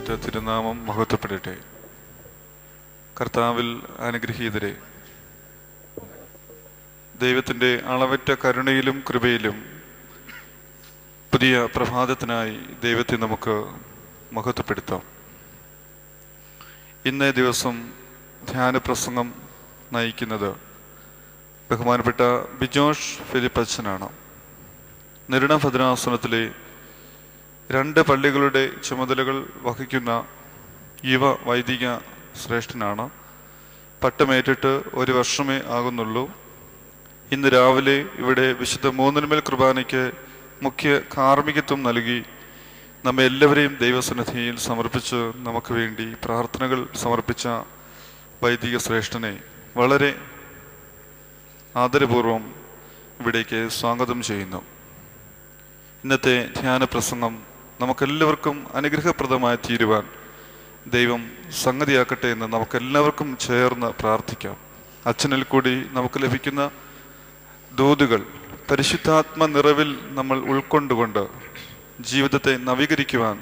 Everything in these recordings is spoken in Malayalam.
പരിശുദ്ധ തിരുനാമം മഹത്വപ്പെടട്ടെ. കർത്താവിൽ അനുഗ്രഹീതരെ, ദൈവത്തിൻ്റെ അളവറ്റ കരുണയിലും കൃപയിലും പുതിയ പ്രഭാതത്തിനായി ദൈവത്തെ നമുക്ക് മഹത്വപ്പെടുത്താം. ഇന്നേ ദിവസം ധ്യാന പ്രസംഗം നയിക്കുന്നത് ബഹുമാനപ്പെട്ട ബിജോഷ് ഫിലിപ്പ് അച്ഛനാണ്. നിരണം ഭദ്രാസനത്തിലെ 2 പള്ളികളുടെ ചുമതലകൾ വഹിക്കുന്ന യുവ വൈദിക ശ്രേഷ്ഠനാണ്. പട്ടമേറ്റിട്ട് 1 വർഷമേ ആകുന്നുള്ളൂ. ഇന്ന് രാവിലെ ഇവിടെ വിശുദ്ധ മൂന്നിന്മേൽ കുർബാനയ്ക്ക് മുഖ്യ കാർമ്മികത്വം നൽകി നമ്മെ എല്ലാവരെയും ദൈവസന്നിധിയിൽ സമർപ്പിച്ച് നമുക്ക് വേണ്ടി പ്രാർത്ഥനകൾ സമർപ്പിച്ച വൈദിക ശ്രേഷ്ഠനെ വളരെ ആദരപൂർവം ഇവിടേക്ക് സ്വാഗതം ചെയ്യുന്നു. ഇന്നത്തെ ധ്യാന പ്രസംഗം നമുക്കെല്ലാവർക്കും അനുഗ്രഹപ്രദമായി തീരുവാൻ ദൈവം സംഗതിയാക്കട്ടെ എന്ന് നമുക്കെല്ലാവർക്കും ചേർന്ന് പ്രാർത്ഥിക്കാം. അച്ഛനിൽ കൂടി നമുക്ക് ലഭിക്കുന്ന ദൂതുകൾ പരിശുദ്ധാത്മ നിറവിൽ നമ്മൾ ഉൾക്കൊണ്ടുകൊണ്ട് ജീവിതത്തെ നവീകരിക്കുവാൻ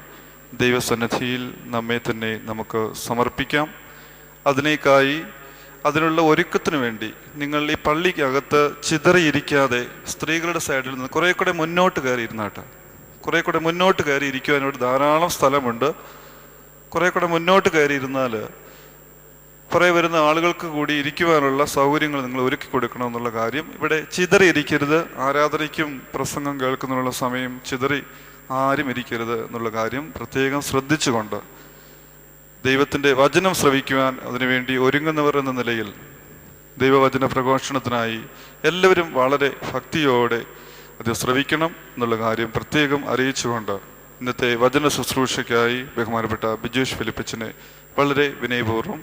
ദൈവസന്നിധിയിൽ നമ്മെ തന്നെ നമുക്ക് സമർപ്പിക്കാം. അതിനുള്ള ഒരുക്കത്തിനു വേണ്ടി നിങ്ങൾ ഈ പള്ളിക്കകത്ത് ചിതറിയിരിക്കാതെ സ്ത്രീകളുടെ സൈഡിൽ നിന്ന് കുറേ കൂടെ മുന്നോട്ട് കയറിയിരുന്നാട്ടെ. കുറേ കൂടെ മുന്നോട്ട് കയറി ഇരിക്കുവാനോട് ധാരാളം സ്ഥലമുണ്ട്. കുറേ കൂടെ മുന്നോട്ട് കയറിയിരുന്നാൽ കുറേ വരുന്ന ആളുകൾക്ക് കൂടി ഇരിക്കുവാനുള്ള സൗകര്യങ്ങൾ നിങ്ങൾ ഒരുക്കി കൊടുക്കണമെന്നുള്ള കാര്യം. ഇവിടെ ചിതറി ഇരിക്കരുത്. ആരാധനയ്ക്കും പ്രസംഗം കേൾക്കുന്നതിനുള്ള സമയം ചിതറി ആരും ഇരിക്കരുത് എന്നുള്ള കാര്യം പ്രത്യേകം ശ്രദ്ധിച്ചുകൊണ്ട് ദൈവത്തിൻ്റെ വചനം ശ്രവിക്കുവാൻ അതിനുവേണ്ടി ഒരുങ്ങുന്നവർ എന്ന നിലയിൽ ദൈവവചന പ്രഘോഷണത്തിനായി എല്ലാവരും വളരെ ഭക്തിയോടെ അത് ശ്രവിക്കണം എന്നുള്ള കാര്യം പ്രത്യേകം അറിയിച്ചുകൊണ്ട് ഇന്നത്തെ വചന ശുശ്രൂഷയ്ക്കായി ബഹുമാനപ്പെട്ട ബിജോഷ് ഫിലിപ്പച്ചനെ വളരെ വിനയപൂർവ്വം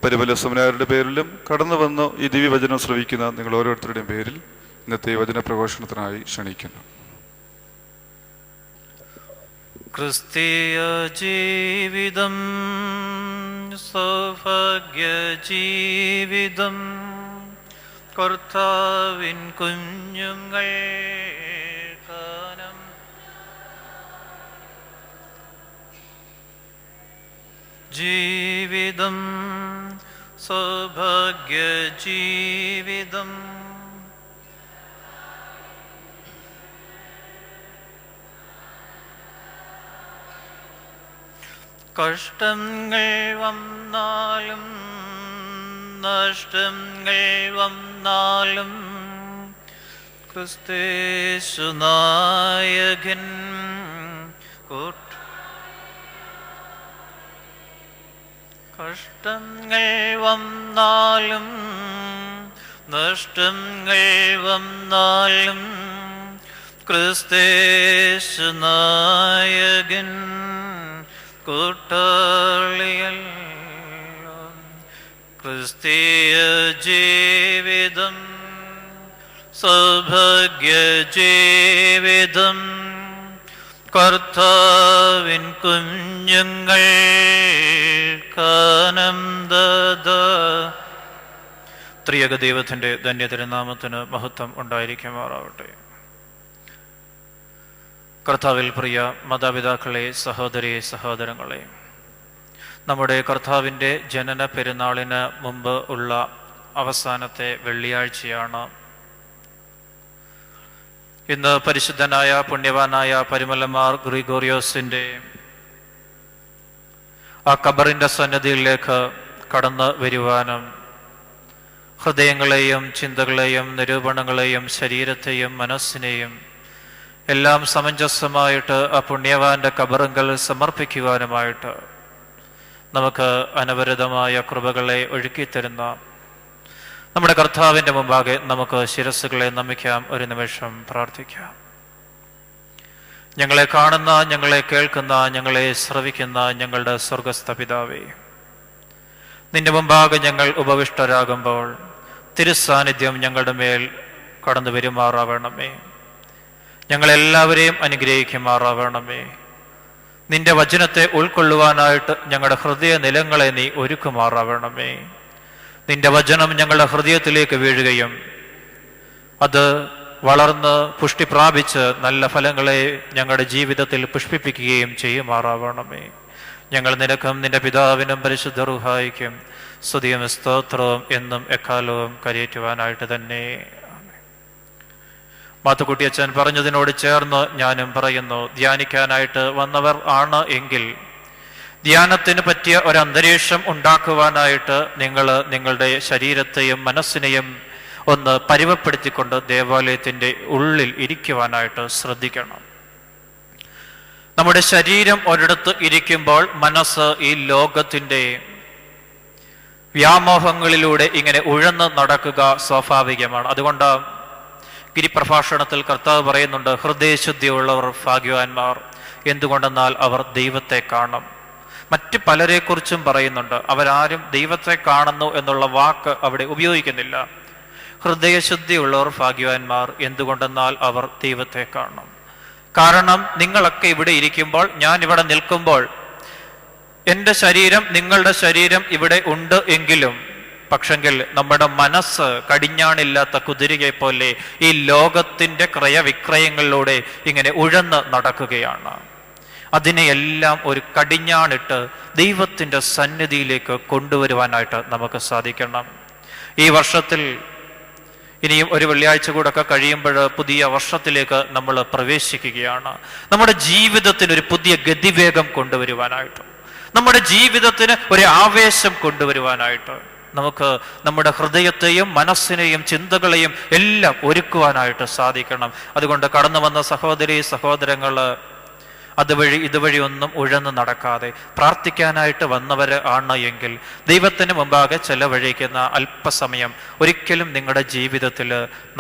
പരിമല സെമിനാരിയുടെ പേരിലും കടന്നു വന്ന് ഈ ദിവ്യവചനം ശ്രവിക്കുന്ന നിങ്ങൾ ഓരോരുത്തരുടെയും പേരിൽ ഇന്നത്തെ വചന പ്രഘോഷണത്തിനായി ക്ഷണിക്കുന്നു. ക്രിസ്തീയ ജീവിതം സൗഭാഗ്യ ജീവിതം, കർത്താവിൻ കുഞ്ഞുങ്ങൾ കാനം ജീവിതം സൗഭാഗ്യ ജീവിതം, കഷ്ടങ്ങൾ വന്നാലും നഷ്ടങ്ങൾ വന്നാലും ക്രിസ്തേശു നായകൻ കഷ്ടങ്ങൾ വന്നാലും നഷ്ടങ്ങൾ വന്നാലും ക്രിസ്തേശു നായകൻ കൂട്ടാളികൾ. ക്രിസ്തീയ ജീവിതം സൗഭാഗ്യ ജീവിതം, കർത്താവിൻ കുഞ്ഞുങ്ങൾ കാനന്ദദ. ത്രിയേക ദൈവത്തിൻ്റെ ധന്യതിരുനാമത്തിന് മഹത്വം ഉണ്ടായിരിക്കുമാറാവട്ടെ. കർത്താവിൽ പ്രിയ മാതാപിതാക്കളെ, സഹോദരി സഹോദരങ്ങളെ, നമ്മുടെ കർത്താവിൻ്റെ ജനന പെരുന്നാളിന് മുമ്പ് ഉള്ള അവസാനത്തെ വെള്ളിയാഴ്ചയാണ്. ഇന്ന് പരിശുദ്ധനായ പുണ്യവാനായ പരിമലമാർ ഗ്രിഗോറിയോസിൻ്റെ ആ ഖബറിൻ്റെ സന്നിധിയിലേക്ക് കടന്നു വരുവാനും ഹൃദയങ്ങളെയും ചിന്തകളെയും നിരൂപണങ്ങളെയും ശരീരത്തെയും മനസ്സിനെയും എല്ലാം സമഞ്ജസമായിട്ട് ആ പുണ്യവാന്റെ ഖബറുകൾ സമർപ്പിക്കുവാനുമായിട്ട് നമുക്ക് അനവരതമായ കൃപകളെ ഒഴുക്കിത്തരുന്ന നമ്മുടെ കർത്താവിൻ്റെ മുമ്പാകെ നമുക്ക് ശിരസ്സുകളെ നമിക്കാം. ഒരു നിമിഷം പ്രാർത്ഥിക്കാം. ഞങ്ങളെ കാണുന്ന, ഞങ്ങളെ കേൾക്കുന്ന, ഞങ്ങളെ ശ്രവിക്കുന്ന ഞങ്ങളുടെ സ്വർഗസ്ഥ പിതാവേ, നിന്റെ മുമ്പാകെ ഞങ്ങൾ ഉപവിഷ്ടരാകുമ്പോൾ തിരുസാന്നിധ്യം ഞങ്ങളുടെ മേൽ കടന്നു വരുമാറാവണമേ. ഞങ്ങളെല്ലാവരെയും അനുഗ്രഹിക്കുമാറാവണമേ. നിന്റെ വചനത്തെ ഉൾക്കൊള്ളുവാനായിട്ട് ഞങ്ങളുടെ ഹൃദയ നിലങ്ങളെ നീ ഒരുക്കുമാറാവണമേ. നിന്റെ വചനം ഞങ്ങളുടെ ഹൃദയത്തിലേക്ക് വീഴുകയും അത് വളർന്ന് പുഷ്ടി പ്രാപിച്ച് നല്ല ഫലങ്ങളെ ഞങ്ങളുടെ ജീവിതത്തിൽ പുഷ്പിപ്പിക്കുകയും ചെയ്യുമാറാവണമേ. ഞങ്ങൾ നിനക്കും നിന്റെ പിതാവിനും പരിശുദ്ധ റൂഹായിക്കും സ്തുതിയും സ്തോത്രവും എന്നും എക്കാലവും കരയേറ്റുവാനായിട്ട് തന്നെ. മാത്തുക്കുട്ടിയച്ഛൻ പറഞ്ഞതിനോട് ചേർന്ന് ഞാനും പറയുന്നു, ധ്യാനിക്കാനായിട്ട് വന്നവർ ആണ് എങ്കിൽ ധ്യാനത്തിന് പറ്റിയ ഒരു അന്തരീക്ഷം ഉണ്ടാക്കുവാനായിട്ട് നിങ്ങൾ നിങ്ങളുടെ ശരീരത്തെയും മനസ്സിനെയും ഒന്ന് പരുവപ്പെടുത്തിക്കൊണ്ട് ദേവാലയത്തിൻ്റെ ഉള്ളിൽ ഇരിക്കുവാനായിട്ട് ശ്രദ്ധിക്കണം. നമ്മുടെ ശരീരം ഒരിടത്ത് ഇരിക്കുമ്പോൾ മനസ്സ് ഈ ലോകത്തിൻ്റെ വ്യാമോഹങ്ങളിലൂടെ ഇങ്ങനെ ഉഴന്ന് നടക്കുക സ്വാഭാവികമാണ്. അതുകൊണ്ട് ഗിരിപ്രഭാഷണത്തിൽ കർത്താവ് പറയുന്നുണ്ട്, ഹൃദയശുദ്ധിയുള്ളവർ ഭാഗ്യവാന്മാർ, എന്തുകൊണ്ടെന്നാൽ അവർ ദൈവത്തെ കാണും. മറ്റ് പലരെക്കുറിച്ചും പറയുന്നുണ്ട്, അവരാരും ദൈവത്തെ കാണുന്നു എന്നുള്ള വാക്ക് അവിടെ ഉപയോഗിക്കുന്നില്ല. ഹൃദയശുദ്ധിയുള്ളവർ ഭാഗ്യവാന്മാർ, എന്തുകൊണ്ടെന്നാൽ അവർ ദൈവത്തെ കാണും. കാരണം നിങ്ങളൊക്കെ ഇവിടെ ഇരിക്കുമ്പോൾ, ഞാൻ ഇവിടെ നിൽക്കുമ്പോൾ, എൻ്റെ ശരീരം നിങ്ങളുടെ ശരീരം ഇവിടെ ഉണ്ട് എങ്കിലും പക്ഷെങ്കിൽ നമ്മുടെ മനസ്സ് കടിഞ്ഞാണില്ലാത്ത കുതിരയെ പോലെ ഈ ലോകത്തിൻ്റെ ക്രയവിക്രയങ്ങളിലൂടെ ഇങ്ങനെ ഉഴന്ന് നടക്കുകയാണ്. അതിനെയെല്ലാം ഒരു കടിഞ്ഞാണിട്ട് ദൈവത്തിൻ്റെ സന്നിധിയിലേക്ക് കൊണ്ടുവരുവാനായിട്ട് നമുക്ക് സാധിക്കണം. ഈ വർഷത്തിൽ ഇനിയും ഒരു വെള്ളിയാഴ്ച കൂടെ കഴിയുമ്പോൾ പുതിയ വർഷത്തിലേക്ക് നമ്മൾ പ്രവേശിക്കുകയാണ്. നമ്മുടെ ജീവിതത്തിന് ഒരു പുതിയ ഗതിവേഗം കൊണ്ടുവരുവാനായിട്ട്, നമ്മുടെ ജീവിതത്തിന് ഒരു ആവേശം കൊണ്ടുവരുവാനായിട്ട് നമുക്ക് നമ്മുടെ ഹൃദയത്തെയും മനസ്സിനെയും ചിന്തകളെയും എല്ലാം ഒരുക്കുവാനായിട്ട് സാധിക്കണം. അതുകൊണ്ട് കടന്നു വന്ന സഹോദരീ സഹോദരങ്ങൾ അതുവഴി ഇതുവഴി ഒന്നും ഉഴന്ന് നടക്കാതെ പ്രാർത്ഥിക്കാനായിട്ട് വന്നവർ ആണ് എങ്കിൽ ദൈവത്തിന് മുമ്പാകെ ചെലവഴിക്കുന്ന അല്പസമയം ഒരിക്കലും നിങ്ങളുടെ ജീവിതത്തിൽ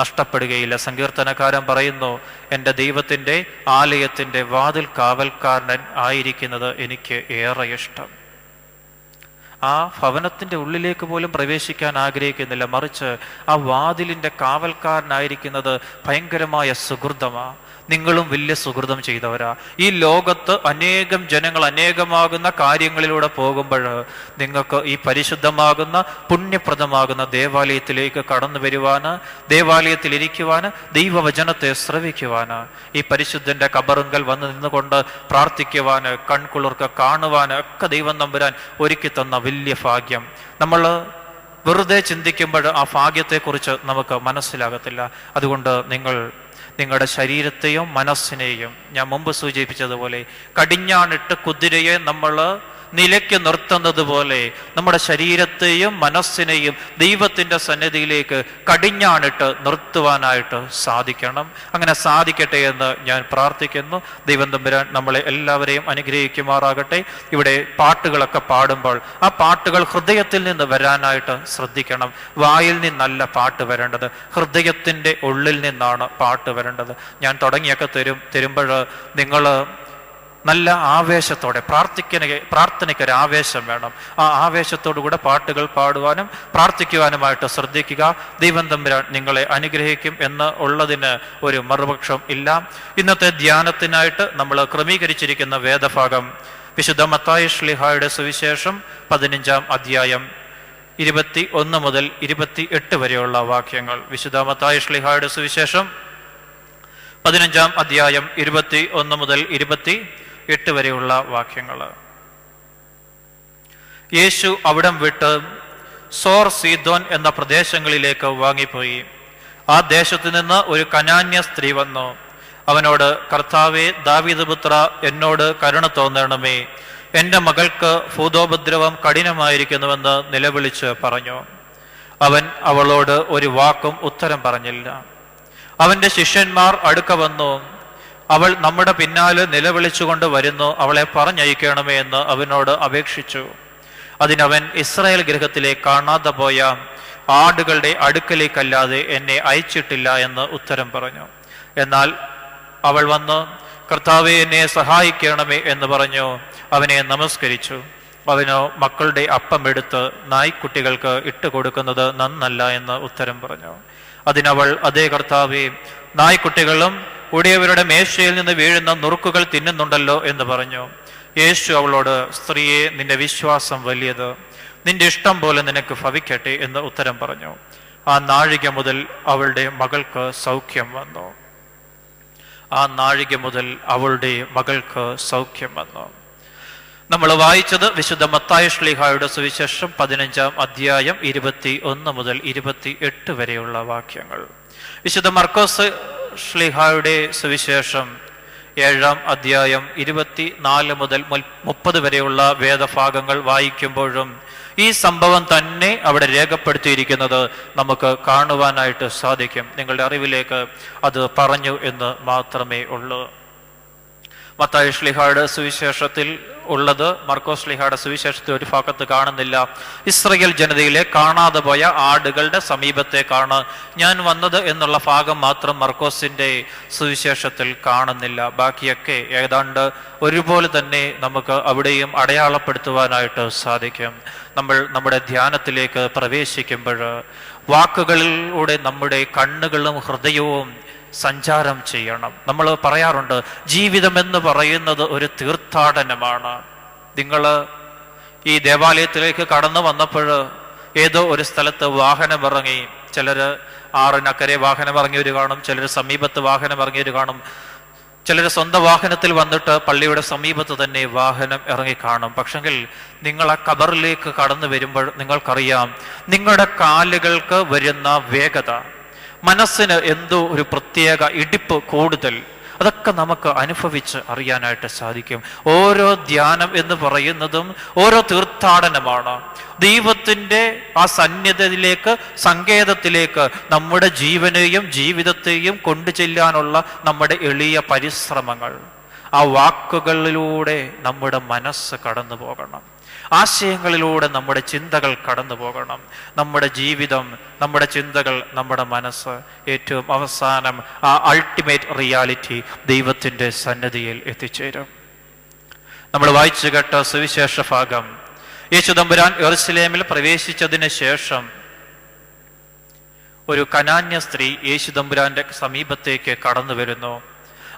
നഷ്ടപ്പെടുകയില്ല. സങ്കീർത്തനക്കാരൻ പറയുന്നു, എൻ്റെ ദൈവത്തിൻ്റെ ആലയത്തിൻ്റെ വാതിൽ കാവൽക്കാരൻ ആയിരിക്കുന്നത് എനിക്ക് ഏറെ ഇഷ്ടം. ആ ഭവനത്തിൻ്റെ ഉള്ളിലേക്ക് പോലും പ്രവേശിക്കാൻ ആഗ്രഹിക്കുന്നില്ല, മറിച്ച് ആ വാതിലിൻ്റെ കാവൽക്കാരനായിരിക്കുന്നത് ഭയങ്കരമായ സുഹൃതമാണ്. നിങ്ങളും വലിയ സുഹൃതം ചെയ്തവരാ. ഈ ലോകത്ത് അനേകം ജനങ്ങൾ അനേകമാകുന്ന കാര്യങ്ങളിലൂടെ പോകുമ്പോൾ നിങ്ങൾക്ക് ഈ പരിശുദ്ധമാകുന്ന പുണ്യപ്രദമാകുന്ന ദേവാലയത്തിലേക്ക് കടന്നു വരുവാന്, ദേവാലയത്തിലിരിക്കുവാന്, ദൈവവചനത്തെ ശ്രവിക്കുവാന്, ഈ പരിശുദ്ധന്റെ കബറുങ്കൽ വന്ന് നിന്നുകൊണ്ട് പ്രാർത്ഥിക്കുവാന്, കൺകുളിർക്ക് കാണുവാന് ഒക്കെ ദൈവം തമ്പുരാൻ ഒരുക്കി തന്ന വലിയ ഭാഗ്യം. നമ്മൾ വെറുതെ ചിന്തിക്കുമ്പോൾ ആ ഭാഗ്യത്തെക്കുറിച്ച് നമുക്ക് മനസ്സിലാകത്തില്ല. അതുകൊണ്ട് നിങ്ങളുടെ ശരീരത്തെയും മനസ്സിനെയും ഞാൻ മുമ്പ് സൂചിപ്പിച്ചതുപോലെ കടിഞ്ഞാണിട്ട് കുതിരയെ നമ്മൾ നിലയ്ക്ക് നിർത്തുന്നത് പോലെ നമ്മുടെ ശരീരത്തെയും മനസ്സിനെയും ദൈവത്തിൻ്റെ സന്നിധിയിലേക്ക് കടിഞ്ഞാണിട്ട് നിർത്തുവാനായിട്ട് സാധിക്കണം. അങ്ങനെ സാധിക്കട്ടെ എന്ന് ഞാൻ പ്രാർത്ഥിക്കുന്നു. ദൈവം തമ്പുരാൻ നമ്മളെ എല്ലാവരെയും അനുഗ്രഹിക്കുമാറാകട്ടെ. ഇവിടെ പാട്ടുകളൊക്കെ പാടുമ്പോൾ ആ പാട്ടുകൾ ഹൃദയത്തിൽ നിന്ന് വരാനായിട്ട് ശ്രദ്ധിക്കണം. വായിൽ നിന്നല്ല പാട്ട് വരേണ്ടത്, ഹൃദയത്തിൻ്റെ ഉള്ളിൽ നിന്നാണ് പാട്ട് വരേണ്ടത്. ഞാൻ തുടങ്ങിയൊക്കെ തരുമ്പോൾ നിങ്ങൾ നല്ല ആവേശത്തോടെ പ്രാർത്ഥനയ്ക്കൊരു ആവേശം വേണം. ആ ആവേശത്തോടു കൂടെ പാട്ടുകൾ പാടുവാനും പ്രാർത്ഥിക്കുവാനുമായിട്ട് ശ്രദ്ധിക്കുക. ദൈവം തമ്പുരാൻ നിങ്ങളെ അനുഗ്രഹിക്കും എന്ന് ഉള്ളതിന് ഒരു മറുപക്ഷം ഇല്ല. ഇന്നത്തെ ധ്യാനത്തിനായിട്ട് നമ്മൾ ക്രമീകരിച്ചിരിക്കുന്ന വേദഭാഗം വിശുദ്ധ മത്തായി ശ്ലീഹായുടെ സുവിശേഷം 15-ാം അധ്യായം 21 മുതൽ 28 വരെയുള്ള വാക്യങ്ങൾ. വിശുദ്ധ മത്തായി ശ്ലീഹായുടെ സുവിശേഷം 15-ാം അധ്യായം 21 മുതൽ 28 വരെയുള്ള വാക്യങ്ങൾ. യേശു അവിടം വിട്ട് സോർ സീദോൻ എന്ന പ്രദേശങ്ങളിലേക്ക് വാങ്ങിപ്പോയി. ആ ദേശത്തു നിന്ന് ഒരു കനാന്യ സ്ത്രീ വന്നു. അവനോട്, കർത്താവേ, ദാവീദ് പുത്ര, എന്നോട് കരുണ തോന്നണമേ, എൻ്റെ മകൾക്ക് ഭൂതോപദ്രവം കഠിനമായിരിക്കുന്നുവെന്ന് നിലവിളിച്ച് പറഞ്ഞു. അവൻ അവളോട് ഒരു വാക്കും ഉത്തരം പറഞ്ഞില്ല. അവൻ്റെ ശിഷ്യന്മാർ അടുക്ക വന്നു. അവൾ നമ്മുടെ പിന്നാലെ നിലവിളിച്ചുകൊണ്ട് വരുന്നു, അവളെ പറഞ്ഞയക്കണമേ എന്ന് അവനോട് അപേക്ഷിച്ചു. അതിനവൻ, ഇസ്രായേൽ ഗൃഹത്തിലേക്ക് കാണാതെ പോയ ആടുകളുടെ അടുക്കലേക്കല്ലാതെ എന്നെ അയച്ചിട്ടില്ല എന്ന് ഉത്തരം പറഞ്ഞു. എന്നാൽ അവൾ വന്ന്, കർത്താവേ, എന്നെ സഹായിക്കണമേ എന്ന് പറഞ്ഞു. അവനെ നമസ്കരിച്ചു. അവനോ മക്കളുടെ അപ്പം എടുത്ത് നായ്ക്കുട്ടികൾക്ക് ഇട്ടുകൊടുക്കുന്നത് നന്നല്ല എന്ന് ഉത്തരം പറഞ്ഞു. അതിനവൾ, അതേ കർത്താവേ, നായ്ക്കുട്ടികളും ഉടയവരുടെ മേശയിൽ നിന്ന് വീഴുന്ന നുറുക്കുകൾ തിന്നുന്നുണ്ടല്ലോ എന്ന് പറഞ്ഞു. യേശു അവളോട്, സ്ത്രീയെ, നിന്റെ വിശ്വാസം വലിയത്, നിന്റെ ഇഷ്ടം പോലെ നിനക്ക് ഭവിക്കട്ടെ എന്ന് ഉത്തരം പറഞ്ഞു. ആ നാഴിക മുതൽ അവളുടെ മകൾക്ക് സൗഖ്യം വന്നു. ആ നാഴിക മുതൽ അവളുടെ മകൾക്ക് സൗഖ്യം വന്നു. നമ്മൾ വായിച്ചത് വിശുദ്ധ മത്തായി ശ്ലീഹായുടെ സുവിശേഷം 15-ാം അധ്യായം 21 മുതൽ 28 വരെയുള്ള വാക്യങ്ങൾ. വിശുദ്ധ മർക്കോസ് ശ്ലീഹായുടെ സുവിശേഷം 7-ാം അധ്യായം 24 മുതൽ 30 വരെയുള്ള വേദഭാഗങ്ങൾ വായിക്കുമ്പോഴും ഈ സംഭവം തന്നെ അവിടെ രേഖപ്പെടുത്തിയിരിക്കുന്നത് നമുക്ക് കാണുവാനായിട്ട് സാധിക്കും. നിങ്ങളുടെ അറിവിലേക്ക് അത് പറഞ്ഞു എന്ന് മാത്രമേ ഉള്ളൂ. മത്തായി ശ്ലീഹായുടെ സുവിശേഷത്തിൽ ഉള്ളത് മർക്കോസ് ശ്ലീഹായുടെ സുവിശേഷത്തിൽ ഒരു ഭാഗത്ത് കാണുന്നില്ല. ഇസ്രായേൽ ജനതയിലെ കാണാതെ പോയ ആടുകളുടെ സമീപത്തേക്കാണ് ഞാൻ വന്നത് എന്നുള്ള ഭാഗം മാത്രം മർക്കോസിന്റെ സുവിശേഷത്തിൽ കാണുന്നില്ല. ബാക്കിയൊക്കെ ഏതാണ്ട് ഒരുപോലെ തന്നെ നമുക്ക് അവിടെയും അടയാളപ്പെടുത്തുവാനായിട്ട് സാധിക്കും. നമ്മൾ നമ്മുടെ ധ്യാനത്തിലേക്ക് പ്രവേശിക്കുമ്പോൾ വാക്കുകളിലൂടെ നമ്മുടെ കണ്ണുകളും ഹൃദയവും സഞ്ചാരം ചെയ്യണം. നമ്മൾ പറയാറുണ്ട്, ജീവിതം എന്ന് പറയുന്നത് ഒരു തീർത്ഥാടനമാണ്. നിങ്ങൾ ഈ ദേവാലയത്തിലേക്ക് കടന്നു വന്നപ്പോൾ ഏതോ ഒരു സ്ഥലത്ത് വാഹനമിറങ്ങി, ചിലർ ആറിനക്കരെ വാഹനമിറങ്ങിയവർ കാണും, ചിലർ സമീപത്ത് വാഹനമിറങ്ങിയവർ കാണും, ചിലർ സ്വന്തം വാഹനത്തിൽ വന്നിട്ട് പള്ളിയുടെ സമീപത്ത് തന്നെ വാഹനം ഇറങ്ങി കാണും. പക്ഷെങ്കിൽ നിങ്ങൾ ആ ഖബറിലേക്ക് കടന്നു വരുമ്പോൾ നിങ്ങൾക്കറിയാം, നിങ്ങളുടെ കാലുകൾക്ക് വരുന്ന വേഗത, മനസ്സിന് എന്തോ ഒരു പ്രത്യേക ഇടിപ്പ് കൂടുതൽ, അതൊക്കെ നമുക്ക് അനുഭവിച്ച് അറിയാനായിട്ട് സാധിക്കും. ഓരോ ധ്യാനം എന്ന് പറയുന്നതും ഓരോ തീർത്ഥാടനമാണ്. ദൈവത്തിൻ്റെ ആ സന്നിധിയിലേക്ക്, സങ്കേതത്തിലേക്ക് നമ്മുടെ ജീവനെയും ജീവിതത്തെയും കൊണ്ടുചെല്ലാനുള്ള നമ്മുടെ എളിയ പരിശ്രമങ്ങൾ. ആ വാക്കുകളിലൂടെ നമ്മുടെ മനസ്സ് കടന്നു പോകണം, ആശയങ്ങളിലൂടെ നമ്മുടെ ചിന്തകൾ കടന്നു പോകണം. നമ്മുടെ ജീവിതം, നമ്മുടെ ചിന്തകൾ, നമ്മുടെ മനസ്സ് ഏറ്റവും അവസാനം ആ അൾട്ടിമേറ്റ് റിയാലിറ്റി ദൈവത്തിൻ്റെ സന്നിധിയിൽ എത്തിച്ചേരും. നമ്മൾ വായിച്ചു കേട്ട സുവിശേഷ ഭാഗം, യേശു തമ്പുരാൻ യെരുശലേമിൽ പ്രവേശിച്ചതിന് ശേഷം ഒരു കനാന്യ സ്ത്രീ യേശു തമ്പുരാന്റെ സമീപത്തേക്ക് കടന്നു വരുന്നു.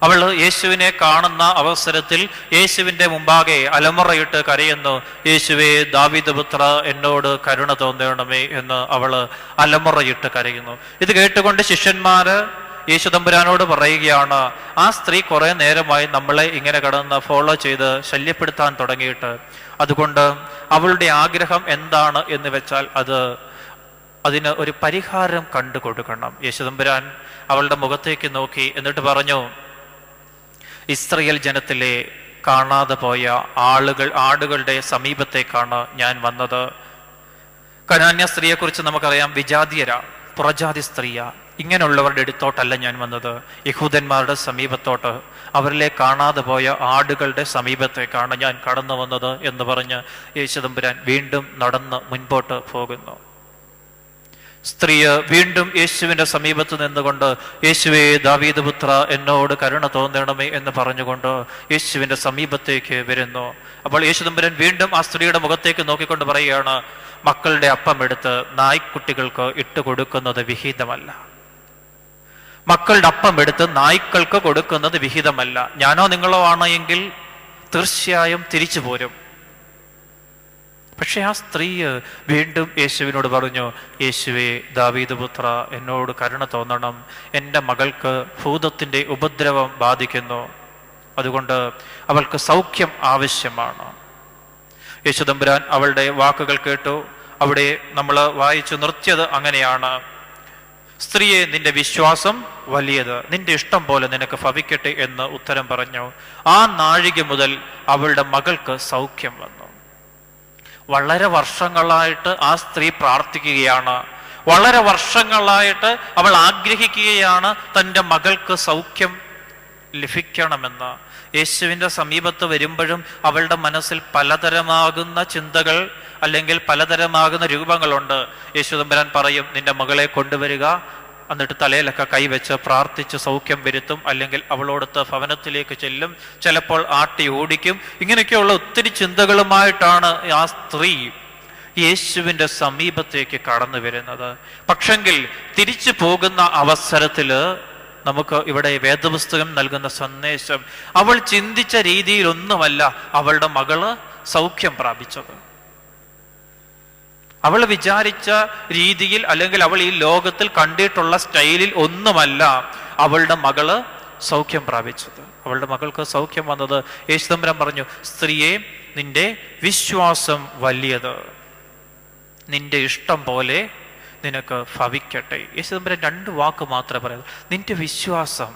അവൾ യേശുവിനെ കാണുന്ന അവസരത്തിൽ യേശുവിന്റെ മുമ്പാകെ അലമുറയിട്ട് കരയുന്നു. യേശുവേ, ദാവീദ് പുത്ര, എന്നോട് കരുണ തോന്നണമേ എന്ന് അവള് അലമുറയിട്ട് കരയുന്നു. ഇത് കേട്ടുകൊണ്ട് ശിഷ്യന്മാര് യേശു തമ്പുരാനോട് പറയുകയാണ്, ആ സ്ത്രീ കുറെ നേരമായി നമ്മളെ ഇങ്ങനെ കടന്ന് ഫോളോ ചെയ്ത് ശല്യപ്പെടുത്താൻ തുടങ്ങിയിട്ട്, അതുകൊണ്ട് അവളുടെ ആഗ്രഹം എന്താണ് എന്ന് വെച്ചാൽ അതിന് ഒരു പരിഹാരം കണ്ടു കൊടുക്കണം. യേശു തമ്പുരാൻ അവളുടെ മുഖത്തേക്ക് നോക്കി എന്നിട്ട് പറഞ്ഞു, ഇസ്രായേൽ ജനത്തിലെ കാണാതെ പോയ ആടുകളുടെ സമീപത്തേക്കാണ് ഞാൻ വന്നത്. കനാന്യ സ്ത്രീയെക്കുറിച്ച് നമുക്കറിയാം, വിജാതീയരാ, പുറജാതി സ്ത്രീയാ. ഇങ്ങനെയുള്ളവരുടെ അടുത്തോട്ടല്ല ഞാൻ വന്നത്, യഹൂദന്മാരുടെ സമീപത്തോട്ട്, അവരിലെ കാണാതെ പോയ ആടുകളുടെ സമീപത്തേക്കാണ് ഞാൻ കടന്നു വന്നത് എന്ന് പറഞ്ഞ് യേശു തമ്പുരാൻ വീണ്ടും നടന്ന് മുൻപോട്ട് പോകുന്നു. സ്ത്രീ വീണ്ടും യേശുവിന്റെ സമീപത്ത് നിന്നുകൊണ്ട്, യേശുവേ, ദാവീദ് പുത്ര, എന്നോട് കരുണ തോന്നണമേ എന്ന് പറഞ്ഞുകൊണ്ട് യേശുവിന്റെ സമീപത്തേക്ക് വരുന്നു. അപ്പോൾ യേശു തമ്പുരാൻ വീണ്ടും ആ സ്ത്രീയുടെ മുഖത്തേക്ക് നോക്കിക്കൊണ്ട് പറയുകയാണ്, മക്കളുടെ അപ്പം എടുത്ത് നായ്ക്കുട്ടികൾക്ക് ഇട്ട് കൊടുക്കുന്നത് വിഹിതമല്ല. മക്കളുടെ അപ്പം എടുത്ത് നായ്ക്കൾക്ക് കൊടുക്കുന്നത് വിഹിതമല്ല. ഞാനോ നിങ്ങളോ ആണ് എങ്കിൽ തീർച്ചയായും തിരിച്ചു പോരും. പക്ഷെ ആ സ്ത്രീ വീണ്ടും യേശുവിനോട് പറഞ്ഞു, യേശുവേ, ദാവീദ് പുത്ര, എന്നോട് കരുണ തോന്നണം, എൻ്റെ മകൾക്ക് ഭൂതത്തിൻ്റെ ഉപദ്രവം ബാധിക്കുന്നു, അതുകൊണ്ട് അവൾക്ക് സൗഖ്യം ആവശ്യമാണ്. യേശു തമ്പുരാൻ അവളുടെ വാക്കുകൾ കേട്ടു. അവിടെ നമ്മൾ വായിച്ചു നിർത്തിയത് അങ്ങനെയാണ്, സ്ത്രീയെ, നിന്റെ വിശ്വാസം വലിയത്, നിന്റെ ഇഷ്ടം പോലെ നിനക്ക് ഭവിക്കട്ടെ എന്ന് ഉത്തരം പറഞ്ഞു. ആ നാഴിക മുതൽ അവളുടെ മകൾക്ക് സൗഖ്യം വന്നു. വളരെ വർഷങ്ങളായിട്ട് ആ സ്ത്രീ പ്രാർത്ഥിക്കുകയാണ്, വളരെ വർഷങ്ങളായിട്ട് അവൾ ആഗ്രഹിക്കുകയാണ് തൻ്റെ മകൾക്ക് സൗഖ്യം ലഭിക്കണമെന്ന്. യേശുവിൻ്റെ സമീപത്ത് വരുമ്പോഴും അവളുടെ മനസ്സിൽ പലതരമാകുന്ന ചിന്തകൾ അല്ലെങ്കിൽ പലതരമാകുന്ന രൂപങ്ങളുണ്ട്. യേശു തമ്പുരാൻ പറയും, നിന്റെ മകളെ കൊണ്ടുവരിക, എന്നിട്ട് തലയിലൊക്കെ കൈവച്ച് പ്രാർത്ഥിച്ച് സൗഖ്യം വരുത്തും, അല്ലെങ്കിൽ അവളോടൊത്ത് ഭവനത്തിലേക്ക് ചെല്ലും, ചിലപ്പോൾ ആട്ടി ഓടിക്കും. ഇങ്ങനെയൊക്കെയുള്ള ഒത്തിരി ചിന്തകളുമായിട്ടാണ് ആ സ്ത്രീ യേശുവിൻ്റെ സമീപത്തേക്ക് കടന്നു വരുന്നത്. പക്ഷെങ്കിൽ തിരിച്ചു പോകുന്ന അവസരത്തില് നമുക്ക് ഇവിടെ വേദപുസ്തകം നൽകുന്ന സന്ദേശം, അവൾ ചിന്തിച്ച രീതിയിലൊന്നുമല്ല അവളുടെ മകള് സൗഖ്യം പ്രാപിച്ചത്. അവൾ വിചാരിച്ച രീതിയിൽ അല്ലെങ്കിൽ അവൾ ഈ ലോകത്തിൽ കണ്ടിട്ടുള്ള സ്റ്റൈലിൽ ഒന്നുമല്ല അവളുടെ മകള് സൗഖ്യം പ്രാപിച്ചത്, അവളുടെ മകൾക്ക് സൗഖ്യം വന്നത്, യേശുദമ്പുരാൻ പറഞ്ഞു, സ്ത്രീയെ, നിന്റെ വിശ്വാസം വലിയത്, നിന്റെ ഇഷ്ടം പോലെ നിനക്ക് ഭവിക്കട്ടെ. യേശുദമ്പുരാൻ 2 വാക്ക് മാത്രമേ പറയൂ, നിന്റെ വിശ്വാസം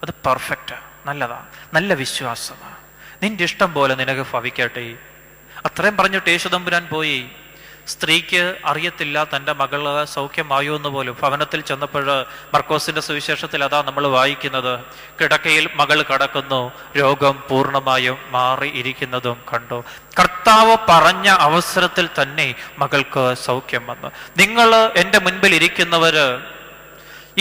അത് പെർഫെക്റ്റാ, നല്ലതാ, നല്ല വിശ്വാസമാണ്, നിന്റെ ഇഷ്ടം പോലെ നിനക്ക് ഭവിക്കട്ടെ. അത്രയും പറഞ്ഞിട്ട് യേശുദമ്പുരാൻ പോയി. സ്ത്രീക്ക് അറിയത്തില്ല തൻ്റെ മകള് സൗഖ്യമായോ എന്ന് പോലും. ഭവനത്തിൽ ചെന്നപ്പോൾ മർക്കോസിന്റെ സുവിശേഷത്തിൽ അതാ നമ്മൾ വായിക്കുന്നത്, കിടക്കയിൽ മകൾ കടക്കുന്നു, രോഗം പൂർണ്ണമായും മാറി ഇരിക്കുന്നതും കണ്ടു. കർത്താവ് പറഞ്ഞ അവസരത്തിൽ തന്നെ മകൾക്ക് സൗഖ്യം വന്നു. നിങ്ങൾ എൻ്റെ മുൻപിൽ ഇരിക്കുന്നവര്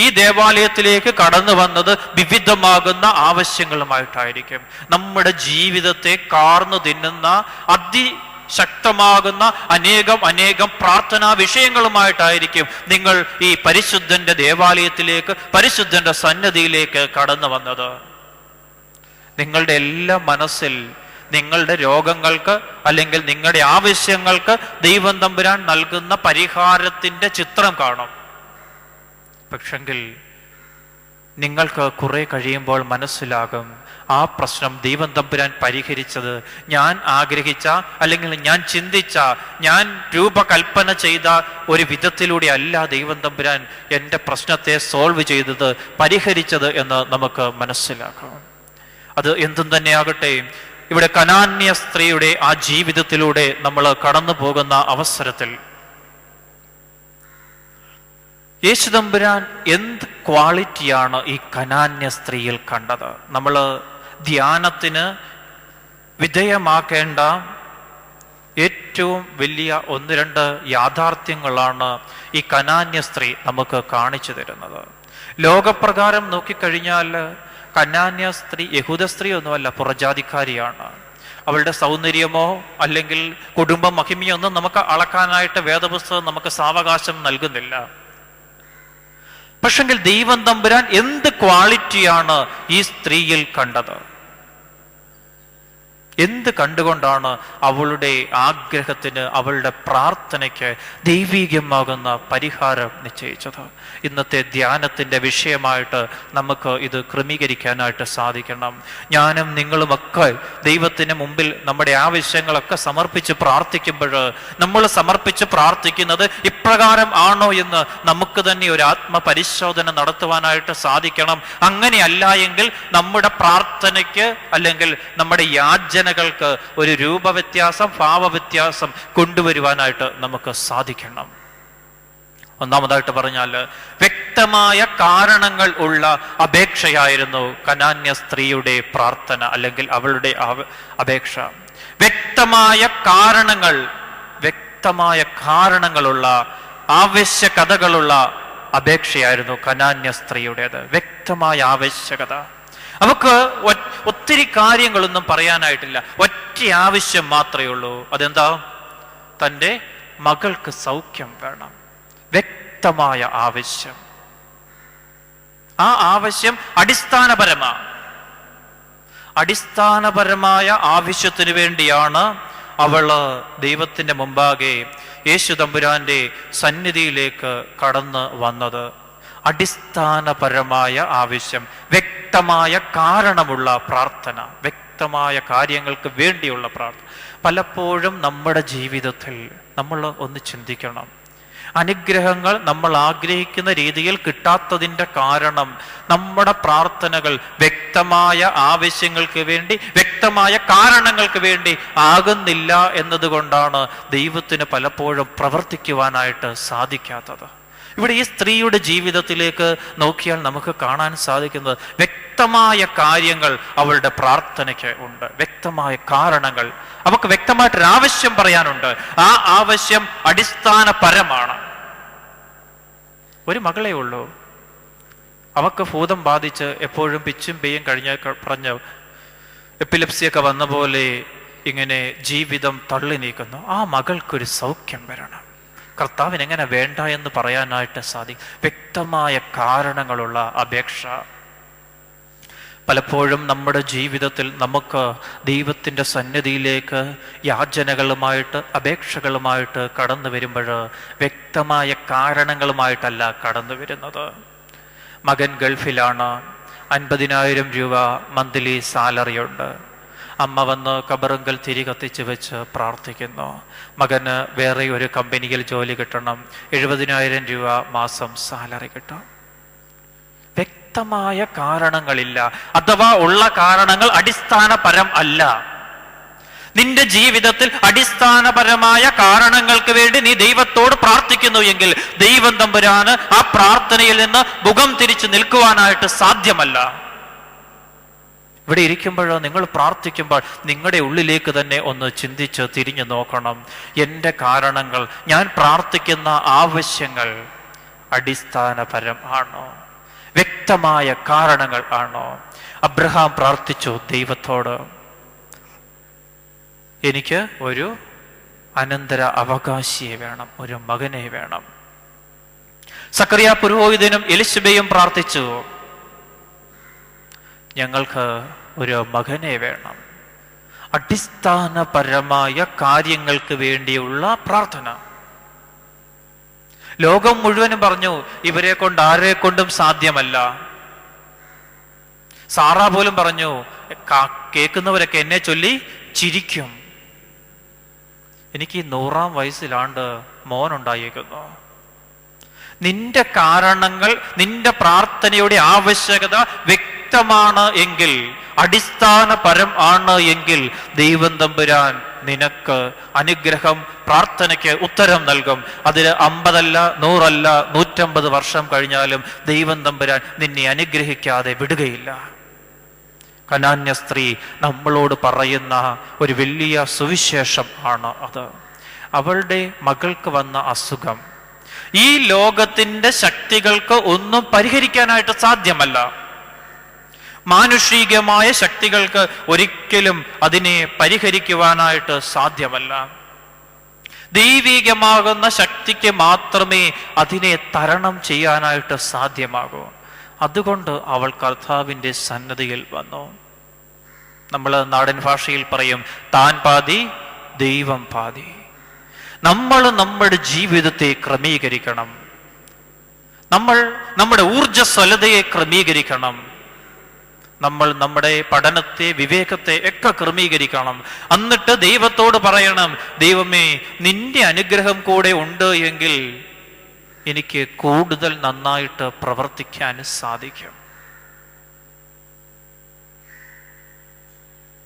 ഈ ദേവാലയത്തിലേക്ക് കടന്നു വന്നത് വിവിധമാകുന്ന ആവശ്യങ്ങളുമായിട്ടായിരിക്കും. നമ്മുടെ ജീവിതത്തെ കാർന്നു തിന്നുന്ന അതിശക്തമാകുന്ന അനേകം പ്രാർത്ഥനാ വിഷയങ്ങളുമായിട്ടായിരിക്കും നിങ്ങൾ ഈ പരിശുദ്ധന്റെ ദേവാലയത്തിലേക്ക്, പരിശുദ്ധന്റെ സന്നദ്ധിയിലേക്ക് കടന്നു വന്നത്. നിങ്ങളുടെ എല്ലാ മനസ്സിൽ നിങ്ങളുടെ രോഗങ്ങൾക്ക് അല്ലെങ്കിൽ നിങ്ങളുടെ ആവശ്യങ്ങൾക്ക് ദൈവം തമ്പുരാൻ നൽകുന്ന പരിഹാരത്തിന്റെ ചിത്രം കാണും. പക്ഷെങ്കിൽ നിങ്ങൾക്ക് കുറെ കഴിയുമ്പോൾ മനസ്സിലാകും, ആ പ്രശ്നം ദൈവം തമ്പുരാൻ പരിഹരിച്ചത് ഞാൻ ആഗ്രഹിച്ച അല്ലെങ്കിൽ ഞാൻ ചിന്തിച്ച, ഞാൻ രൂപകൽപ്പന ചെയ്ത ഒരു വിധത്തിലൂടെ അല്ല ദൈവം തമ്പുരാൻ എൻ്റെ പ്രശ്നത്തെ സോൾവ് ചെയ്തത്, പരിഹരിച്ചത് എന്ന് നമുക്ക് മനസ്സിലാക്കാം. അത് എന്തും തന്നെയാകട്ടെ, ഇവിടെ കനാന്യ സ്ത്രീയുടെ ആ ജീവിതത്തിലൂടെ നമ്മൾ കടന്നു പോകുന്ന അവസരത്തിൽ യേശുദമ്പുരാൻ എന്ത് ക്വാളിറ്റിയാണ് ഈ കനാന്യ സ്ത്രീയിൽ കണ്ടത്? നമ്മൾ ധ്യാനത്തിന് വിധേയമാക്കേണ്ട ഏറ്റവും വലിയ 1-2 യാഥാർത്ഥ്യങ്ങളാണ് ഈ കനാന്യ സ്ത്രീ നമുക്ക് കാണിച്ചു തരുന്നത്. ലോകപ്രകാരം നോക്കിക്കഴിഞ്ഞാൽ കനാന്യ സ്ത്രീ യഹൂദ സ്ത്രീ ഒന്നുമല്ല, പുറജാതിക്കാരിയാണ്. അവളുടെ സൗന്ദര്യമോ അല്ലെങ്കിൽ കുടുംബ മഹിമയോ ഒന്നും നമുക്ക് അളക്കാനായിട്ട് വേദപുസ്തകം നമുക്ക് സാവകാശം നൽകുന്നില്ല. പക്ഷെങ്കിൽ ദൈവം തമ്പുരാൻ എന്ത് ക്വാളിറ്റിയാണ് ഈ സ്ത്രീയിൽ കണ്ടത്? എന്ത് കണ്ടുകൊണ്ടാണ് അവളുടെ ആഗ്രഹത്തിന്, അവളുടെ പ്രാർത്ഥനയ്ക്ക് ദൈവീകമാകുന്ന പരിഹാരം നിശ്ചയിച്ചത്? ഇന്നത്തെ ധ്യാനത്തിന്റെ വിഷയമായിട്ട് നമുക്ക് ഇത് ക്രമീകരിക്കാനായിട്ട് സാധിക്കണം. ഞാനും നിങ്ങളുമൊക്കെ ദൈവത്തിന് മുമ്പിൽ നമ്മുടെ ആവശ്യങ്ങളൊക്കെ സമർപ്പിച്ച് പ്രാർത്ഥിക്കുമ്പോൾ നമ്മൾ സമർപ്പിച്ച് പ്രാർത്ഥിക്കുന്നത് ഇപ്രകാരം ആണോ എന്ന് നമുക്ക് തന്നെ ഒരു ആത്മപരിശോധന നടത്തുവാനായിട്ട് സാധിക്കണം. അങ്ങനെയല്ല എങ്കിൽ നമ്മുടെ പ്രാർത്ഥനയ്ക്ക് അല്ലെങ്കിൽ നമ്മുടെ യാചനകൾക്ക് ഒരു രൂപവ്യത്യാസം, ഭാവവ്യത്യാസം കൊണ്ടുവരുവാനായിട്ട് നമുക്ക് സാധിക്കണം. ഒന്നാമതായിട്ട് പറഞ്ഞാൽ വ്യക്തമായ കാരണങ്ങൾ ഉള്ള അപേക്ഷയായിരുന്നു കനാന്യ സ്ത്രീയുടെ പ്രാർത്ഥന അല്ലെങ്കിൽ അവളുടെ അപേക്ഷ. വ്യക്തമായ കാരണങ്ങളുള്ള ആവശ്യകതകളുള്ള അപേക്ഷയായിരുന്നു കനാന്യ സ്ത്രീയുടേത്. വ്യക്തമായ ആവശ്യകത. അവക്ക് ഒത്തിരി കാര്യങ്ങളൊന്നും പറയാനായിട്ടില്ല, ഒറ്റ ആവശ്യം മാത്രമേ ഉള്ളൂ. അതെന്താ? തൻ്റെ മകൾക്ക് സൗഖ്യം വേണം. വ്യക്തമായ ആവശ്യം. ആ ആവശ്യം അടിസ്ഥാനപരമായ ആവശ്യത്തിന് വേണ്ടിയാണ് അവള് ദൈവത്തിന്റെ മുമ്പാകെ യേശു തമ്പുരാന്റെ സന്നിധിയിലേക്ക് കടന്നു വന്നത്. അടിസ്ഥാനപരമായ ആവശ്യം, വ്യക്തമായ കാരണമുള്ള പ്രാർത്ഥന, വ്യക്തമായ കാര്യങ്ങൾക്ക് വേണ്ടിയുള്ള പ്രാർത്ഥന. പലപ്പോഴും നമ്മുടെ ജീവിതത്തിൽ നമ്മൾ ഒന്ന് ചിന്തിക്കണം, അനുഗ്രഹങ്ങൾ നമ്മൾ ആഗ്രഹിക്കുന്ന രീതിയിൽ കിട്ടാത്തതിൻ്റെ കാരണം നമ്മുടെ പ്രാർത്ഥനകൾ വ്യക്തമായ ആവശ്യങ്ങൾക്ക് വേണ്ടി, വ്യക്തമായ കാരണങ്ങൾക്ക് വേണ്ടി ആകുന്നില്ല എന്നതുകൊണ്ടാണ് ദൈവത്തിന് പലപ്പോഴും പ്രവർത്തിക്കുവാനായിട്ട് സാധിക്കാത്തത്. ഇവിടെ ഈ സ്ത്രീയുടെ ജീവിതത്തിലേക്ക് നോക്കിയാൽ നമുക്ക് കാണാൻ സാധിക്കുന്നത് വ്യക്തമായ കാര്യങ്ങൾ അവളുടെ പ്രാർത്ഥനയ്ക്ക് ഉണ്ട്, വ്യക്തമായ കാരണങ്ങൾ. അവൾക്ക് വ്യക്തമായിട്ടൊരു ആവശ്യം പറയാനുണ്ട്. ആ ആവശ്യം അടിസ്ഥാനപരമാണ്. ഒരു മകളേ ഉള്ളൂ. അവക്ക് ഭൂതം ബാധിച്ച് എപ്പോഴും പിച്ചും പെയ്യും പറഞ്ഞ എപ്പിലെപ്സിയൊക്കെ വന്ന പോലെ ഇങ്ങനെ ജീവിതം തള്ളി നീക്കുന്നു. ആ മകൾക്കൊരു സൗഖ്യം വരണം. കർത്താവിന് എങ്ങനെ വേണ്ട എന്ന് പറയാനായിട്ട് സാധിക്കും? വ്യക്തമായ കാരണങ്ങളുള്ള അപേക്ഷ. പലപ്പോഴും നമ്മുടെ ജീവിതത്തിൽ നമുക്ക് ദൈവത്തിൻ്റെ സന്നിധിയിലേക്ക് യാചനകളുമായിട്ട്, അപേക്ഷകളുമായിട്ട് കടന്നു വരുമ്പോൾ വ്യക്തമായ കാരണങ്ങളുമായിട്ടല്ല കടന്നു വരുന്നത്. മകൻ ഗൾഫിലാണ്, 50,000 രൂപ മന്ത്ലി സാലറി ഉണ്ട്. അമ്മ വന്ന് കബറിങ്കൽ തിരി കത്തിച്ച് വെച്ച് പ്രാർത്ഥിക്കുന്നു. മകന് വേറെ ഒരു കമ്പനിയിൽ ജോലി കിട്ടണം, 70,000 രൂപ മാസം സാലറി കിട്ടും. വ്യക്തമായ കാരണങ്ങളില്ല, അഥവാ ഉള്ള കാരണങ്ങൾ അടിസ്ഥാനപരം അല്ല. നിന്റെ ജീവിതത്തിൽ അടിസ്ഥാനപരമായ കാരണങ്ങൾക്ക് വേണ്ടി നീ ദൈവത്തോട് പ്രാർത്ഥിക്കുന്നു എങ്കിൽ ദൈവം തമ്പുരാന് ആ പ്രാർത്ഥനയിൽ നിന്ന് മുഖം തിരിച്ചു നിൽക്കുവാനായിട്ട് സാധ്യമല്ല. ഇവിടെ ഇരിക്കുമ്പോഴോ നിങ്ങൾ പ്രാർത്ഥിക്കുമ്പോൾ നിങ്ങളുടെ ഉള്ളിലേക്ക് തന്നെ ഒന്ന് ചിന്തിച്ച് തിരിഞ്ഞു നോക്കണം. എൻ്റെ കാരണങ്ങൾ, ഞാൻ പ്രാർത്ഥിക്കുന്ന ആവശ്യങ്ങൾ അടിസ്ഥാനപരം ആണോ, വ്യക്തമായ കാരണങ്ങൾ ആണോ? അബ്രഹാം പ്രാർത്ഥിച്ചു ദൈവത്തോട്, എനിക്ക് ഒരു അനന്തര അവകാശിയെ വേണം, ഒരു മകനെ വേണം. സക്കറിയ പുരോഹിതനും എലിശബയും പ്രാർത്ഥിച്ചു, ഞങ്ങൾക്ക് ഒരു മകനെ വേണം. അടിസ്ഥാനപരമായ കാര്യങ്ങൾക്ക് വേണ്ടിയുള്ള പ്രാർത്ഥന. ലോകം മുഴുവനും പറഞ്ഞു ഇവരെ കൊണ്ട് ആരെ കൊണ്ടും സാധ്യമല്ല. സാറ പോലും പറഞ്ഞു കേൾക്കുന്നവരൊക്കെ എന്നെ ചൊല്ലി ചിരിക്കും. എനിക്ക് 100-ാം വയസ്സിലാണ്ട് മോനുണ്ടായേക്കുന്നു. നിന്റെ കാരണങ്ങൾ, നിന്റെ പ്രാർത്ഥനയുടെ ആവശ്യകത വ്യക്തമാണ് എങ്കിൽ, അടിസ്ഥാനപരം ആണ് എങ്കിൽ ദൈവം തമ്പുരാൻ നിനക്ക് അനുഗ്രഹം, പ്രാർത്ഥനയ്ക്ക് ഉത്തരം നൽകും. അതിന് 50 അല്ല, 100 അല്ല, 150 വർഷം കഴിഞ്ഞാലും ദൈവം തമ്പുരാൻ നിന്നെ അനുഗ്രഹിക്കാതെ വിടുകയില്ല. കനാന്യ സ്ത്രീ നമ്മളോട് പറയുന്ന ഒരു വലിയ സുവിശേഷം ആണ് അത്. അവളുടെ മകൾക്ക് വന്ന അസുഖം ഈ ലോകത്തിന്റെ ശക്തികൾക്ക് ഒന്നും പരിഹരിക്കാനായിട്ട് സാധ്യമല്ല. മാനുഷികമായ ശക്തികൾക്ക് ഒരിക്കലും അതിനെ പരിഹരിക്കുവാനായിട്ട് സാധ്യമല്ല. ദൈവികമാകുന്ന ശക്തിക്ക് മാത്രമേ അതിനെ തരണം ചെയ്യാനായിട്ട് സാധ്യമാകൂ. അതുകൊണ്ട് അവൾ കർത്താവിൻ്റെ സന്നദ്ധിയിൽ വന്നു. നമ്മൾ നാടൻ ഭാഷയിൽ പറയും താൻ പാതി ദൈവം പാതി. നമ്മൾ നമ്മുടെ ജീവിതത്തെ ക്രമീകരിക്കണം, നമ്മൾ നമ്മുടെ ഊർജ്ജസ്വലതയെ ക്രമീകരിക്കണം, നമ്മൾ നമ്മുടെ പഠനത്തെ, വിവേകത്തെ ഒക്കെ ക്രമീകരിക്കണം. എന്നിട്ട് ദൈവത്തോട് പറയണം, ദൈവമേ നിന്റെ അനുഗ്രഹം കൂടെ ഉണ്ട് എങ്കിൽ എനിക്ക് കൂടുതൽ നന്നായിട്ട് പ്രവർത്തിക്കാൻ സാധിക്കും.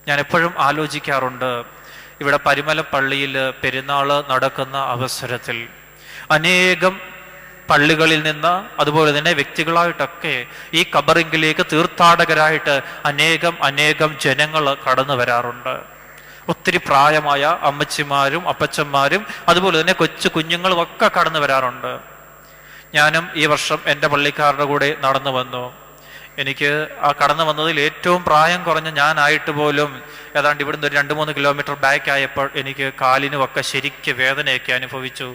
ഞാൻ എപ്പോഴും ആലോചിക്കാറുണ്ട്, ഇവിടെ പരിമല പള്ളിയിൽ പെരുന്നാൾ നടക്കുന്ന അവസരത്തിൽ അനേകം പള്ളികളിൽ നിന്ന്, അതുപോലെ തന്നെ വ്യക്തികളായിട്ടൊക്കെ ഈ ഖബറിങ്കിലേക്ക് തീർത്ഥാടകരായിട്ട് അനേകം ജനങ്ങൾ കടന്നു വരാറുണ്ട്. ഒത്തിരി പ്രായമായ അമ്മച്ചിമാരും അപ്പച്ചന്മാരും അതുപോലെ തന്നെ കൊച്ചു കുഞ്ഞുങ്ങളും ഒക്കെ കടന്നു വരാറുണ്ട്. ഞാനും ഈ വർഷം എൻ്റെ പള്ളിക്കാരുടെ കൂടെ നടന്നു വന്നു. എനിക്ക് ആ കടന്നു വന്നതിൽ ഏറ്റവും പ്രായം കുറഞ്ഞ ഞാനായിട്ട് പോലും ഏതാണ്ട് ഇവിടുന്ന് ഒരു 2-3 കിലോമീറ്റർ ബാക്ക് ആയപ്പോൾ എനിക്ക് കാലിനുമൊക്കെ ശരിക്ക് വേദനയൊക്കെ അനുഭവിച്ചു.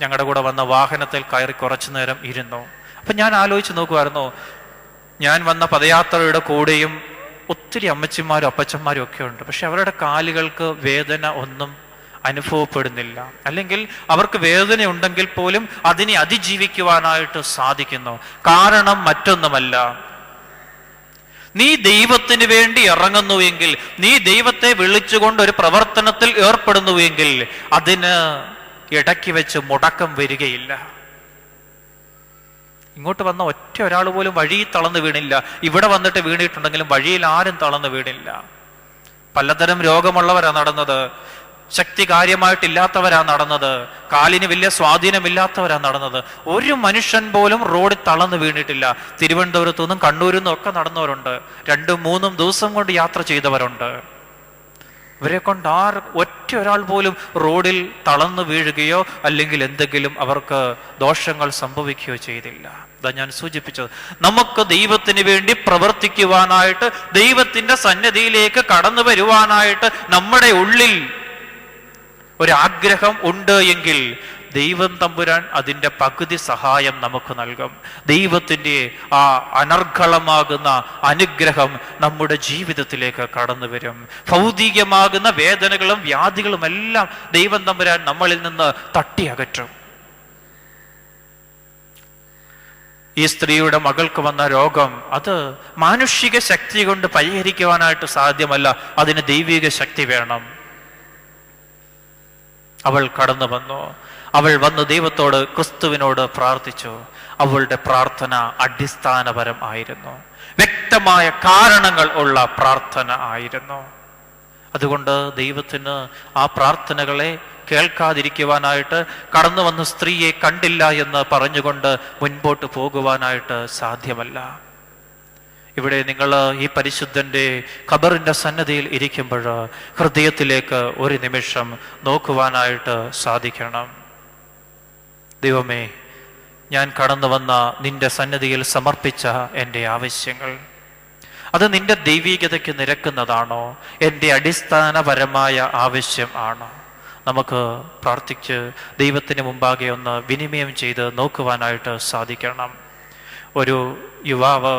ഞങ്ങളുടെ കൂടെ വന്ന വാഹനത്തിൽ കയറി കുറച്ചു നേരം ഇരുന്നു. അപ്പം ഞാൻ ആലോചിച്ച് നോക്കുമായിരുന്നു, ഞാൻ വന്ന പദയാത്രയുടെ കൂടെയും ഒത്തിരി അമ്മച്ചിമാരും അപ്പച്ചന്മാരും ഒക്കെ ഉണ്ട്. പക്ഷെ അവരുടെ കാലുകൾക്ക് വേദന ഒന്നും അനുഭവപ്പെടുന്നില്ല. അല്ലെങ്കിൽ അവർക്ക് വേദന ഉണ്ടെങ്കിൽ പോലും അതിനെ അതിജീവിക്കുവാനായിട്ട് സാധിക്കുന്നു. കാരണം മറ്റൊന്നുമല്ല, നീ ദൈവത്തിന് വേണ്ടി ഇറങ്ങുന്നുവെങ്കിൽ, നീ ദൈവത്തെ വിളിച്ചുകൊണ്ട് ഒരു പ്രവർത്തനത്തിൽ ഏർപ്പെടുന്നുവെങ്കിൽ അതിന് ഇടയ്ക്ക് വെച്ച് മുടക്കം വരികയില്ല. ഇങ്ങോട്ട് വന്ന ഒറ്റ ഒരാൾ പോലും വഴിയിൽ തളർന്നു വീണില്ല. ഇവിടെ വന്നിട്ട് വീണിട്ടുണ്ടെങ്കിലും വഴിയിൽ ആരും തളർന്നു വീണില്ല. പലതരം രോഗമുള്ളവരാ നടന്നത്, ശക്തി കാര്യമായിട്ടില്ലാത്തവരാ നടന്നത്, കാലിന് വലിയ സ്വാധീനമില്ലാത്തവരാ നടന്നത്. ഒരു മനുഷ്യൻ പോലും റോഡിൽ തളർന്നു വീണിട്ടില്ല. തിരുവനന്തപുരത്തു നിന്നും കണ്ണൂരിൽ നിന്നും ഒക്കെ നടന്നവരുണ്ട്. 2-3 ദിവസം കൊണ്ട് യാത്ര ചെയ്തവരുണ്ട്. ഇവരെ കൊണ്ട് ഒറ്റ ഒരാൾ പോലും റോഡിൽ തളർന്നു വീഴുകയോ അല്ലെങ്കിൽ എന്തെങ്കിലും അവർക്ക് ദോഷങ്ങൾ സംഭവിക്കുകയോ ചെയ്തില്ല. ഇതാ ഞാൻ സൂചിപ്പിച്ചത്, നമുക്ക് ദൈവത്തിന് വേണ്ടി പ്രവർത്തിക്കുവാനായിട്ട്, ദൈവത്തിന്റെ സന്നിധിയിലേക്ക് കടന്നു വരുവാനായിട്ട് നമ്മുടെ ഉള്ളിൽ ഒരാഗ്രഹം ഉണ്ട് എങ്കിൽ ദൈവം തമ്പുരാൻ അതിൻ്റെ പകുതി സഹായം നമുക്ക് നൽകും. ദൈവത്തിൻ്റെ ആ അനർഘളമാകുന്ന അനുഗ്രഹം നമ്മുടെ ജീവിതത്തിലേക്ക് കടന്നു വരും. ഭൗതികമാകുന്ന വേദനകളും വ്യാധികളും എല്ലാം ദൈവം തമ്പുരാൻ നമ്മളിൽ നിന്ന് തട്ടി അകറ്റും. ഈ സ്ത്രീയുടെ മകൾക്ക് വന്ന രോഗം അത് മാനുഷിക ശക്തി കൊണ്ട് പരിഹരിക്കുവാനായിട്ട് സാധ്യമല്ല, അതിന് ദൈവിക ശക്തി വേണം. അവൾ കടന്നു വന്നു. അവൾ വന്ന് ദൈവത്തോട്, ക്രിസ്തുവിനോട് പ്രാർത്ഥിച്ചു. അവളുടെ പ്രാർത്ഥന അടിസ്ഥാനപരം ആയിരുന്നു, വ്യക്തമായ കാരണങ്ങൾ ഉള്ള പ്രാർത്ഥന ആയിരുന്നു. അതുകൊണ്ട് ദൈവത്തിന് ആ പ്രാർത്ഥനകളെ കേൾക്കാതിരിക്കുവാനായിട്ട്, കടന്നു വന്ന സ്ത്രീയെ കണ്ടില്ല എന്ന് പറഞ്ഞുകൊണ്ട് മുൻപോട്ട് പോകുവാനായിട്ട് സാധ്യമല്ല. ഇവിടെ നിങ്ങൾ ഈ പരിശുദ്ധന്റെ ഖബറിന്റെ സന്നദ്ധിയിൽ ഇരിക്കുമ്പോൾ ഹൃദയത്തിലേക്ക് ഒരു നിമിഷം നോക്കുവാനായിട്ട് സാധിക്കണം. ദൈവമേ, ഞാൻ കടന്നു വന്ന നിന്റെ സന്നിധിയിൽ സമർപ്പിച്ച എൻ്റെ ആവശ്യങ്ങൾ അത് നിന്റെ ദൈവീകതയ്ക്ക് നിരക്കുന്നതാണോ? എൻ്റെ അടിസ്ഥാനപരമായ ആവശ്യം ആണോ? നമുക്ക് പ്രാർത്ഥിച്ച് ദൈവത്തിന് മുമ്പാകെ ഒന്ന് വിനിമയം ചെയ്ത് നോക്കുവാനായിട്ട് സാധിക്കണം. ഒരു യുവാവ്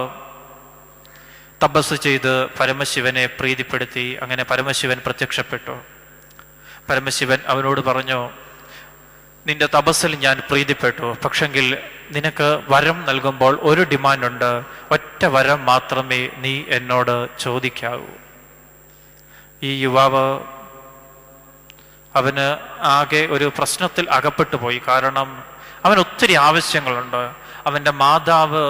തപസ് ചെയ്ത് പരമശിവനെ പ്രീതിപ്പെടുത്തി. അങ്ങനെ പരമശിവൻ പ്രത്യക്ഷപ്പെട്ടു. പരമശിവൻ അവനോട് പറഞ്ഞു, നിന്റെ തപസ്സിൽ ഞാൻ പ്രീതിപ്പെട്ടു, പക്ഷെങ്കിൽ നിനക്ക് വരം നൽകുമ്പോൾ ഒരു ഡിമാൻഡുണ്ട്. ഒറ്റ വരം മാത്രമേ നീ എന്നോട് ചോദിക്കാവൂ. ഈ യുവാവ് അവന് ആകെ ഒരു പ്രശ്നത്തിൽ അകപ്പെട്ടു പോയി. കാരണം അവന് ഒത്തിരി ആവശ്യങ്ങളുണ്ട്. അവൻ്റെ മാതാവ്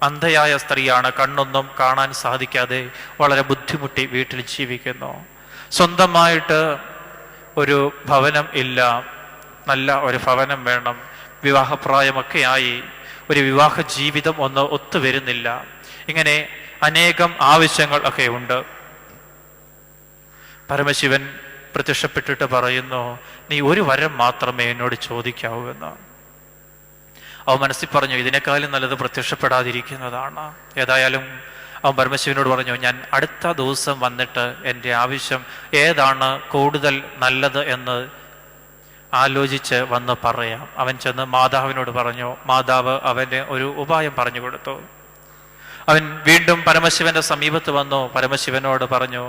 അന്ധയായ സ്ത്രീയാണ്, കണ്ണൊന്നും കാണാൻ സാധിക്കാതെ വളരെ ബുദ്ധിമുട്ടി വീട്ടിൽ ജീവിക്കുന്നു. സ്വന്തമായിട്ട് ഒരു ഭവനം ഇല്ല, നല്ല ഒരു ഭവനം വേണം. വിവാഹപ്രായമൊക്കെ ആയി, ഒരു വിവാഹ ജീവിതം ഒന്ന് ഒത്തുവരുന്നില്ല. ഇങ്ങനെ അനേകം ആവശ്യങ്ങൾ ഒക്കെ ഉണ്ട്. പരമശിവൻ പ്രത്യക്ഷപ്പെട്ടിട്ട് പറയുന്നു, നീ ഒരു വരം മാത്രമേ എന്നോട് ചോദിക്കാവൂ എന്ന്. അവൻ മനസ്സിൽ പറഞ്ഞു, ഇതിനേക്കാളും നല്ലത് പ്രത്യക്ഷപ്പെടാതിരിക്കുന്നതാണ്. ഏതായാലും അവൻ പരമശിവനോട് പറഞ്ഞു, ഞാൻ അടുത്ത ദിവസം വന്നിട്ട് എൻ്റെ ആവശ്യം ഏതാണ് കൂടുതൽ നല്ലത് എന്ന് ആലോചിച്ച് വന്ന് പറയാം. അവൻ ചെന്ന് മാതാവിനോട് പറഞ്ഞു. മാതാവ് അവന് ഒരു ഉപായം പറഞ്ഞു കൊടുത്തു. അവൻ വീണ്ടും പരമശിവന്റെ സമീപത്ത് വന്നു. പരമശിവനോട് പറഞ്ഞു.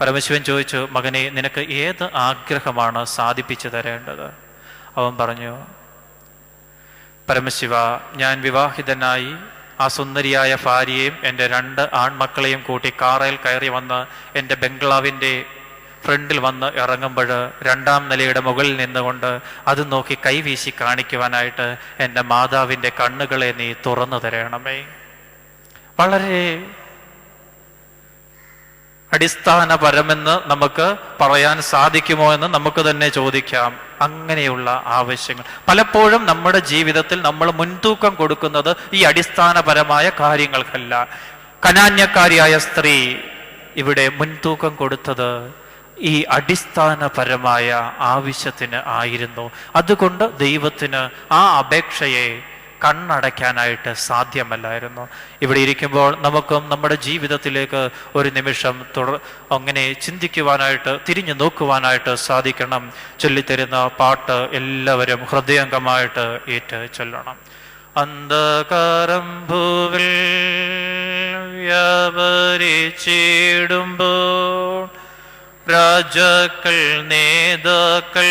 പരമശിവൻ ചോദിച്ചു, മകനെ, നിനക്ക് ഏത് ആഗ്രഹമാണ് സാധിപ്പിച്ചു തരേണ്ടത്? അവൻ പറഞ്ഞു, പരമശിവ, ഞാൻ വിവാഹിതനായി ആ സുന്ദരിയായ ഭാര്യയെയും എൻ്റെ 2 ആൺമക്കളെയും കൂട്ടി കാറിൽ കയറി വന്ന് എൻ്റെ ബംഗ്ലാവിൻ്റെ ഫ്രണ്ടിൽ വന്ന് ഇറങ്ങുമ്പോൾ 2ാം നിലയുടെ മുകളിൽ നിന്നുകൊണ്ട് അത് നോക്കി കൈവീശി കാണിക്കുവാനായിട്ട് എൻ്റെ മാതാവിൻ്റെ കണ്ണുകളെ നീ തുറന്നു തരണമേ. വളരെ അടിസ്ഥാനപരമെന്ന് നമുക്ക് പറയാൻ സാധിക്കുമോ എന്ന് നമുക്ക് തന്നെ ചോദിക്കാം. അങ്ങനെയുള്ള ആവശ്യങ്ങൾ പലപ്പോഴും നമ്മുടെ ജീവിതത്തിൽ നമ്മൾ മുൻതൂക്കം കൊടുക്കുന്നത് ഈ അടിസ്ഥാനപരമായ കാര്യങ്ങൾക്കല്ല. കനാന്യക്കാരിയായ സ്ത്രീ ഇവിടെ മുൻതൂക്കം കൊടുത്തത് ഈ അടിസ്ഥാനപരമായ ആവശ്യത്തിന് ആയിരുന്നു. അതുകൊണ്ട് ദൈവത്തിന് ആ അപേക്ഷയെ കണ്ണടയ്ക്കാനായിട്ട് സാധ്യമല്ലായിരുന്നു. ഇവിടെ ഇരിക്കുമ്പോൾ നമുക്കും നമ്മുടെ ജീവിതത്തിലേക്ക് ഒരു നിമിഷം അങ്ങനെ ചിന്തിക്കുവാനായിട്ട്, തിരിഞ്ഞു നോക്കുവാനായിട്ട് സാധിക്കണം. ചൊല്ലിത്തരുന്ന പാട്ട് എല്ലാവരും ഹൃദയംഗമായിട്ട് ഏറ്റ് ചൊല്ലണം. അന്ധകാരം ഭൂവിൽ വ്യാപരിച്ചിടുമ്പോൾ രാജാക്കൾ, നേതാക്കൾ,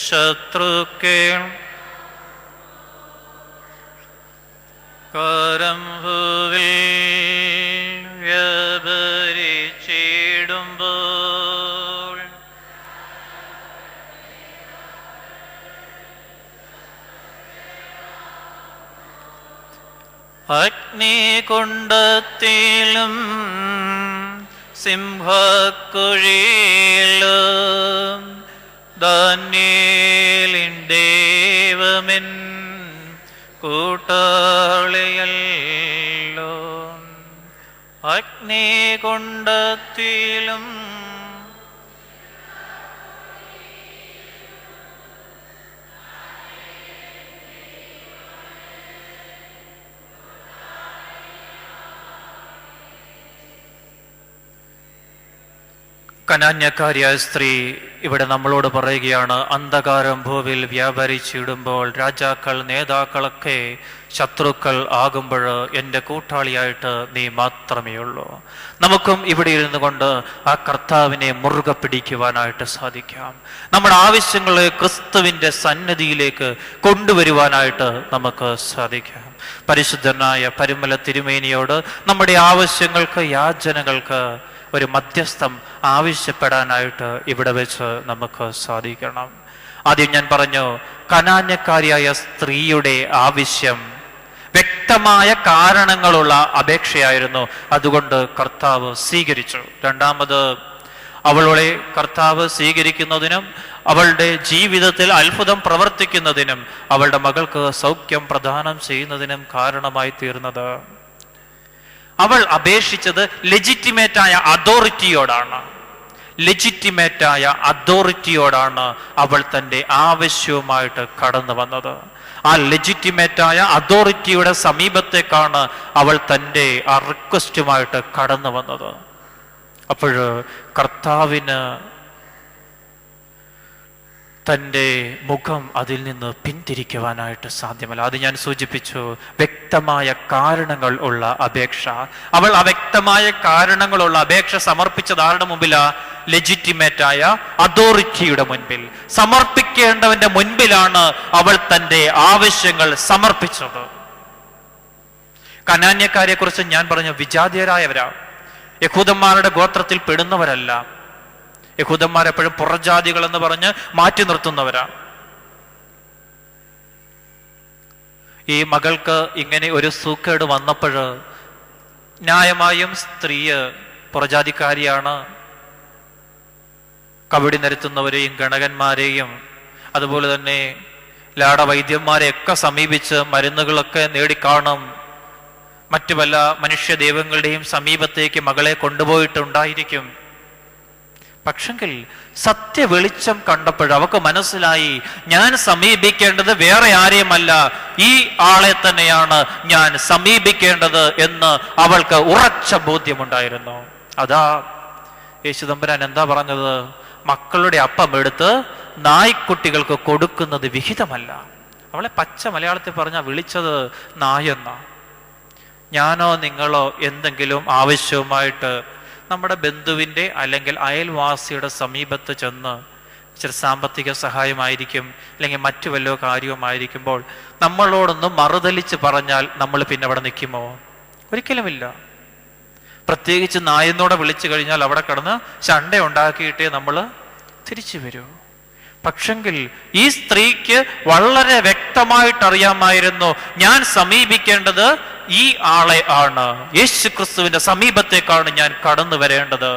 ശത്രുക്കൾ കരംഭൂവിൽ വ്യാപരിച്ചിടുമ്പോൾ അഗ്നികുണ്ഡത്തിലും സിംഹക്കുഴിയിലും ദാനിയേലിൻ ദൈവമെൻ കൂട്ടാളിയല്ലോ. അഗ്നികുണ്ഡത്തിലും കനാന്യക്കാരിയായ സ്ത്രീ ഇവിടെ നമ്മളോട് പറയുകയാണ്, അന്ധകാരം ഭൂവിൽ വ്യാപരിച്ചിടുമ്പോൾ രാജാക്കൾ നേതാക്കളൊക്കെ ശത്രുക്കൾ ആകുമ്പോൾ എൻ്റെ കൂട്ടാളിയായിട്ട് നീ മാത്രമേ ഉള്ളൂ. നമുക്കും ഇവിടെ ഇരുന്നു കൊണ്ട് ആ കർത്താവിനെ മുറുകെ പിടിക്കുവാനായിട്ട് സാധിക്കാം. നമ്മുടെ ആവശ്യങ്ങളെ ക്രിസ്തുവിൻ്റെ സന്നിധിയിലേക്ക് കൊണ്ടുവരുവാനായിട്ട് നമുക്ക് സാധിക്കാം. പരിശുദ്ധനായ പരിമല തിരുമേനിയോട് നമ്മുടെ ആവശ്യങ്ങൾക്ക്, യാചനകൾക്ക് ഒരു മധ്യസ്ഥം ആവശ്യപ്പെടാനായിട്ട് ഇവിടെ വെച്ച് നമുക്ക് സാധിക്കണം. ആദ്യം ഞാൻ പറഞ്ഞു, കനാന്യക്കാരിയായ സ്ത്രീയുടെ ആവശ്യം വ്യക്തമായ കാരണങ്ങളുള്ള അപേക്ഷയായിരുന്നു. അതുകൊണ്ട് കർത്താവ് സ്വീകരിച്ചു. രണ്ടാമത്, അവളുടെ കർത്താവ് സ്വീകരിക്കുന്നതിനും അവളുടെ ജീവിതത്തിൽ അത്ഭുതം പ്രവർത്തിക്കുന്നതിനും അവളുടെ മകൾക്ക് സൗഖ്യം പ്രദാനം ചെയ്യുന്നതിനും കാരണമായി തീർന്നത്, അവൾ അപേക്ഷിച്ചത് ലെജിറ്റിമേറ്റായ അതോറിറ്റിയോടാണ്. ലെജിറ്റിമേറ്റായ അതോറിറ്റിയോടാണ് അവൾ തൻ്റെ ആവശ്യവുമായിട്ട് കടന്നു വന്നത്. ആ ലെജിറ്റിമേറ്റായ അതോറിറ്റിയുടെ സമീപത്തേക്കാണ് അവൾ തൻ്റെ ആ റിക്വസ്റ്റുമായിട്ട് കടന്നു വന്നത്. അപ്പോൾ കർത്താവിന് തൻ്റെ മുഖം അതിൽ നിന്ന് പിന്തിരിക്കുവാനായിട്ട് സാധ്യമല്ല. അത് ഞാൻ സൂചിപ്പിച്ചു, വ്യക്തമായ കാരണങ്ങൾ ഉള്ള അപേക്ഷ. അവൾ അവ്യക്തമായ കാരണങ്ങളുള്ള അപേക്ഷ സമർപ്പിച്ചത് ആരുടെ മുമ്പിലാ? ലെജിറ്റിമേറ്റായ അതോറിറ്റിയുടെ മുൻപിൽ. സമർപ്പിക്കേണ്ടവന്റെ മുൻപിലാണ് അവൾ തൻ്റെ ആവശ്യങ്ങൾ സമർപ്പിച്ചത്. കനാന്യക്കാരെ കുറിച്ച് ഞാൻ പറഞ്ഞു, വിജാതീയരായവരാ, യഹൂദന്മാരുടെ ഗോത്രത്തിൽ പെടുന്നവരല്ല. യഹൂദന്മാരെപ്പോഴും പുറജാതികൾ എന്ന് പറഞ്ഞ് മാറ്റി നിർത്തുന്നവരാ. ഈ മകൾക്ക് ഇങ്ങനെ ഒരു സൂക്കേട് വന്നപ്പോൾ ന്യായമായും സ്ത്രീ പുറജാതിക്കാരിയാണ്. കബഡി നിരത്തുന്നവരെയും ഗണകന്മാരെയും അതുപോലെ തന്നെ ലാടവൈദ്യന്മാരെയൊക്കെ സമീപിച്ച് മരുന്നുകളൊക്കെ നേടിക്കാണും. മറ്റു പല മനുഷ്യ ദൈവങ്ങളുടെയും സമീപത്തേക്ക് മകളെ കൊണ്ടുപോയിട്ടുണ്ടായിരിക്കും. പക്ഷെങ്കിൽ സത്യ വെളിച്ചം കണ്ടപ്പോൾ അവൾക്ക് മനസ്സിലായി, ഞാൻ സമീപിക്കേണ്ടത് വേറെ ആരെയുമല്ല, ഈ ആളെ തന്നെയാണ് ഞാൻ സമീപിക്കേണ്ടത് എന്ന് അവൾക്ക് ഉറച്ച ബോധ്യമുണ്ടായിരുന്നു. അതാ യേശുദമ്പുരാൻ എന്താ പറഞ്ഞത്? മക്കളുടെ അപ്പം എടുത്ത് നായ്ക്കുട്ടികൾക്ക് കൊടുക്കുന്നത് വിഹിതമല്ല. അവളെ പച്ച മലയാളത്തിൽ പറഞ്ഞാൽ വിളിച്ചത് നായെന്ന. ഞാനോ നിങ്ങളോ എന്തെങ്കിലും ആവശ്യവുമായിട്ട് നമ്മുടെ ബന്ധുവിൻ്റെ അല്ലെങ്കിൽ അയൽവാസിയുടെ സമീപത്ത് ചെന്ന് ഇച്ചിരി സാമ്പത്തിക സഹായമായിരിക്കും അല്ലെങ്കിൽ മറ്റു വല്ലോ കാര്യവുമായിരിക്കുമ്പോൾ നമ്മളോടൊന്ന് മറുതലിച്ച് പറഞ്ഞാൽ നമ്മൾ പിന്നെ അവിടെ നിൽക്കുമോ? ഒരിക്കലുമില്ല. പ്രത്യേകിച്ച് നായെന്നോടെ വിളിച്ചു കഴിഞ്ഞാൽ അവിടെ കിടന്ന് ചണ്ട ഉണ്ടാക്കിയിട്ടേ നമ്മൾ തിരിച്ചു വരൂ. പക്ഷെങ്കിൽ ഈ സ്ത്രീക്ക് വളരെ വ്യക്തമായിട്ട് അറിയാമായിരുന്നു, ഞാൻ സമീപിക്കേണ്ടത് ഈ ആളെ ആണ്, യേശു ക്രിസ്തുവിന്റെ സമീപത്തേക്കാണ് ഞാൻ കടന്നു വരേണ്ടത്.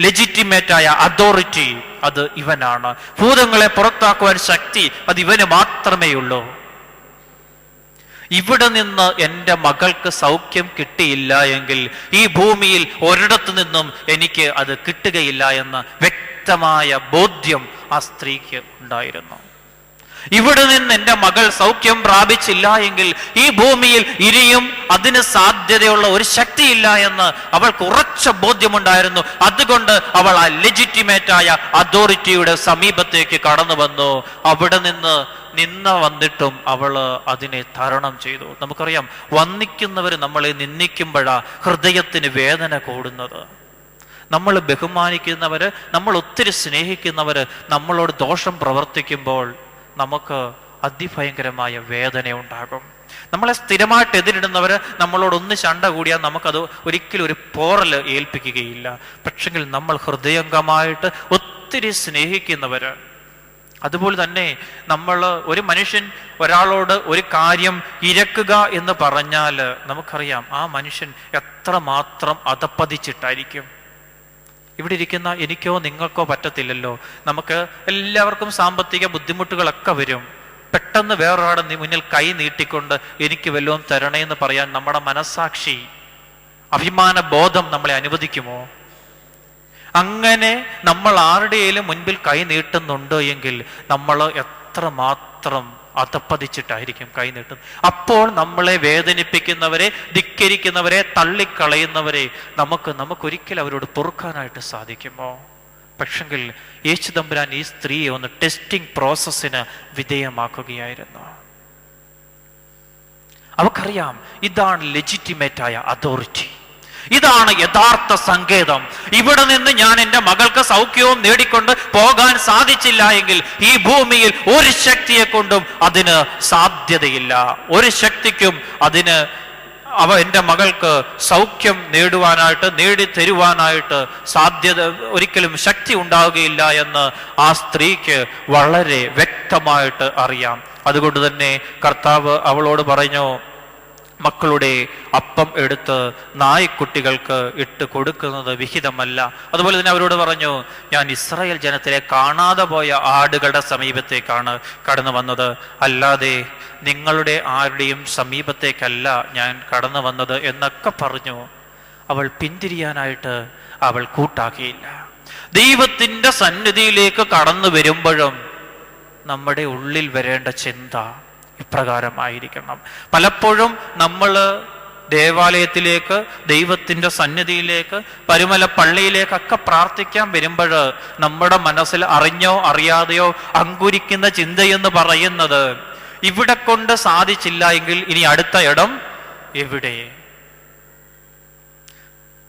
ലെജിറ്റിമേറ്റായ അതോറിറ്റി അത് ഇവനാണ്. ഭൂതങ്ങളെ പുറത്താക്കുവാൻ ശക്തി അത് ഇവന് മാത്രമേ ഉള്ളൂ. ഇവിടെ നിന്ന് എൻ്റെ മകൾക്ക് സൗഖ്യം കിട്ടിയില്ല എങ്കിൽ ഈ ഭൂമിയിൽ ഒരിടത്തു നിന്നും എനിക്ക് അത് കിട്ടുകയില്ല എന്ന വ്യക്തമായ ബോധ്യം ആ സ്ത്രീക്ക് ഉണ്ടായിരുന്നു. ഇവിടെ നിന്ന് എൻ്റെ മകൾ സൗഖ്യം പ്രാപിച്ചില്ല എങ്കിൽ ഈ ഭൂമിയിൽ ഇനിയും അതിന് സാധ്യതയുള്ള ഒരു ശക്തിയില്ല എന്ന് അവൾക്ക് ഉറച്ച ബോധ്യമുണ്ടായിരുന്നു. അതുകൊണ്ട് അവൾ ആ ലെജിറ്റിമേറ്റായ അതോറിറ്റിയുടെ സമീപത്തേക്ക് കടന്നു വന്നു. അവിടെ നിന്ന് വന്നിട്ടും അവള് അതിനെ തരണം ചെയ്തു. നമുക്കറിയാം, വന്ദിക്കുന്നവർ നമ്മളെ നിന്ദിക്കുമ്പോഴാ ഹൃദയത്തിന് വേദന കൂടുന്നത്. നമ്മൾ ബഹുമാനിക്കുന്നവര്, നമ്മൾ ഒത്തിരി സ്നേഹിക്കുന്നവര് നമ്മളോട് ദോഷം പ്രവർത്തിക്കുമ്പോൾ നമുക്ക് അതിഭയങ്കരമായ വേദന ഉണ്ടാകും. നമ്മളെ സ്ഥിരമായിട്ട് എതിരിടുന്നവര് നമ്മളോടൊന്ന് ചണ്ട കൂടിയാൽ നമുക്കത് ഒരിക്കലും ഒരു പോറല് ഏൽപ്പിക്കുകയില്ല. പക്ഷെങ്കിൽ നമ്മൾ ഹൃദയംഗമായിട്ട് ഒത്തിരി സ്നേഹിക്കുന്നവര്, അതുപോലെ തന്നെ നമ്മൾ ഒരു മനുഷ്യൻ ഒരാളോട് ഒരു കാര്യം ഇരക്കുക എന്ന് പറഞ്ഞാൽ നമുക്കറിയാം ആ മനുഷ്യൻ എത്രമാത്രം അധപ്പതിച്ചിട്ടായിരിക്കും. ഇവിടെ ഇരിക്കുന്ന എനിക്കോ നിങ്ങൾക്കോ പറ്റത്തില്ലല്ലോ. നമുക്ക് എല്ലാവർക്കും സാമ്പത്തിക ബുദ്ധിമുട്ടുകളൊക്കെ വരും. പെട്ടെന്ന് വേറൊരാളുടെ മുന്നിൽ കൈ നീട്ടിക്കൊണ്ട് എനിക്ക് വല്ലതും തരണേ എന്ന് പറയാൻ നമ്മുടെ മനസ്സാക്ഷി, അഭിമാന ബോധം നമ്മളെ അനുവദിക്കുമോ? അങ്ങനെ നമ്മൾ ആരുടെയും മുൻപിൽ കൈ നീട്ടുന്നുണ്ട് എങ്കിൽ നമ്മൾ എത്രമാത്രം അധപ്പതിച്ചിട്ടായിരിക്കും കൈ നീട്ടുന്നത്. അപ്പോൾ നമ്മളെ വേദനിപ്പിക്കുന്നവരെ, ധിക്കരിക്കുന്നവരെ, തള്ളിക്കളയുന്നവരെ നമുക്കൊരിക്കലും അവരോട് പൊറുക്കാനായിട്ട് സാധിക്കുമോ? പക്ഷെങ്കിൽ യേശു തമ്പുരാൻ ഈ സ്ത്രീയെ ഒന്ന് ടെസ്റ്റിംഗ് പ്രോസസ്സിന് വിധേയമാക്കുകയായിരുന്നു. അവക്കറിയാം ഇതാണ് ലെജിറ്റിമേറ്റ് ആയ അതോറിറ്റി, ഇതാണ് യഥാർത്ഥ സങ്കേതം. ഇവിടെ നിന്ന് ഞാൻ എൻ്റെ മകൾക്ക് സൗഖ്യവും നേടിക്കൊണ്ട് പോകാൻ സാധിച്ചില്ല എങ്കിൽ ഈ ഭൂമിയിൽ ഒരു ശക്തിയെ കൊണ്ടും അതിന് സാധ്യതയില്ല. ഒരു ശക്തിക്കും അതിന് എൻ്റെ മകൾക്ക് സൗഖ്യം നേടുവാനായിട്ട്, നേടിത്തരുവാനായിട്ട് സാധ്യത, ഒരിക്കലും ശക്തി ഉണ്ടാവുകയില്ല എന്ന് ആ സ്ത്രീക്ക് വളരെ വ്യക്തമായിട്ട് അറിയാം. അതുകൊണ്ട് തന്നെ കർത്താവ് അവളോട് പറഞ്ഞു, മക്കളുടെ അപ്പം എടുത്ത് നായ്ക്കുട്ടികൾക്ക് ഇട്ട് കൊടുക്കുന്നത് വിഹിതമല്ല. അതുപോലെ തന്നെ അവരോട് പറഞ്ഞു, ഞാൻ ഇസ്രായേൽ ജനത്തിലെ കാണാതെ പോയ ആടുകളുടെ സമീപത്തേക്കാണ് കടന്നു വന്നത്, അല്ലാതെ നിങ്ങളുടെ ആരുടെയും സമീപത്തേക്കല്ല ഞാൻ കടന്നു വന്നത് എന്നൊക്കെ പറഞ്ഞു. അവൾ പിന്തിരിയാനായിട്ട് അവൾ കൂട്ടാക്കിയില്ല. ദൈവത്തിൻ്റെ സന്നിധിയിലേക്ക് കടന്നു വരുമ്പോഴും നമ്മുടെ ഉള്ളിൽ വരേണ്ട ചിന്ത ഇപ്രകാരമായിരിക്കണം. പലപ്പോഴും നമ്മൾ ദേവാലയത്തിലേക്ക്, ദൈവത്തിൻ്റെ സന്നിധിയിലേക്ക്, പരുമല പള്ളിയിലേക്കൊക്കെ പ്രാർത്ഥിക്കാൻ വരുമ്പോൾ നമ്മുടെ മനസ്സിൽ അറിഞ്ഞോ അറിയാതെയോ അങ്കുരിക്കുന്ന ചിന്തയെന്ന് പറയുന്നത്, ഇവിടെ കൊണ്ട് സാധിച്ചില്ല എങ്കിൽ ഇനി അടുത്ത ഇടം എവിടെ?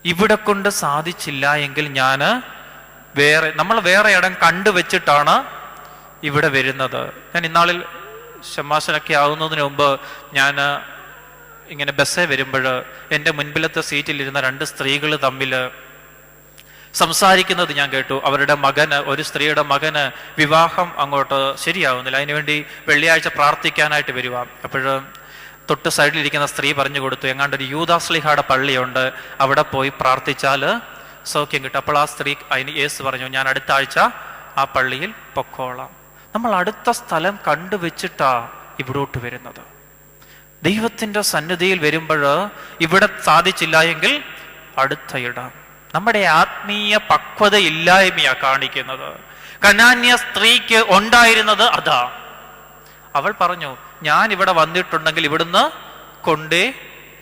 ഇവിടെ കൊണ്ട് സാധിച്ചില്ല എങ്കിൽ നമ്മൾ വേറെ ഇടം കണ്ടുവച്ചിട്ടാണ് ഇവിടെ വരുന്നത്. ഞാൻ ഇന്നാളിൽ ശമാശനൊക്കെ ആകുന്നതിന് മുമ്പ് ഞാൻ ഇങ്ങനെ ബസ്സേ വരുമ്പോൾ എൻ്റെ മുൻപിലത്തെ സീറ്റിലിരുന്ന 2 സ്ത്രീകൾ തമ്മിൽ സംസാരിക്കുന്നത് ഞാൻ കേട്ടു. അവരുടെ മകന്, ഒരു സ്ത്രീയുടെ മകന് വിവാഹം അങ്ങോട്ട് ശരിയാവുന്നില്ല, അതിനുവേണ്ടി വെള്ളിയാഴ്ച പ്രാർത്ഥിക്കാനായിട്ട് വരുക. അപ്പോഴും തൊട്ട് സൈഡിലിരിക്കുന്ന സ്ത്രീ പറഞ്ഞു കൊടുത്തു, എങ്ങാണ്ടൊരു യൂദാസ്ലിഹായുടെ പള്ളിയുണ്ട്, അവിടെ പോയി പ്രാർത്ഥിച്ചാൽ സൗഖ്യം കിട്ടും. അപ്പോൾ ആ സ്ത്രീ അതിന് യേശു പറഞ്ഞു, ഞാൻ അടുത്ത ആഴ്ച ആ പള്ളിയിൽ പൊക്കോളാം. നമ്മൾ അടുത്ത സ്ഥലം കണ്ടുവച്ചിട്ടാ ഇവിടോട്ട് വരുന്നത്. ദൈവത്തിൻ്റെ സന്നിധിയിൽ വരുമ്പോൾ ഇവിടെ സാധിച്ചില്ല എങ്കിൽ അടുത്ത ഇടം. നമ്മുടെ ആത്മീയ പക്വത ഇല്ലായ്മയാ കാണിക്കുന്നത്. കനാന്യ സ്ത്രീക്ക് ഉണ്ടായിരുന്നത് അതാ. അവൾ പറഞ്ഞു, ഞാൻ ഇവിടെ വന്നിട്ടുണ്ടെങ്കിൽ ഇവിടുന്ന് കൊണ്ടേ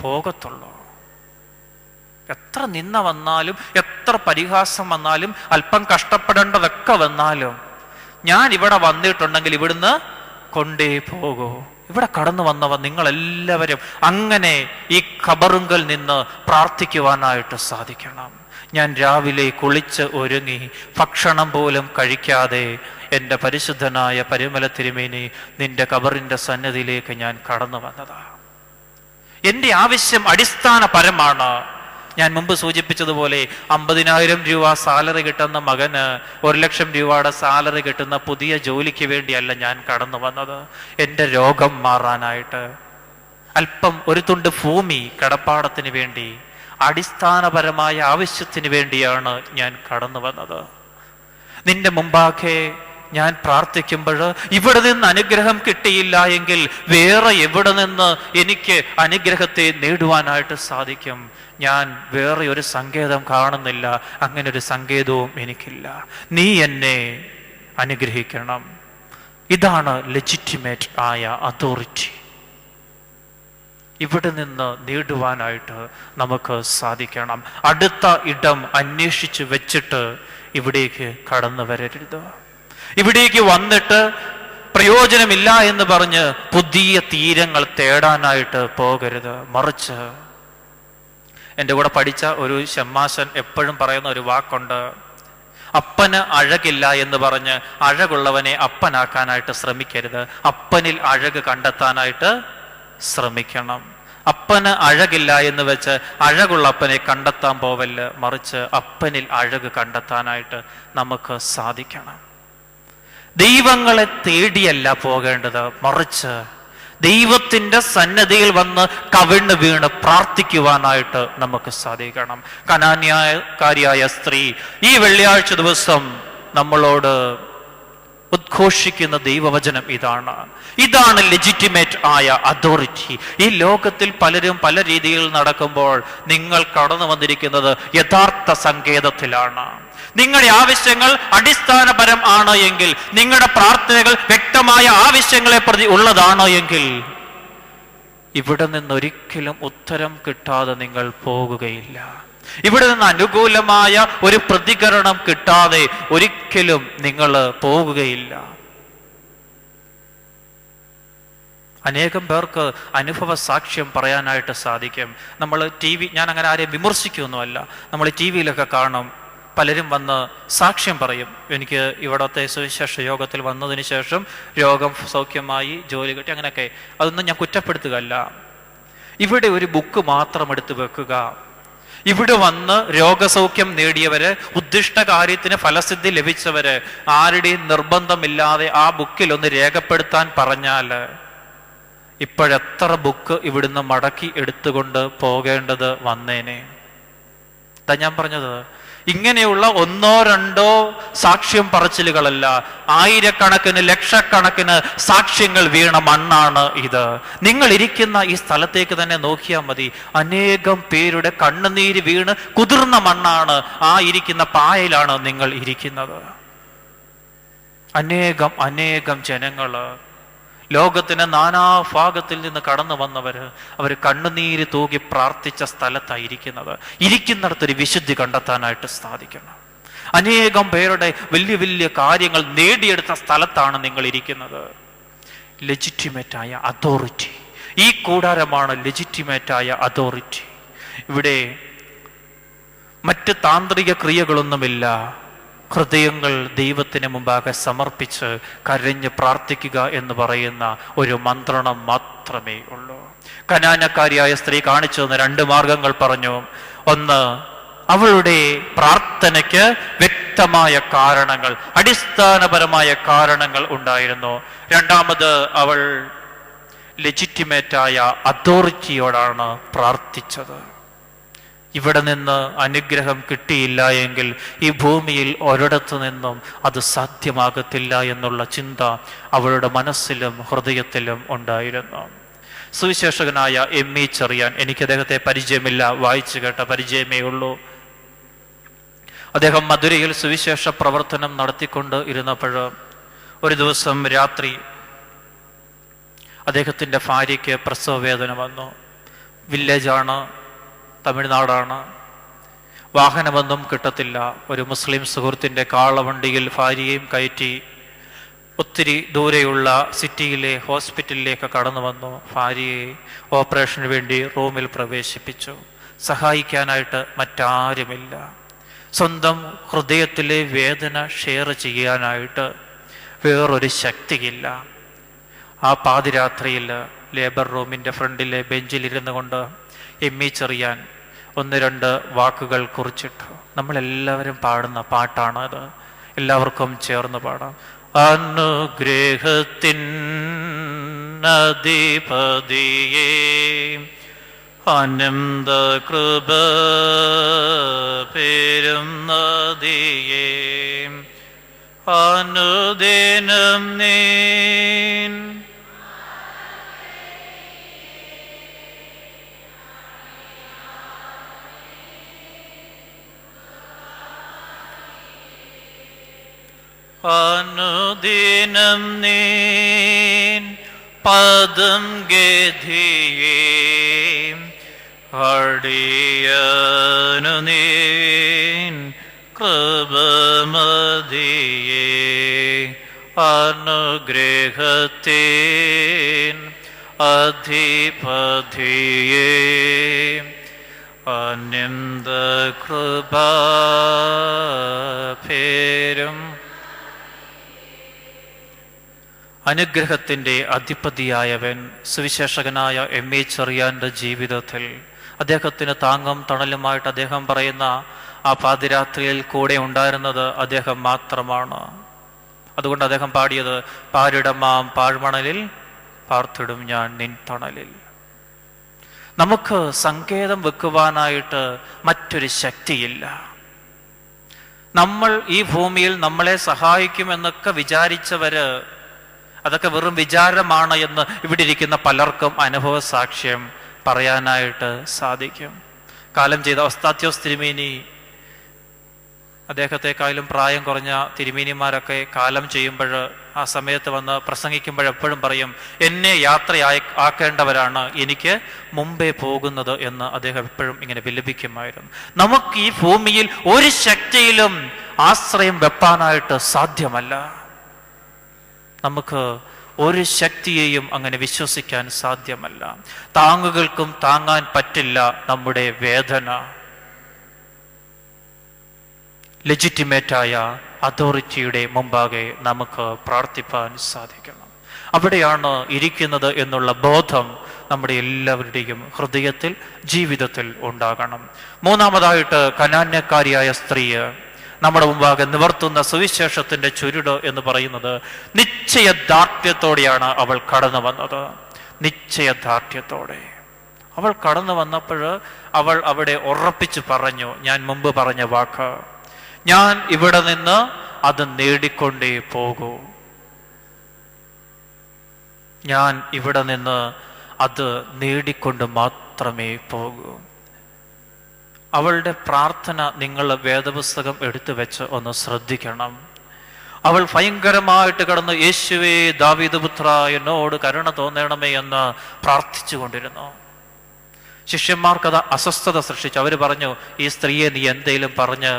പോകത്തുള്ളൂ. എത്ര നിന്ന വന്നാലും, എത്ര പരിഹാസം വന്നാലും, അല്പം കഷ്ടപ്പെടേണ്ടതൊക്കെ വന്നാലും, ഞാൻ ഇവിടെ വന്നിട്ടുണ്ടെങ്കിൽ ഇവിടുന്ന് കൊണ്ടേ പോകൂ. ഇവിടെ കടന്നു വന്നവർ നിങ്ങളെല്ലാവരും അങ്ങനെ ഈ ഖബറുങ്കൽ നിന്ന് പ്രാർത്ഥിക്കുവാനായിട്ട് സാധിക്കണം. ഞാൻ രാവിലെ കുളിച്ച് ഒരുങ്ങി ഭക്ഷണം പോലും കഴിക്കാതെ എൻ്റെ പരിശുദ്ധനായ പരിമല തിരുമേനി നിന്റെ ഖബറിൻ്റെ സന്നിധിയിലേക്ക് ഞാൻ കടന്നു വന്നതാ. എൻ്റെ ആവശ്യം അടിസ്ഥാനപരമാണ്. ഞാൻ മുമ്പ് സൂചിപ്പിച്ചതുപോലെ 50,000 രൂപ സാലറി കിട്ടുന്ന മകന് 1,00,000 രൂപയുടെ സാലറി കിട്ടുന്ന പുതിയ ജോലിക്ക് വേണ്ടിയല്ല ഞാൻ കടന്നു വന്നത്. എൻ്റെ രോഗം മാറാനായിട്ട്, അല്പം ഒരു തുണ്ട് ഭൂമി കടപ്പാടത്തിന് വേണ്ടി, അടിസ്ഥാനപരമായ ആവശ്യത്തിന് വേണ്ടിയാണ് ഞാൻ കടന്നു വന്നത്. നിന്റെ മുമ്പാകെ ഞാൻ പ്രാർത്ഥിക്കുമ്പോൾ ഇവിടെ നിന്ന് അനുഗ്രഹം കിട്ടിയില്ല എങ്കിൽ വേറെ എവിടെ നിന്ന് എനിക്ക് അനുഗ്രഹത്തെ നേടുവാനായിട്ട് സാധിക്കും? ഞാൻ വേറെ ഒരു സങ്കേതം കാണുന്നില്ല, അങ്ങനെ ഒരു സങ്കേതവും എനിക്കില്ല. നീ എന്നെ അനുഗ്രഹിക്കണം. ഇതാണ് ലെജിറ്റിമേറ്റ് ആയ അതോറിറ്റി. ഇവിടെ നിന്ന് നേടുവാനായിട്ട് നമുക്ക് സാധിക്കണം. അടുത്ത ഇടം അന്വേഷിച്ച് വെച്ചിട്ട് ഇവിടേക്ക് കടന്നു വരരുത്. ഇവിടേക്ക് വന്നിട്ട് പ്രയോജനമില്ല എന്ന് പറഞ്ഞ് പുതിയ തീരങ്ങൾ തേടാനായിട്ട് പോകരുത്. മറിച്ച് എൻ്റെ കൂടെ പഠിച്ച ഒരു ഷമ്മാശൻ എപ്പോഴും പറയുന്ന ഒരു വാക്കുണ്ട്, അപ്പന് അഴകില്ല എന്ന് പറഞ്ഞ് അഴകുള്ളവനെ അപ്പനാക്കാനായിട്ട് ശ്രമിക്കരുത്, അപ്പനിൽ അഴക് കണ്ടെത്താനായിട്ട് ശ്രമിക്കണം. അപ്പന് അഴകില്ല എന്ന് വെച്ച് അഴകുള്ള അപ്പനെ കണ്ടെത്താൻ പോവല്ല, മറിച്ച് അപ്പനിൽ അഴക് കണ്ടെത്താനായിട്ട് നമുക്ക് സാധിക്കണം. ദൈവങ്ങളെ തേടിയല്ല പോകേണ്ടത്, മറിച്ച് ദൈവത്തിൻ്റെ സന്നദ്ധിയിൽ വന്ന് കവിണ്ണ് വീണ് പ്രാർത്ഥിക്കുവാനായിട്ട് നമുക്ക് സാധിക്കണം. കനാന്യക്കാരിയായ സ്ത്രീ ഈ വെള്ളിയാഴ്ച ദിവസം നമ്മളോട് ഉദ്ഘോഷിക്കുന്ന ദൈവവചനം ഇതാണ് ലെജിറ്റിമേറ്റ് ആയ അതോറിറ്റി. ഈ ലോകത്തിൽ പലരും പല രീതിയിൽ നടക്കുമ്പോൾ നിങ്ങൾ കടന്നു വന്നിരിക്കുന്നത് യഥാർത്ഥ സങ്കേതത്തിലാണ്. നിങ്ങളുടെ ആവശ്യങ്ങൾ അടിസ്ഥാനപരം ആണ് എങ്കിൽ, നിങ്ങളുടെ പ്രാർത്ഥനകൾ വ്യക്തമായ ആവശ്യങ്ങളെ പ്രതി ഉള്ളതാണ് എങ്കിൽ, ഇവിടെ നിന്നൊരിക്കലും ഉത്തരം കിട്ടാതെ നിങ്ങൾ പോകുകയില്ല. ഇവിടെ നിന്ന് അനുകൂലമായ ഒരു പ്രതികരണം കിട്ടാതെ ഒരിക്കലും നിങ്ങൾ പോകുകയില്ല. അനേകം പേർക്ക് അനുഭവ സാക്ഷ്യം പറയാനായിട്ട് സാധിക്കും. നമ്മൾ ഞാൻ അങ്ങനെ ആരെയും വിമർശിക്കുകയൊന്നുമല്ല. നമ്മൾ TV-യിലൊക്കെ കാണും, പലരും വന്ന് സാക്ഷ്യം പറയും. എനിക്ക് ഇവിടത്തെ സുവിശേഷ യോഗത്തിൽ വന്നതിന് ശേഷം രോഗം സൗഖ്യമായി, ജോലി കിട്ടി, അങ്ങനെയൊക്കെ. അതൊന്നും ഞാൻ കുറ്റപ്പെടുത്തുകയല്ല. ഇവിടെ ഒരു ബുക്ക് മാത്രം എടുത്തു വെക്കുക. ഇവിടെ വന്ന് രോഗസൗഖ്യം നേടിയവര്, ഉദ്ദിഷ്ട കാര്യത്തിന് ഫലസിദ്ധി ലഭിച്ചവര് ആരുടെയും നിർബന്ധമില്ലാതെ ആ ബുക്കിൽ ഒന്ന് രേഖപ്പെടുത്താൻ പറഞ്ഞാല് ഇപ്പോഴെത്ര ബുക്ക് ഇവിടുന്ന് മടക്കി എടുത്തുകൊണ്ട് പോകേണ്ടത് വന്നേനെ. അതാ ഞാൻ പറഞ്ഞത്, ഇങ്ങനെയുള്ള 1-2 സാക്ഷ്യം പറച്ചിലുകളല്ല, ആയിരക്കണക്കിന് ലക്ഷക്കണക്കിന് സാക്ഷ്യങ്ങൾ വീണ മണ്ണാണ് ഇത്. നിങ്ങൾ ഇരിക്കുന്ന ഈ സ്ഥലത്തേക്ക് തന്നെ നോക്കിയാൽ മതി. അനേകം പേരുടെ കണ്ണുനീര് വീണ് കുതിർന്ന മണ്ണാണ്. ആ ഇരിക്കുന്ന പായലാണ് നിങ്ങൾ ഇരിക്കുന്നത്. അനേകം ജനങ്ങള്, ലോകത്തിന് നാനാഭാഗത്തിൽ നിന്ന് കടന്നു വന്നവര്, അവർ കണ്ണുനീര് തൂകി പ്രാർത്ഥിച്ച സ്ഥലത്തായിരിക്കുന്നത്. ഇരിക്കുന്നിടത്തൊരു വിശുദ്ധി കണ്ടെത്താനായിട്ട് സാധിക്കണം. അനേകം പേരുടെ വലിയ വലിയ കാര്യങ്ങൾ നേടിയെടുത്ത സ്ഥലത്താണ് നിങ്ങൾ ഇരിക്കുന്നത്. ലെജിറ്റിമേറ്റായ അതോറിറ്റി, ഈ കൂടാരമാണ് ലെജിറ്റിമേറ്റായ അതോറിറ്റി. ഇവിടെ മറ്റ് താന്ത്രിക ക്രിയകളൊന്നുമില്ല. ഹൃദയങ്ങൾ ദൈവത്തിന് മുമ്പാകെ സമർപ്പിച്ച് കരഞ്ഞ് പ്രാർത്ഥിക്കുക എന്ന് പറയുന്ന ഒരു മന്ത്രണം മാത്രമേ ഉള്ളൂ. കനാനക്കാരിയായ സ്ത്രീ കാണിച്ചു തന്ന 2 മാർഗങ്ങൾ പറഞ്ഞു. ഒന്ന്, അവളുടെ പ്രാർത്ഥനയ്ക്ക് വ്യക്തമായ കാരണങ്ങൾ, അടിസ്ഥാനപരമായ കാരണങ്ങൾ ഉണ്ടായിരുന്നു. രണ്ടാമത്, അവൾ ലെജിറ്റിമേറ്റായ അതോറിറ്റിയോടാണ് പ്രാർത്ഥിച്ചത്. ഇവിടെ നിന്ന് അനുഗ്രഹം കിട്ടിയില്ല എങ്കിൽ ഈ ഭൂമിയിൽ ഒരിടത്തു നിന്നും അത് സാധ്യമാകത്തില്ല എന്നുള്ള ചിന്ത അവളുടെ മനസ്സിലും ഹൃദയത്തിലും ഉണ്ടായിരുന്നു. സുവിശേഷകനായ എം.ഇ. ചെറിയാൻ, എനിക്ക് അദ്ദേഹത്തെ പരിചയമില്ല, വായിച്ചു കേട്ട പരിചയമേ ഉള്ളൂ. അദ്ദേഹം മധുരയിൽ സുവിശേഷ പ്രവർത്തനം നടത്തിക്കൊണ്ട് ഇരുന്നപ്പോൾ ഒരു ദിവസം രാത്രി അദ്ദേഹത്തിൻ്റെ ഭാര്യയ്ക്ക് പ്രസവവേദന വന്നു. വില്ലേജാണ്, തമിഴ്നാടാണ്, വാഹനമൊന്നും കിട്ടത്തില്ല. ഒരു മുസ്ലിം സുഹൃത്തിൻ്റെ കാളവണ്ടിയിൽ ഭാര്യയെയും കയറ്റി ഒത്തിരി ദൂരെയുള്ള സിറ്റിയിലെ ഹോസ്പിറ്റലിലേക്ക് കടന്നു വന്നു. ഭാര്യയെ ഓപ്പറേഷന് വേണ്ടി റൂമിൽ പ്രവേശിപ്പിച്ചു. സഹായിക്കാനായിട്ട് മറ്റാരുമില്ല. സ്വന്തം ഹൃദയത്തിലെ വേദന ഷെയർ ചെയ്യാനായിട്ട് വേറൊരു ശക്തിയില്ല. ആ പാതിരാത്രിയിൽ ലേബർ റൂമിൻ്റെ ഫ്രണ്ടിലെ ബെഞ്ചിലിരുന്നു കൊണ്ട് എം.ഇ. ചെറിയാൻ 1-2 വാക്കുകൾ കുറിച്ചിട്ടു. നമ്മളെല്ലാവരും പാടുന്ന പാട്ടാണ് അത്. എല്ലാവർക്കും ചേർന്ന് പാടാം. അനുഗ്രഹത്തിൻ അധിപതിയേ, അനന്ത കൃപ പേരും നദിയേ, അനുദിനം നീൻ അനുദിനം നീൻ പദം ഗതിയേ, അടിയനു നീൻ കൃപമതിയേ, അനുഗ്രഹത്തിൻ അധിപതിയേ, അനന്ത കൃപ പേരും. അനുഗ്രഹത്തിൻ്റെ അധിപതിയായവൻ സുവിശേഷകനായ എം.ഇ. ചെറിയാൻ്റെ ജീവിതത്തിൽ അദ്ദേഹത്തിന് താങ്ങും തണലുമായിട്ട് അദ്ദേഹം പറയുന്ന ആ പാതിരാത്രിയിൽ കൂടെ ഉണ്ടായിരുന്നത് അദ്ദേഹം മാത്രമാണ്. അതുകൊണ്ട് അദ്ദേഹം പാടിയത്, പാരിടമാം പാഴ്മണലിൽ പാർത്തിടും ഞാൻ നിൻ തണലിൽ. നമുക്ക് സങ്കേതം വെക്കുവാനായിട്ട് മറ്റൊരു ശക്തിയില്ല. നമ്മൾ ഈ ഭൂമിയിൽ നമ്മളെ സഹായിക്കുമെന്നൊക്കെ വിചാരിച്ചവര്, അതൊക്കെ വെറും വിചാരമാണ് എന്ന് ഇവിടെ ഇരിക്കുന്ന പലർക്കും അനുഭവ സാക്ഷ്യം പറയാനായിട്ട് സാധിക്കും. കാലം ചെയ്ത ഒസ്താത്യോസ് തിരുമേനി അദ്ദേഹത്തെക്കാളും പ്രായം കുറഞ്ഞ തിരുമേനിമാരൊക്കെ കാലം ചെയ്യുമ്പോൾ ആ സമയത്ത് വന്ന് പ്രസംഗിക്കുമ്പോൾ എപ്പോഴും പറയും, എന്നെ ആക്കേണ്ടവരാണ് എനിക്ക് മുമ്പേ പോകുന്നത് എന്ന് അദ്ദേഹം എപ്പോഴും ഇങ്ങനെ വിലപിക്കുമായിരുന്നു. നമുക്ക് ഈ ഭൂമിയിൽ ഒരു ശക്തിയിലും ആശ്രയം വെപ്പാനായിട്ട് സാധ്യമല്ല. നമുക്ക് ഒരു ശക്തിയെയും അങ്ങനെ വിശ്വസിക്കാൻ സാധ്യമല്ല. താങ്ങുകൾക്കും താങ്ങാൻ പറ്റില്ല നമ്മുടെ വേദന. ലെജിറ്റിമേറ്റായ അതോറിറ്റിയുടെ മുമ്പാകെ നമുക്ക് പ്രാർത്ഥിപ്പാൻ സാധിക്കണം. അവിടെയാണ് ഇരിക്കുന്നത് എന്നുള്ള ബോധം നമ്മുടെ എല്ലാവരുടെയും ഹൃദയത്തിൽ, ജീവിതത്തിൽ ഉണ്ടാകണം. മൂന്നാമതായിട്ട് കനാന്യക്കാരിയായ സ്ത്രീ നമ്മുടെ മുമ്പാകെ നിവർത്തുന്ന സുവിശേഷത്തിന്റെ ചുരുട് എന്ന് പറയുന്നത് നിശ്ചയദാർഢ്യത്തോടെയാണ് അവൾ കടന്നു വന്നത്. നിശ്ചയദാർഢ്യത്തോടെ അവൾ കടന്നു വന്നപ്പോൾ അവൾ അവിടെ ഉറപ്പിച്ചു പറഞ്ഞു, ഞാൻ മുമ്പ് പറഞ്ഞ വാക്ക്, ഞാൻ ഇവിടെ നിന്ന് അത് നേടിക്കൊണ്ടേ പോകൂ. ഞാൻ ഇവിടെ നിന്ന് അത് നേടിക്കൊണ്ട് മാത്രമേ പോകൂ. അവളുടെ പ്രാർത്ഥന നിങ്ങൾ വേദപുസ്തകം എടുത്തു വെച്ച് ഒന്ന് ശ്രദ്ധിക്കണം. അവൾ ഭയങ്കരമായിട്ട് കടന്ന്, യേശുവേ ദാവീദ് പുത്ര എന്നോട് കരുണ തോന്നണമേ എന്ന് പ്രാർത്ഥിച്ചു കൊണ്ടിരുന്നു. ശിഷ്യന്മാർക്കത് അസ്വസ്ഥത സൃഷ്ടിച്ചു. അവർ പറഞ്ഞു, ഈ സ്ത്രീയെ നീ എന്തേലും പറഞ്ഞ്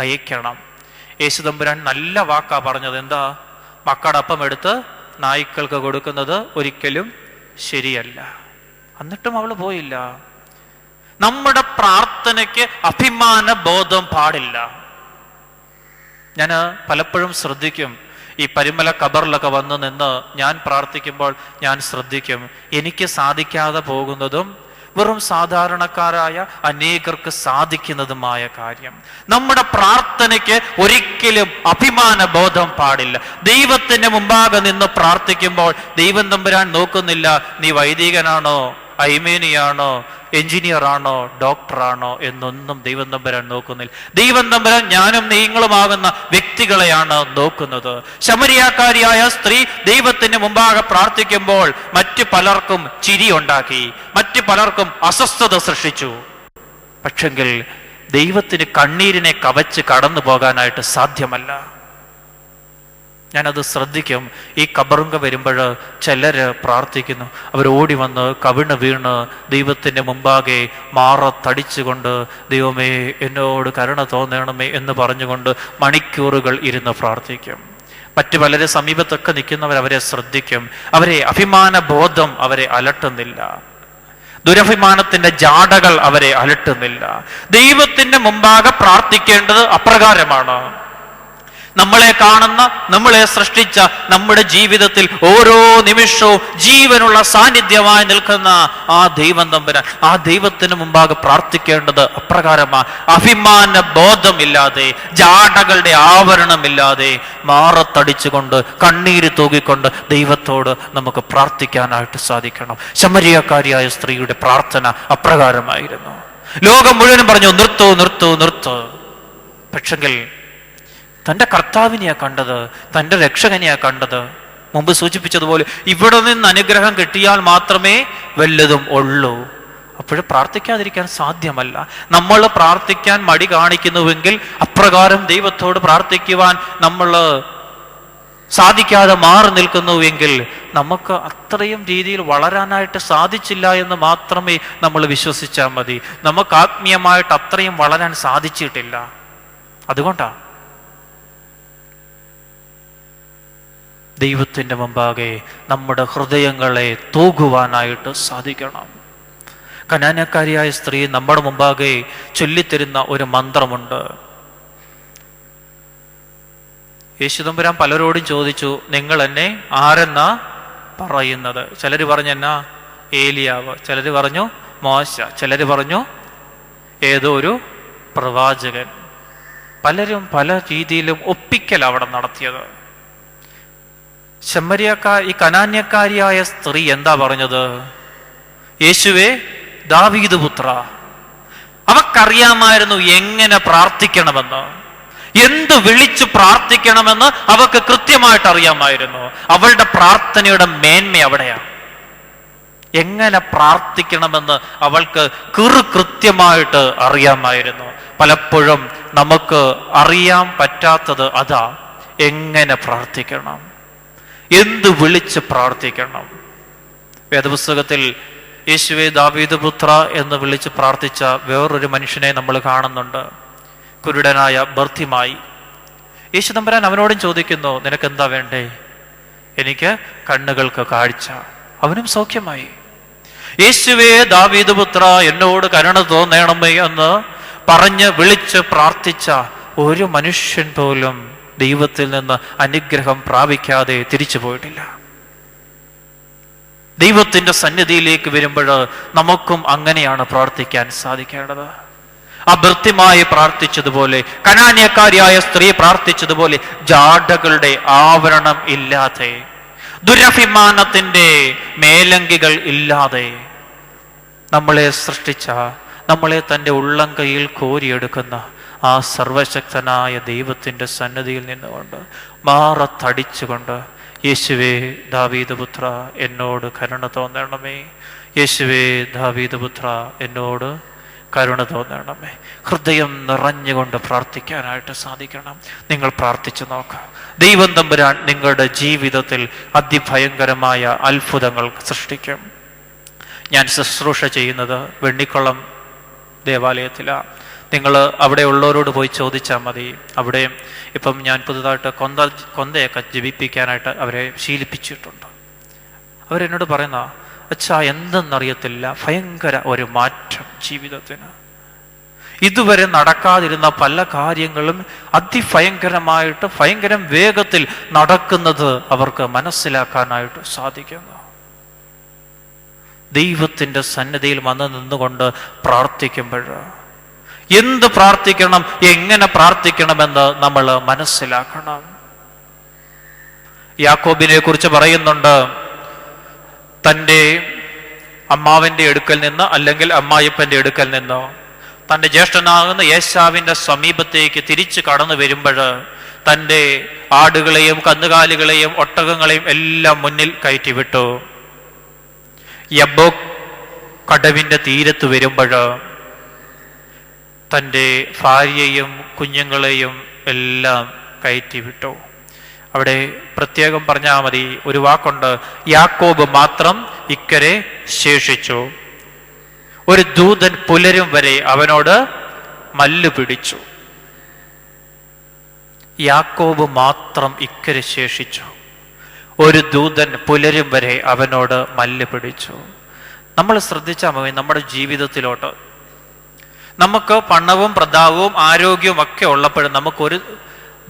അയക്കണം. യേശുദമ്പുരാൻ നല്ല വാക്കാ പറഞ്ഞത്. എന്താ? മക്കളുടെ അപ്പം എടുത്ത് നായ്ക്കൾക്ക് കൊടുക്കുന്നത് ഒരിക്കലും ശരിയല്ല. എന്നിട്ടും അവൾ പോയില്ല. നമ്മുടെ പ്രാർത്ഥനയ്ക്ക് അഭിമാന ബോധം പാടില്ല. ഞാൻ പലപ്പോഴും ശ്രദ്ധിക്കും, ഈ പരിമല ഖബറിലൊക്കെ വന്ന് നിന്ന് ഞാൻ പ്രാർത്ഥിക്കുമ്പോൾ ഞാൻ ശ്രദ്ധിക്കും, എനിക്ക് സാധിക്കാതെ പോകുന്നതും വെറും സാധാരണക്കാരായ അനേകർക്ക് സാധിക്കുന്നതുമായ കാര്യം. നമ്മുടെ പ്രാർത്ഥനയ്ക്ക് ഒരിക്കലും അഭിമാന ബോധം പാടില്ല. ദൈവത്തിന്റെ മുമ്പാകെ നിന്ന് പ്രാർത്ഥിക്കുമ്പോൾ ദൈവം തമ്പുരാൻ നോക്കുന്നില്ല നീ വൈദികനാണോ, ഐമേനിയാണോ, എഞ്ചിനീയർ ആണോ, ഡോക്ടറാണോ എന്നൊന്നും ദൈവം തമ്പുരാൻ നോക്കുന്നില്ല. ദൈവം തമ്പുരാൻ ഞാനും നീങ്ങളുമാകുന്ന വ്യക്തികളെയാണ് നോക്കുന്നത്. ശമരിയാക്കാരിയായ സ്ത്രീ ദൈവത്തിന് മുമ്പാകെ പ്രാർത്ഥിക്കുമ്പോൾ മറ്റു പലർക്കും ചിരി ഉണ്ടാക്കി, മറ്റു പലർക്കും അസ്വസ്ഥത സൃഷ്ടിച്ചു. പക്ഷെങ്കിൽ ദൈവത്തിന് കണ്ണീരിനെ കവച്ച് കടന്നു പോകാനായിട്ട് സാധ്യമല്ല. ഞാനത് ശ്രദ്ധിക്കും. ഈ ഖബറുങ്ക വരുമ്പോൾ ചിലര് പ്രാർത്ഥിക്കുന്നു, അവരോടി വന്ന് കവിണ് വീണ് ദൈവത്തിന്റെ മുമ്പാകെ മാറത്തടിച്ചുകൊണ്ട് ദൈവമേ എന്നോട് കരുണ തോന്നണമേ എന്ന് പറഞ്ഞുകൊണ്ട് മണിക്കൂറുകൾ ഇരുന്ന് പ്രാർത്ഥിക്കും. മറ്റു പലരെ സമീപത്തൊക്കെ നിൽക്കുന്നവർ അവരെ ശ്രദ്ധിക്കും. അവരെ അഭിമാന ബോധം അവരെ അലട്ടുന്നില്ല. ദുരഭിമാനത്തിന്റെ ജാടകൾ അവരെ അലട്ടുന്നില്ല. ദൈവത്തിന്റെ മുമ്പാകെ പ്രാർത്ഥിക്കേണ്ടത് അപ്രകാരമാണ്. നമ്മളെ കാണുന്ന, നമ്മളെ സൃഷ്ടിച്ച, നമ്മുടെ ജീവിതത്തിൽ ഓരോ നിമിഷവും ജീവനുള്ള സാന്നിധ്യമായി നിൽക്കുന്ന ആ ദൈവം തമ്പുരാൻ, ആ ദൈവത്തിന് മുമ്പാകെ പ്രാർത്ഥിക്കേണ്ടത് അപ്രകാരമാണ്. അഭിമാന ബോധമില്ലാതെ, ജാടകളുടെ ആവരണമില്ലാതെ, മാറത്തടിച്ചുകൊണ്ട് കണ്ണീര് തൂകിക്കൊണ്ട് ദൈവത്തോട് നമുക്ക് പ്രാർത്ഥിക്കാനായിട്ട് സാധിക്കണം. ശമരിയക്കാരിയായ സ്ത്രീയുടെ പ്രാർത്ഥന അപ്രകാരമായിരുന്നു. ലോകം മുഴുവനും പറഞ്ഞു നിർത്തു നിർത്തു നിർത്തു. പക്ഷെങ്കിൽ തൻ്റെ കർത്താവിനെയാ കണ്ടത്, തൻ്റെ രക്ഷകനെയാ കണ്ടത്. മുമ്പ് സൂചിപ്പിച്ചതുപോലെ ഇവിടെ നിന്ന് അനുഗ്രഹം കിട്ടിയാൽ മാത്രമേ വല്ലതും ഉള്ളൂ. അപ്പോഴും പ്രാർത്ഥിക്കാതിരിക്കാൻ സാധ്യമല്ല. നമ്മൾ പ്രാർത്ഥിക്കാൻ മടി കാണിക്കുന്നുവെങ്കിൽ, അപ്രകാരം ദൈവത്തോട് പ്രാർത്ഥിക്കുവാൻ നമ്മൾ സാധിക്കാതെ മാറി നിൽക്കുന്നുവെങ്കിൽ നമുക്ക് അത്രയും രീതിയിൽ വളരാനായിട്ട് സാധിച്ചില്ല എന്ന് മാത്രമേ നമ്മൾ വിശ്വസിച്ചാൽ മതി. നമുക്ക് ആത്മീയമായിട്ട് അത്രയും വളരാൻ സാധിച്ചിട്ടില്ല. അതുകൊണ്ടാ ദൈവത്തിൻ്റെ മുമ്പാകെ നമ്മുടെ ഹൃദയങ്ങളെ തൂകുവാനായിട്ട് സാധിക്കണം. കനാന്യക്കാരിയായ സ്ത്രീ നമ്മുടെ മുമ്പാകെ ചൊല്ലിത്തരുന്ന ഒരു മന്ത്രമുണ്ട്. യേശുദമ്പുരാൻ പലരോടും ചോദിച്ചു, നിങ്ങൾ എന്നെ ആരെന്നാ പറയുന്നത്? ചിലർ പറഞ്ഞു എന്നാ ഏലിയാവ്, ചിലർ പറഞ്ഞു മോശ, ചിലർ പറഞ്ഞു ഏതോ ഒരു പ്രവാചകൻ. പലരും പല രീതിയിലും ഒപ്പിക്കൽ അവിടെ നടത്തിയത്. ഈ കനാന്യക്കാരിയായ സ്ത്രീ എന്താ പറഞ്ഞത്? യേശുവേ ദാവീദ് പുത്ര. അവക്കറിയാമായിരുന്നു എങ്ങനെ പ്രാർത്ഥിക്കണമെന്ന്, എന്ത് വിളിച്ചു പ്രാർത്ഥിക്കണമെന്ന് അവക്ക് കൃത്യമായിട്ട് അറിയാമായിരുന്നു. അവളുടെ പ്രാർത്ഥനയുടെ മേന്മ അവിടെയാണ്. എങ്ങനെ പ്രാർത്ഥിക്കണമെന്ന് അവൾക്ക് കൃത്യമായിട്ട് അറിയാമായിരുന്നു. പലപ്പോഴും നമുക്ക് അറിയാൻ പറ്റാത്തത് അതാ. എങ്ങനെ പ്രാർത്ഥിക്കണം, എന്ത് വിളിച്ച് പ്രാർത്ഥിക്കണം. വേദപുസ്തകത്തിൽ യേശുവേ ദാവീദ് പുത്ര എന്ന് വിളിച്ച് പ്രാർത്ഥിച്ച വേറൊരു മനുഷ്യനെ നമ്മൾ കാണുന്നുണ്ട്, കുരുടനായ ബർത്തിമായി. യേശു തമ്പുരാൻ അവനോടും ചോദിക്കുന്നു, നിനക്ക് എന്താ വേണ്ടേ? എനിക്ക് കണ്ണുകൾക്ക് കാഴ്ച. അവനും സൗഖ്യമായി. യേശുവേ ദാവീദ് പുത്ര എന്നോട് കരുണ തോന്നണമേ എന്ന് പറഞ്ഞ് വിളിച്ച് പ്രാർത്ഥിച്ച ഒരു മനുഷ്യൻ പോലും ദൈവത്തിൽ നിന്ന് അനുഗ്രഹം പ്രാപിക്കാതെ തിരിച്ചു പോയിട്ടില്ല. ദൈവത്തിന്റെ സന്നിധിയിലേക്ക് വരുമ്പോൾ നമുക്കും അങ്ങനെയാണ് പ്രാർത്ഥിക്കാൻ സാധിക്കേണ്ടത്. ആ ഭൃത്യമായി പ്രാർത്ഥിച്ചതുപോലെ, കനാന്യക്കാരിയായ സ്ത്രീ പ്രാർത്ഥിച്ചതുപോലെ, ജാടകളുടെ ആവരണം ഇല്ലാതെ, ദുരഭിമാനത്തിന്റെ മേലങ്കികൾ ഇല്ലാതെ, നമ്മളെ സൃഷ്ടിച്ച, നമ്മളെ തൻ്റെ ഉള്ളം കയ്യിൽ കോരിയെടുക്കുന്ന ആ സർവശക്തനായ ദൈവത്തിൻ്റെ സന്നിധിയിൽ നിന്നുകൊണ്ട് മാറത്തടിച്ചുകൊണ്ട്, യേശുവേ ദാവീദ് പുത്ര എന്നോട് കരുണ തോന്നണമേ, യേശുവേ ദാവീദ് പുത്ര എന്നോട് കരുണ തോന്നണമേ, ഹൃദയം നിറഞ്ഞുകൊണ്ട് പ്രാർത്ഥിക്കാനായിട്ട് സാധിക്കണം. നിങ്ങൾ പ്രാർത്ഥിച്ചു നോക്കുക. ദൈവം തമ്പുരാൻ നിങ്ങളുടെ ജീവിതത്തിൽ അതിഭയങ്കരമായ അത്ഭുതങ്ങൾ സൃഷ്ടിക്കും. ഞാൻ ശുശ്രൂഷ ചെയ്യുന്നത് വെണ്ണിക്കുളം ദേവാലയത്തിലാണ്. നിങ്ങൾ അവിടെ ഉള്ളവരോട് പോയി ചോദിച്ചാൽ മതി. അവിടെ ഇപ്പം ഞാൻ പുതുതായിട്ട് കൊന്തയൊക്കെ ജപിപ്പിക്കാനായിട്ട് അവരെ ശീലിപ്പിച്ചിട്ടുണ്ട്. അവരെന്നോട് പറയുന്ന, അച്ഛാ എന്തെന്നറിയത്തില്ല, ഭയങ്കര ഒരു മാറ്റം ജീവിതത്തിന്. ഇതുവരെ നടക്കാതിരുന്ന പല കാര്യങ്ങളും അതിഭയങ്കരമായിട്ട് ഭയങ്കര വേഗത്തിൽ നടക്കുന്നത് അവർക്ക് മനസ്സിലാക്കാനായിട്ട് സാധിക്കുന്നു. ദൈവത്തിൻ്റെ സന്നിധിയിൽ വന്ന് നിന്നുകൊണ്ട് പ്രാർത്ഥിക്കുമ്പോൾ എന്ത് പ്രാർത്ഥിക്കണം, എങ്ങനെ പ്രാർത്ഥിക്കണമെന്ന് നമ്മൾ മനസ്സിലാക്കണം. യാക്കോബിനെ കുറിച്ച് പറയുന്നുണ്ട്, തൻ്റെ അമ്മാവന്റെ അടുക്കൽ നിന്ന് അല്ലെങ്കിൽ അമ്മായിപ്പന്റെ അടുക്കൽ നിന്നോ തൻ്റെ ജ്യേഷ്ഠനാകുന്ന ഏശാവിന്റെ സമീപത്തേക്ക് തിരിച്ചു കടന്നു വരുമ്പോൾ തൻ്റെ ആടുകളെയും കന്നുകാലികളെയും ഒട്ടകങ്ങളെയും എല്ലാം മുന്നിൽ കയറ്റി വിട്ടു. യബ്ബോക്ക് കടവിന്റെ തീരത്ത് വരുമ്പോൾ തൻ്റെ ഭാര്യയെയും കുഞ്ഞുങ്ങളെയും എല്ലാം കയറ്റി വിട്ടു. അവിടെ പ്രത്യേകം പറഞ്ഞാൽ മതി, ഒരു വാക്കുണ്ട്, യാക്കോബ് മാത്രം ഇക്കരെ ശേഷിച്ചു. ഒരു ദൂതൻ പുലരും വരെ അവനോട് മല്ല് പിടിച്ചു. യാക്കോബ് മാത്രം ഇക്കരെ ശേഷിച്ചു. ഒരു ദൂതൻ പുലരും വരെ അവനോട് മല്ല് പിടിച്ചു. നമ്മൾ ശ്രദ്ധിച്ചാൽ മതി, നമ്മുടെ ജീവിതത്തിലോട്ട് നമുക്ക് പണവും പ്രതാപവും ആരോഗ്യവും ഒക്കെ ഉള്ളപ്പോഴും നമുക്കൊരു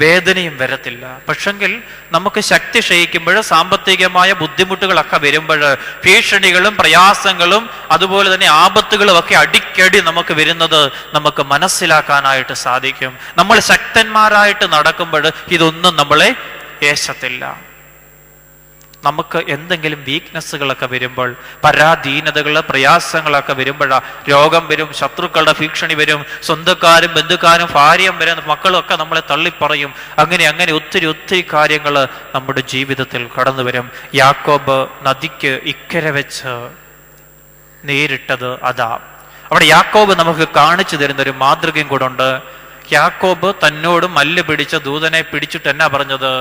വേദനയും വരത്തില്ല. പക്ഷെങ്കിൽ നമുക്ക് ശക്തി ക്ഷയിക്കുമ്പോൾ, സാമ്പത്തികമായ ബുദ്ധിമുട്ടുകളൊക്കെ വരുമ്പോൾ, ഭീഷണികളും പ്രയാസങ്ങളും അതുപോലെ തന്നെ ആപത്തുകളും ഒക്കെ അടിക്കടി നമുക്ക് വരുന്നത് നമുക്ക് മനസ്സിലാക്കാനായിട്ട് സാധിക്കും. നമ്മൾ ശക്തന്മാരായിട്ട് നടക്കുമ്പോൾ ഇതൊന്നും നമ്മളെ ഏശത്തില്ല. നമുക്ക് എന്തെങ്കിലും വീക്ക്നെസ്സുകളൊക്കെ വരുമ്പോൾ, പരാധീനതകൾ പ്രയാസങ്ങളൊക്കെ വരുമ്പോഴാ രോഗം വരും, ശത്രുക്കളുടെ ഭീഷണി വരും, സ്വന്തക്കാരും ബന്ധുക്കാരും ഭാര്യയും വരും, മക്കളും ഒക്കെ നമ്മളെ തള്ളിപ്പറയും. അങ്ങനെ ഒത്തിരി കാര്യങ്ങൾ നമ്മുടെ ജീവിതത്തിൽ കടന്നു വരും. യാക്കോബ് നദിക്ക് ഇക്കരെ വെച്ച് നേരിട്ടത് അതാ. അവിടെ യാക്കോബ് നമുക്ക് കാണിച്ചു തരുന്ന ഒരു മാതൃകയും കൂടെ ഉണ്ട്. യാക്കോബ് തന്നോട് മല്ല് പിടിച്ച ദൂതനെ പിടിച്ചിട്ട് എന്നാ പറഞ്ഞത്?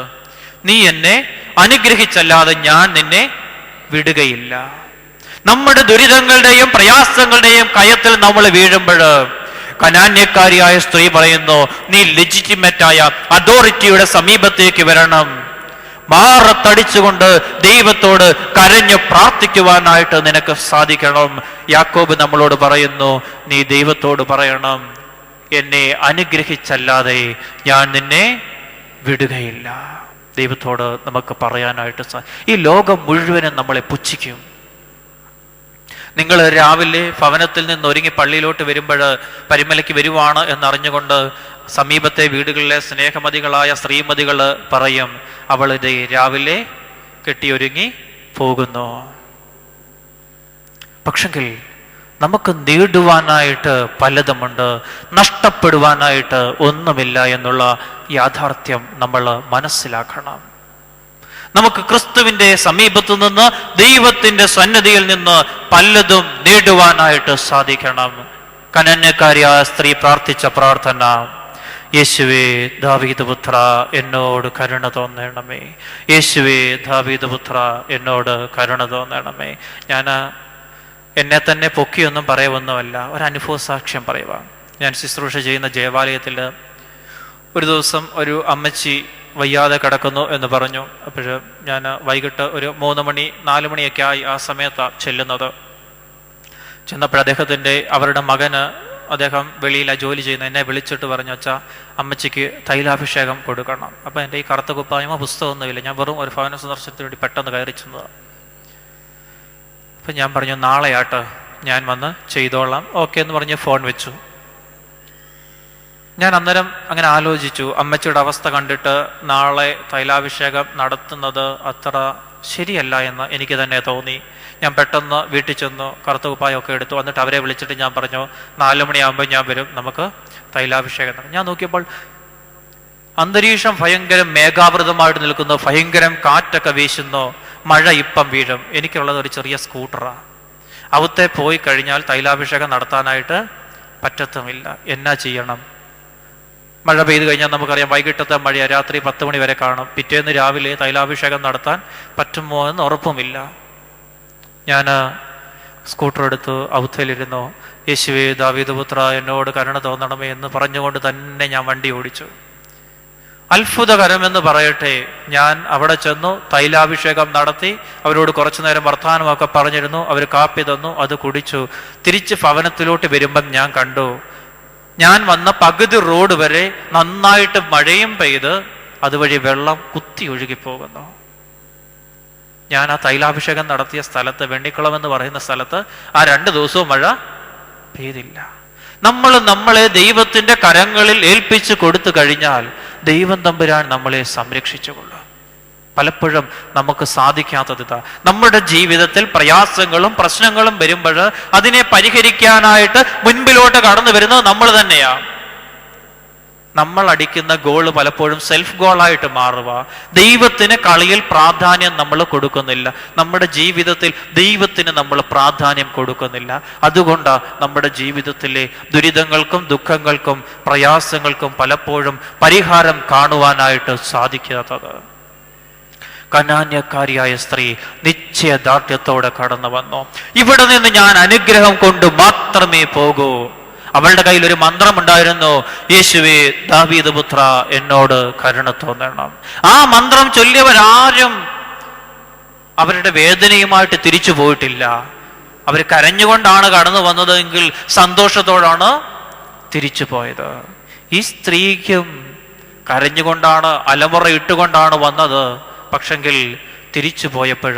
നീ എന്നെ അനുഗ്രഹിച്ചല്ലാതെ ഞാൻ നിന്നെ വിടുകയില്ല. നമ്മുടെ ദുരിതങ്ങളുടെയും പ്രയാസങ്ങളുടെയും കയത്തിൽ നമ്മൾ വീഴുമ്പോൾ കനാന്യക്കാരിയായ സ്ത്രീ പറയുന്നു, നീ ലെജിറ്റിമേറ്റായ അതോറിറ്റിയുടെ സമീപത്തേക്ക് വരണം. മാറത്തടിച്ചുകൊണ്ട് ദൈവത്തോട് കരഞ്ഞു പ്രാർത്ഥിക്കുവാനായിട്ട് നിനക്ക് സാധിക്കണം. യാക്കോബ് നമ്മളോട് പറയുന്നു, നീ ദൈവത്തോട് പറയണം, എന്നെ അനുഗ്രഹിച്ചല്ലാതെ ഞാൻ നിന്നെ വിടുകയില്ല. ദൈവത്തോട് നമുക്ക് പറയാനായിട്ട് ഈ ലോകം മുഴുവനും നമ്മളെ പുച്ഛിക്കും. നിങ്ങൾ രാവിലെ ഭവനത്തിൽ നിന്ന് ഒരുങ്ങി പള്ളിയിലോട്ട് വരുമ്പോൾ പരിമലയ്ക്ക് വരുവാണ് എന്നറിഞ്ഞുകൊണ്ട് സമീപത്തെ വീടുകളിലെ സ്നേഹമതികളായ ശ്രീമതികൾ പറയും, അവളുടെ രാവിലെ കെട്ടിയൊരുങ്ങി പോകുന്നു. പക്ഷെങ്കിൽ നമുക്ക് നേടുവാനായിട്ട് പലതുമുണ്ട്, നഷ്ടപ്പെടുവാനായിട്ട് ഒന്നുമില്ല എന്നുള്ള യാഥാർത്ഥ്യം നമ്മൾ മനസ്സിലാക്കണം. നമുക്ക് ക്രിസ്തുവിന്റെ സമീപത്തു നിന്ന്, ദൈവത്തിന്റെ സന്നിധിയിൽ നിന്ന് പലതും നേടുവാനായിട്ട് സാധിക്കണം. കനന്യക്കാരിയായ സ്ത്രീ പ്രാർത്ഥിച്ച പ്രാർത്ഥന: യേശുവേ ദാവീദ് പുത്ര എന്നോട് കരുണ തോന്നണമേ. യേശുവേ ദാവീദ് പുത്ര എന്നോട് കരുണ തോന്നണമേ. ഞാൻ എന്നെ തന്നെ പൊക്കിയൊന്നും പറയുമൊന്നുമല്ല, ഒരനുഭവ സാക്ഷ്യം പറയുക. ഞാൻ ശുശ്രൂഷ ചെയ്യുന്ന ദേവാലയത്തിൽ ഒരു ദിവസം ഒരു അമ്മച്ചി വയ്യാതെ കിടക്കുന്നു എന്ന് പറഞ്ഞു. അപ്പോൾ ഞാൻ വൈകിട്ട് ഒരു 3 മണി 4 മണിയൊക്കെ ആയി ആ സമയത്താണ് ചെല്ലുന്നത്. ചെന്നപ്പോൾ അവരുടെ മകന്, അദ്ദേഹം വെളിയിലാണ് ജോലി ചെയ്യുന്നത്, എന്നെ വിളിച്ചിട്ട് പറഞ്ഞു, അച്ഛാ അമ്മച്ചിക്ക് തൈലാഭിഷേകം കൊടുക്കണം. അപ്പം എൻ്റെ ഈ കറുത്ത കുപ്പായ്മ പുസ്തകമൊന്നുമില്ല, ഞാൻ വെറും ഒരു ഭവന സന്ദർശനത്തിന് വേണ്ടി പെട്ടെന്ന് കയറി ചെന്നതാണ്. അപ്പം ഞാൻ പറഞ്ഞു, നാളെയാട്ട് ഞാൻ വന്ന് ചെയ്തോളാം, ഓക്കെ എന്ന് പറഞ്ഞ് ഫോൺ വെച്ചു. ഞാൻ അന്നേരം അങ്ങനെ ആലോചിച്ചു, അമ്മച്ചിയുടെ അവസ്ഥ കണ്ടിട്ട് നാളെ തൈലാഭിഷേകം നടത്തുന്നത് അത്ര ശരിയല്ല എന്ന് എനിക്ക് തന്നെ തോന്നി. ഞാൻ പെട്ടെന്ന് വീട്ടിൽ ചെന്നു, കറുത്ത കുപ്പായൊക്കെ എടുത്തു. എന്നിട്ട് അവരെ വിളിച്ചിട്ട് ഞാൻ പറഞ്ഞു, 4 മണിയാകുമ്പോൾ ഞാൻ വരും, നമുക്ക് തൈലാഭിഷേകം. ഞാൻ നോക്കിയപ്പോൾ അന്തരീക്ഷം ഭയങ്കരം മേഘാവൃതമായിട്ട് നിൽക്കുന്നു, ഭയങ്കരം കാറ്റൊക്കെ വീശുന്നു, മഴ ഇപ്പം വീഴും. എനിക്കുള്ളത് ഒരു ചെറിയ സ്കൂട്ടറാണ്. അവത്തെ പോയി കഴിഞ്ഞാൽ തൈലാഭിഷേകം നടത്താനായിട്ട് പറ്റത്തുമില്ല. എന്നാ ചെയ്യണം? മഴ പെയ്ത് കഴിഞ്ഞാൽ നമുക്കറിയാം, വൈകിട്ടത്തെ മഴ രാത്രി 10 മണി വരെ കാണും. പിറ്റേന്ന് രാവിലെ തൈലാഭിഷേകം നടത്താൻ പറ്റുമോ എന്ന് ഉറപ്പുമില്ല. ഞാൻ സ്കൂട്ടർ എടുത്ത് ഔത്തയിലിരുന്നു. യേശുവേ ദാവീദ് പുത്ര എന്നോട് കരുണ തോന്നണമേ എന്ന് പറഞ്ഞുകൊണ്ട് തന്നെ ഞാൻ വണ്ടി ഓടിച്ചു. അത്ഭുതകരമെന്ന് പറയട്ടെ, ഞാൻ അവിടെ ചെന്നു, തൈലാഭിഷേകം നടത്തി, അവരോട് കുറച്ചു നേരം വർത്തമാനമൊക്കെ പറഞ്ഞിരുന്നു. അവർ കാപ്പി തന്നു, അത് കുടിച്ചു. തിരിച്ച് ഭവനത്തിലോട്ട് വരുമ്പം ഞാൻ കണ്ടു, ഞാൻ വന്ന പകുതി റോഡ് വരെ നന്നായിട്ട് മഴയും പെയ്ത് അതുവഴി വെള്ളം കുത്തി ഒഴുകിപ്പോകുന്നു. ഞാൻ ആ തൈലാഭിഷേകം നടത്തിയ സ്ഥലത്ത്, വെണ്ണിക്കുളം എന്ന് പറയുന്ന സ്ഥലത്ത്, ആ 2 ദിവസവും മഴ പെയ്തില്ല. നമ്മളെ ദൈവത്തിന്റെ കരങ്ങളിൽ ഏൽപ്പിച്ചു കൊടുത്തു കഴിഞ്ഞാൽ ദൈവം തമ്പുരാൻ നമ്മളെ സംരക്ഷിച്ചുകൊള്ളും. പലപ്പോഴും നമുക്ക് സാധിക്കാത്തത് ഇതാ, നമ്മുടെ ജീവിതത്തിൽ പ്രയാസങ്ങളും പ്രശ്നങ്ങളും വരുമ്പോൾ അതിനെ പരിഹരിക്കാനായിട്ട് മുൻപിലോട്ട് കടന്നു വരുന്നത് നമ്മൾ തന്നെയാണ്. നമ്മൾ അടിക്കുന്ന ഗോള് പലപ്പോഴും സെൽഫ് ഗോളായിട്ട് മാറുക. ദൈവത്തിന് കളിയിൽ പ്രാധാന്യം നമ്മൾ കൊടുക്കുന്നില്ല. നമ്മുടെ ജീവിതത്തിൽ ദൈവത്തിന് നമ്മൾ പ്രാധാന്യം കൊടുക്കുന്നില്ല. അതുകൊണ്ടാണ് നമ്മുടെ ജീവിതത്തിലെ ദുരിതങ്ങൾക്കും ദുഃഖങ്ങൾക്കും പ്രയാസങ്ങൾക്കും പലപ്പോഴും പരിഹാരം കാണുവാനായിട്ട് സാധിക്കാത്തത്. കനാന്യക്കാരിയായ സ്ത്രീ നിശ്ചയദാർഢ്യത്തോടെ കടന്നു വന്നു. ഇവിടെ നിന്ന് ഞാൻ അനുഗ്രഹം കൊണ്ട് മാത്രമേ പോകൂ. അവളുടെ കയ്യിൽ ഒരു മന്ത്രമുണ്ടായിരുന്നു, യേശുവേ ദാവീദ് പുത്ര എന്നോട് കരുണ തോന്നണം. ആ മന്ത്രം ചൊല്ലിയവരാരും അവരുടെ വേദനയുമായിട്ട് തിരിച്ചു പോയിട്ടില്ല. അവർ കരഞ്ഞുകൊണ്ടാണ് കടന്നു വന്നത് എങ്കിൽ സന്തോഷത്തോടാണ് തിരിച്ചു പോയത്. ഈ സ്ത്രീക്കും കരഞ്ഞുകൊണ്ടാണ്, അലമുറ ഇട്ടുകൊണ്ടാണ് വന്നത്. പക്ഷെങ്കിൽ തിരിച്ചു പോയപ്പോൾ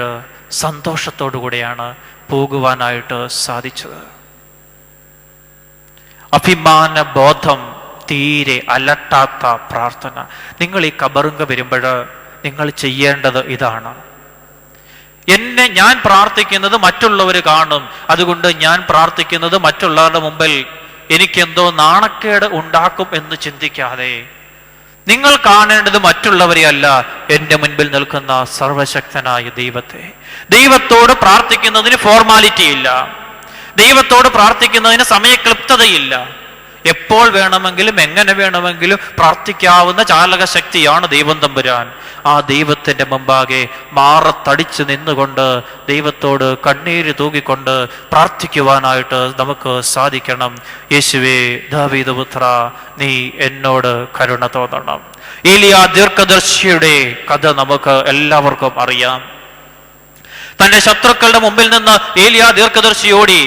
സന്തോഷത്തോടു കൂടെയാണ് പോകുവാനായിട്ട് സാധിച്ചത്. അഭിമാന ബോധം തീരെ അലട്ടാത്ത പ്രാർത്ഥന. നിങ്ങൾ ഈ കബറുങ്ക വരുമ്പോൾ നിങ്ങൾ ചെയ്യേണ്ടത് ഇതാണ്. ഞാൻ പ്രാർത്ഥിക്കുന്നത് മറ്റുള്ളവർ കാണും, അതുകൊണ്ട് ഞാൻ പ്രാർത്ഥിക്കുന്നത് മറ്റുള്ളവരുടെ മുമ്പിൽ എനിക്കെന്തോ നാണക്കേട് ഉണ്ടാക്കും എന്ന് ചിന്തിക്കാതെ, നിങ്ങൾ കാണേണ്ടത് മറ്റുള്ളവരെ അല്ല, എൻ്റെ മുൻപിൽ നിൽക്കുന്ന സർവശക്തനായ ദൈവത്തെ. ദൈവത്തോട് പ്രാർത്ഥിക്കുന്നതിന് ഫോർമാലിറ്റി ഇല്ല, ദൈവത്തോട് പ്രാർത്ഥിക്കുന്നതിന് സമയക്ലിപ്തതയില്ല. എപ്പോൾ വേണമെങ്കിലും എങ്ങനെ വേണമെങ്കിലും പ്രാർത്ഥിക്കാവുന്ന ചാലക ശക്തിയാണ് ദൈവം തമ്പുരാൻ. ആ ദൈവത്തിന്റെ മുമ്പാകെ മാറത്തടിച്ച് നിന്നുകൊണ്ട് ദൈവത്തോട് കണ്ണീര് തൂകിക്കൊണ്ട് പ്രാർത്ഥിക്കുവാനായിട്ട് നമുക്ക് സാധിക്കണം. യേശുവേ ദാവീദ് പുത്ര നീ എന്നോട് കരുണ തോന്നണം. ഏലിയാ ദീർഘദർശിയുടെ കഥ നമുക്ക് എല്ലാവർക്കും അറിയാം. തന്റെ ശത്രുക്കളുടെ മുമ്പിൽ നിന്ന് ഏലിയാ ദീർഘദർശി ഓടി.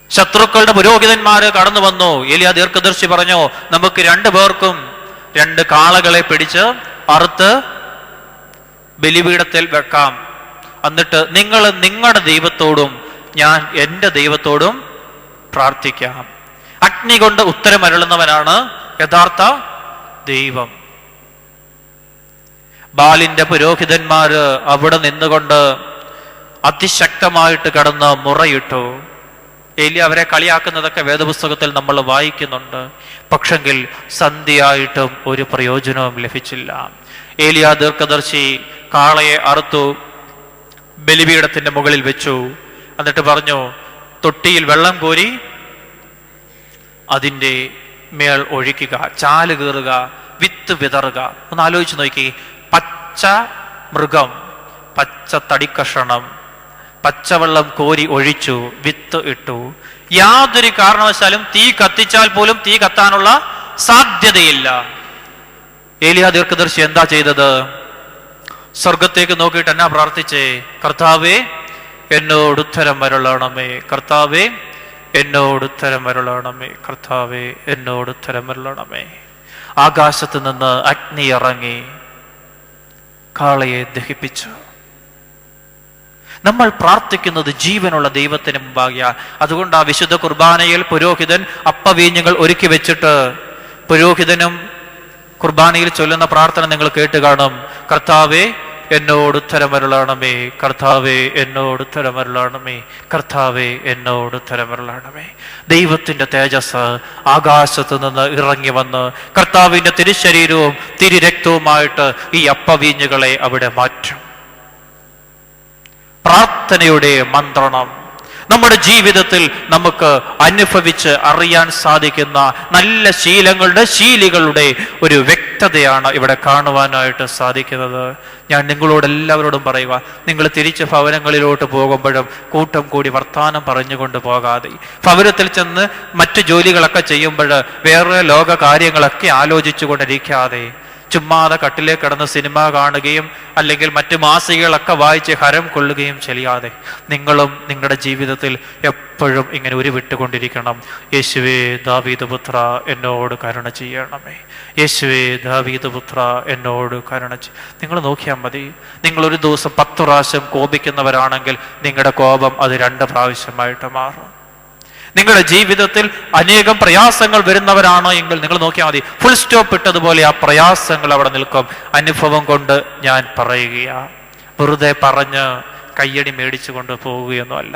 ശത്രുക്കളുടെ പുരോഹിതന്മാര് കടന്നു വന്നു. ഏലിയാ ദീർഘദർശി പറഞ്ഞു, നമുക്ക് 2 പേർക്കും 2 കാളകളെ പിടിച്ച് അറുത്ത് ബലിപീഠത്തിൽ വെക്കാം. എന്നിട്ട് നിങ്ങൾ നിങ്ങളുടെ ദൈവത്തോടും ഞാൻ എൻ്റെ ദൈവത്തോടും പ്രാർത്ഥിക്കാം. അഗ്നി കൊണ്ട് ഉത്തരമരുളുന്നവനാണ് യഥാർത്ഥ ദൈവം. ബാലിന്റെ പുരോഹിതന്മാര് അവിടെ നിന്നുകൊണ്ട് അതിശക്തമായിട്ട് കടന്ന് മുറയിട്ടു. ഏലിയ അവരെ കളിയാക്കുന്നതൊക്കെ വേദപുസ്തകത്തിൽ നമ്മൾ വായിക്കുന്നുണ്ട്. പക്ഷെങ്കിൽ സന്ധ്യയായിട്ടും ഒരു പ്രയോജനവും ലഭിച്ചില്ല. ഏലിയ ദീർഘദർശി കാളയെ അറുത്തു, ബലിപീഠത്തിന്റെ മുകളിൽ വെച്ചു. എന്നിട്ട് പറഞ്ഞു, തൊട്ടിയിൽ വെള്ളം കോരി അതിൻ്റെ മേൽ ഒഴിക്കുക, ചാല് കീറുക, വിത്ത് വിതറുക. ഒന്ന് ആലോചിച്ച് നോക്കി. പച്ച മൃഗം, പച്ച തടിക്കഷണം, പച്ചവെള്ളം കോരി ഒഴിച്ചു, വിത്ത് ഇട്ടു. യാതൊരു കാരണവശാലും തീ കത്തിച്ചാൽ പോലും തീ കത്താനുള്ള സാധ്യതയില്ല. ഏലിയാ ദീർഘദർശി എന്താ ചെയ്തത്? സ്വർഗത്തേക്ക് നോക്കിയിട്ട് എന്നാ പ്രാർത്ഥിച്ചേ? കർത്താവേ എന്നോട് ഉത്തരം വരളണമേ, കർത്താവേ എന്നോട് ഉത്തരം വരളണമേ, കർത്താവേ എന്നോട് ഉത്തരം വരളണമേ. ആകാശത്ത് നിന്ന് അഗ്നി ഇറങ്ങി കാളയെ ദഹിപ്പിച്ചു. നമ്മൾ പ്രാർത്ഥിക്കുന്നത് ജീവനുള്ള ദൈവത്തിന് മുമ്പാകിയാ. അതുകൊണ്ട് ആ വിശുദ്ധ കുർബാനയിൽ പുരോഹിതൻ അപ്പവീഞ്ഞുകൾ ഒരുക്കി വെച്ചിട്ട് പുരോഹിതനും കുർബാനയിൽ ചൊല്ലുന്ന പ്രാർത്ഥന നിങ്ങൾ കേട്ട് കാണും. കർത്താവേ എന്നോട് ഉത്തരമരുളണമേ, കർത്താവേ എന്നോട് ഉത്തരമരുളണമേ, കർത്താവേ എന്നോട് ഉത്തരമരുളണമേ. ദൈവത്തിന്റെ തേജസ് ആകാശത്ത് നിന്ന് ഇറങ്ങി വന്ന് കർത്താവിന്റെ തിരുശരീരവും തിരുരക്തവുമായിട്ട് ഈ അപ്പവീഞ്ഞുകളെ അവിടെ മാറ്റും. പ്രാർത്ഥനയുടെ മന്ത്രണം നമ്മുടെ ജീവിതത്തിൽ നമുക്ക് അനുഭവിച്ച് അറിയാൻ സാധിക്കുന്ന നല്ല ശീലികളുടെ ഒരു വ്യക്തതയാണ് ഇവിടെ കാണുവാനായിട്ട് സാധിക്കുന്നത്. ഞാൻ നിങ്ങളോടെല്ലാവരോടും പറയുക, നിങ്ങൾ തിരിച്ച് ഭവനങ്ങളിലോട്ട് പോകുമ്പോഴും കൂട്ടം കൂടി വർത്താനം പറഞ്ഞുകൊണ്ട് പോകാതെ, ഭവനത്തിൽ ചെന്ന് മറ്റു ജോലികളൊക്കെ ചെയ്യുമ്പോൾ വേറെ ലോക കാര്യങ്ങളൊക്കെ ആലോചിച്ചു കൊണ്ടിരിക്കാതെ, ചുമ്മാതെ കട്ടിലേക്ക് കിടന്ന് സിനിമ കാണുകയും അല്ലെങ്കിൽ മറ്റു മാസികകളൊക്കെ വായിച്ച് ഹരം കൊള്ളുകയും ചെയ്യാതെ നിങ്ങളും നിങ്ങളുടെ ജീവിതത്തിൽ എപ്പോഴും ഇങ്ങനെ ഉരുവിട്ടുകൊണ്ടിരിക്കണം. യേശുവേ ദാവീദ് പുത്ര എന്നോട് കരുണ ചെയ്യണമേ, യേശുവേ ദാവീദ് പുത്ര എന്നോട് കരുണ നിങ്ങൾ നോക്കിയാൽ മതി. നിങ്ങൾ ഒരു ദിവസം 10 പ്രാവശ്യം കോപിക്കുന്നവരാണെങ്കിൽ നിങ്ങളുടെ കോപം അത് 2 പ്രാവശ്യമായിട്ട് മാറും. നിങ്ങളുടെ ജീവിതത്തിൽ അനേകം പ്രയാസങ്ങൾ വരുന്നവരാണോ എങ്കിൽ നിങ്ങൾ നോക്കിയാൽ മതി, ഫുൾ സ്റ്റോപ്പ് ഇട്ടതുപോലെ ആ പ്രയാസങ്ങൾ അവിടെ നിൽക്കും. അനുഭവം കൊണ്ട് ഞാൻ പറയുകയാ, വെറുതെ പറഞ്ഞ് കയ്യടി മേടിച്ചു കൊണ്ട് പോവുകയൊന്നുമല്ല.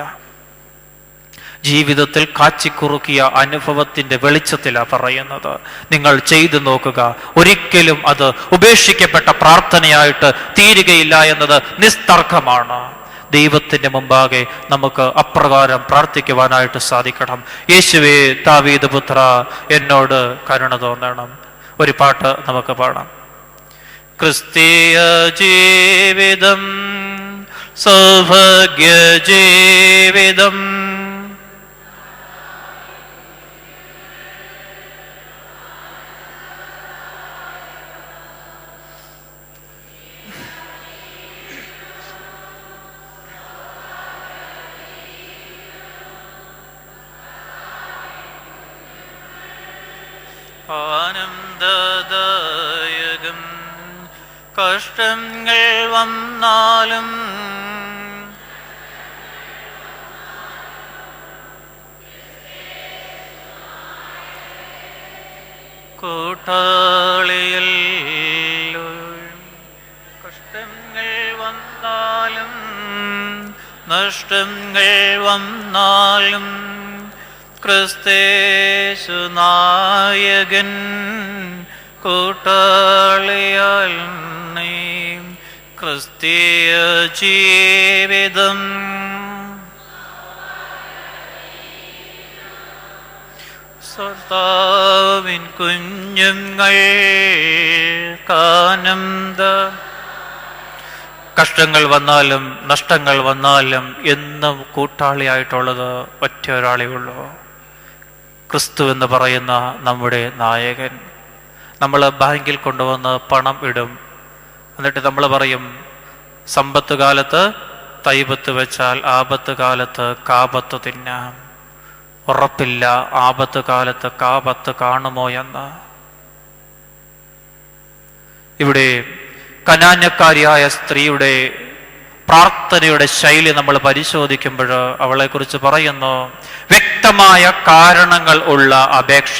ജീവിതത്തിൽ കാച്ചിക്കുറുക്കിയ അനുഭവത്തിന്റെ വെളിച്ചത്തിലാണ് പറയുന്നത്. നിങ്ങൾ ചെയ്തു നോക്കുക, ഒരിക്കലും അത് ഉപേക്ഷിക്കപ്പെട്ട പ്രാർത്ഥനയായിട്ട് തീരുകയില്ല എന്നത് നിസ്തർക്കമാണ്. ദൈവത്തിന്റെ മുമ്പാകെ നമുക്ക് അപ്രകാരം പ്രാർത്ഥിക്കുവാനായിട്ട് സാധിക്കണം. യേശുവേ ദാവീദ് പുത്ര എന്നോട് കരുണ തോന്നണം. ഒരു പാട്ട് നമുക്ക് പാടാം. ക്രിസ്തീയ ജീവിതം സൗഭാഗ്യ ജീവിതം, ആനന്ദദായകം. കഷ്ടങ്ങൾ വന്നാലും കൂട്ടാളിയിൽ, കഷ്ടങ്ങൾ വന്നാലും നഷ്ടങ്ങൾ വന്നാലും ക്രിസ്തേശു നായകൻ കൂട്ടാളിയാൽ നീ. ക്രിസ്തീയ ജീവിതം കർത്താവിൻ കുഞ്ഞുങ്ങൾ കാനന്ദ. കഷ്ടങ്ങൾ വന്നാലും നഷ്ടങ്ങൾ വന്നാലും എന്നും കൂട്ടാളിയായിട്ടുള്ളത് ഒറ്റ ഒരാളേ ഉള്ളൂ, ക്രിസ്തു എന്ന് പറയുന്ന നമ്മുടെ നായകൻ. നമ്മൾ ബാങ്കിൽ കൊണ്ടുവന്ന് പണം ഇടും, എന്നിട്ട് നമ്മൾ പറയും സമ്പത്ത് കാലത്ത് തൈപത്ത് വെച്ചാൽ ആപത്ത് കാലത്ത് കാപത്ത് തിന്നാം. ഉറപ്പില്ല ആപത്ത് കാലത്ത് കാപത്ത് കാണുമോ എന്ന്. ഇവിടെ കനാന്യക്കാരിയായ സ്ത്രീയുടെ പ്രാർത്ഥനയുടെ ശൈലി നമ്മൾ പരിശോധിക്കുമ്പോൾ അവളെക്കുറിച്ച് പറയുന്നു, വ്യക്തമായ കാരണങ്ങൾ ഉള്ള അപേക്ഷ,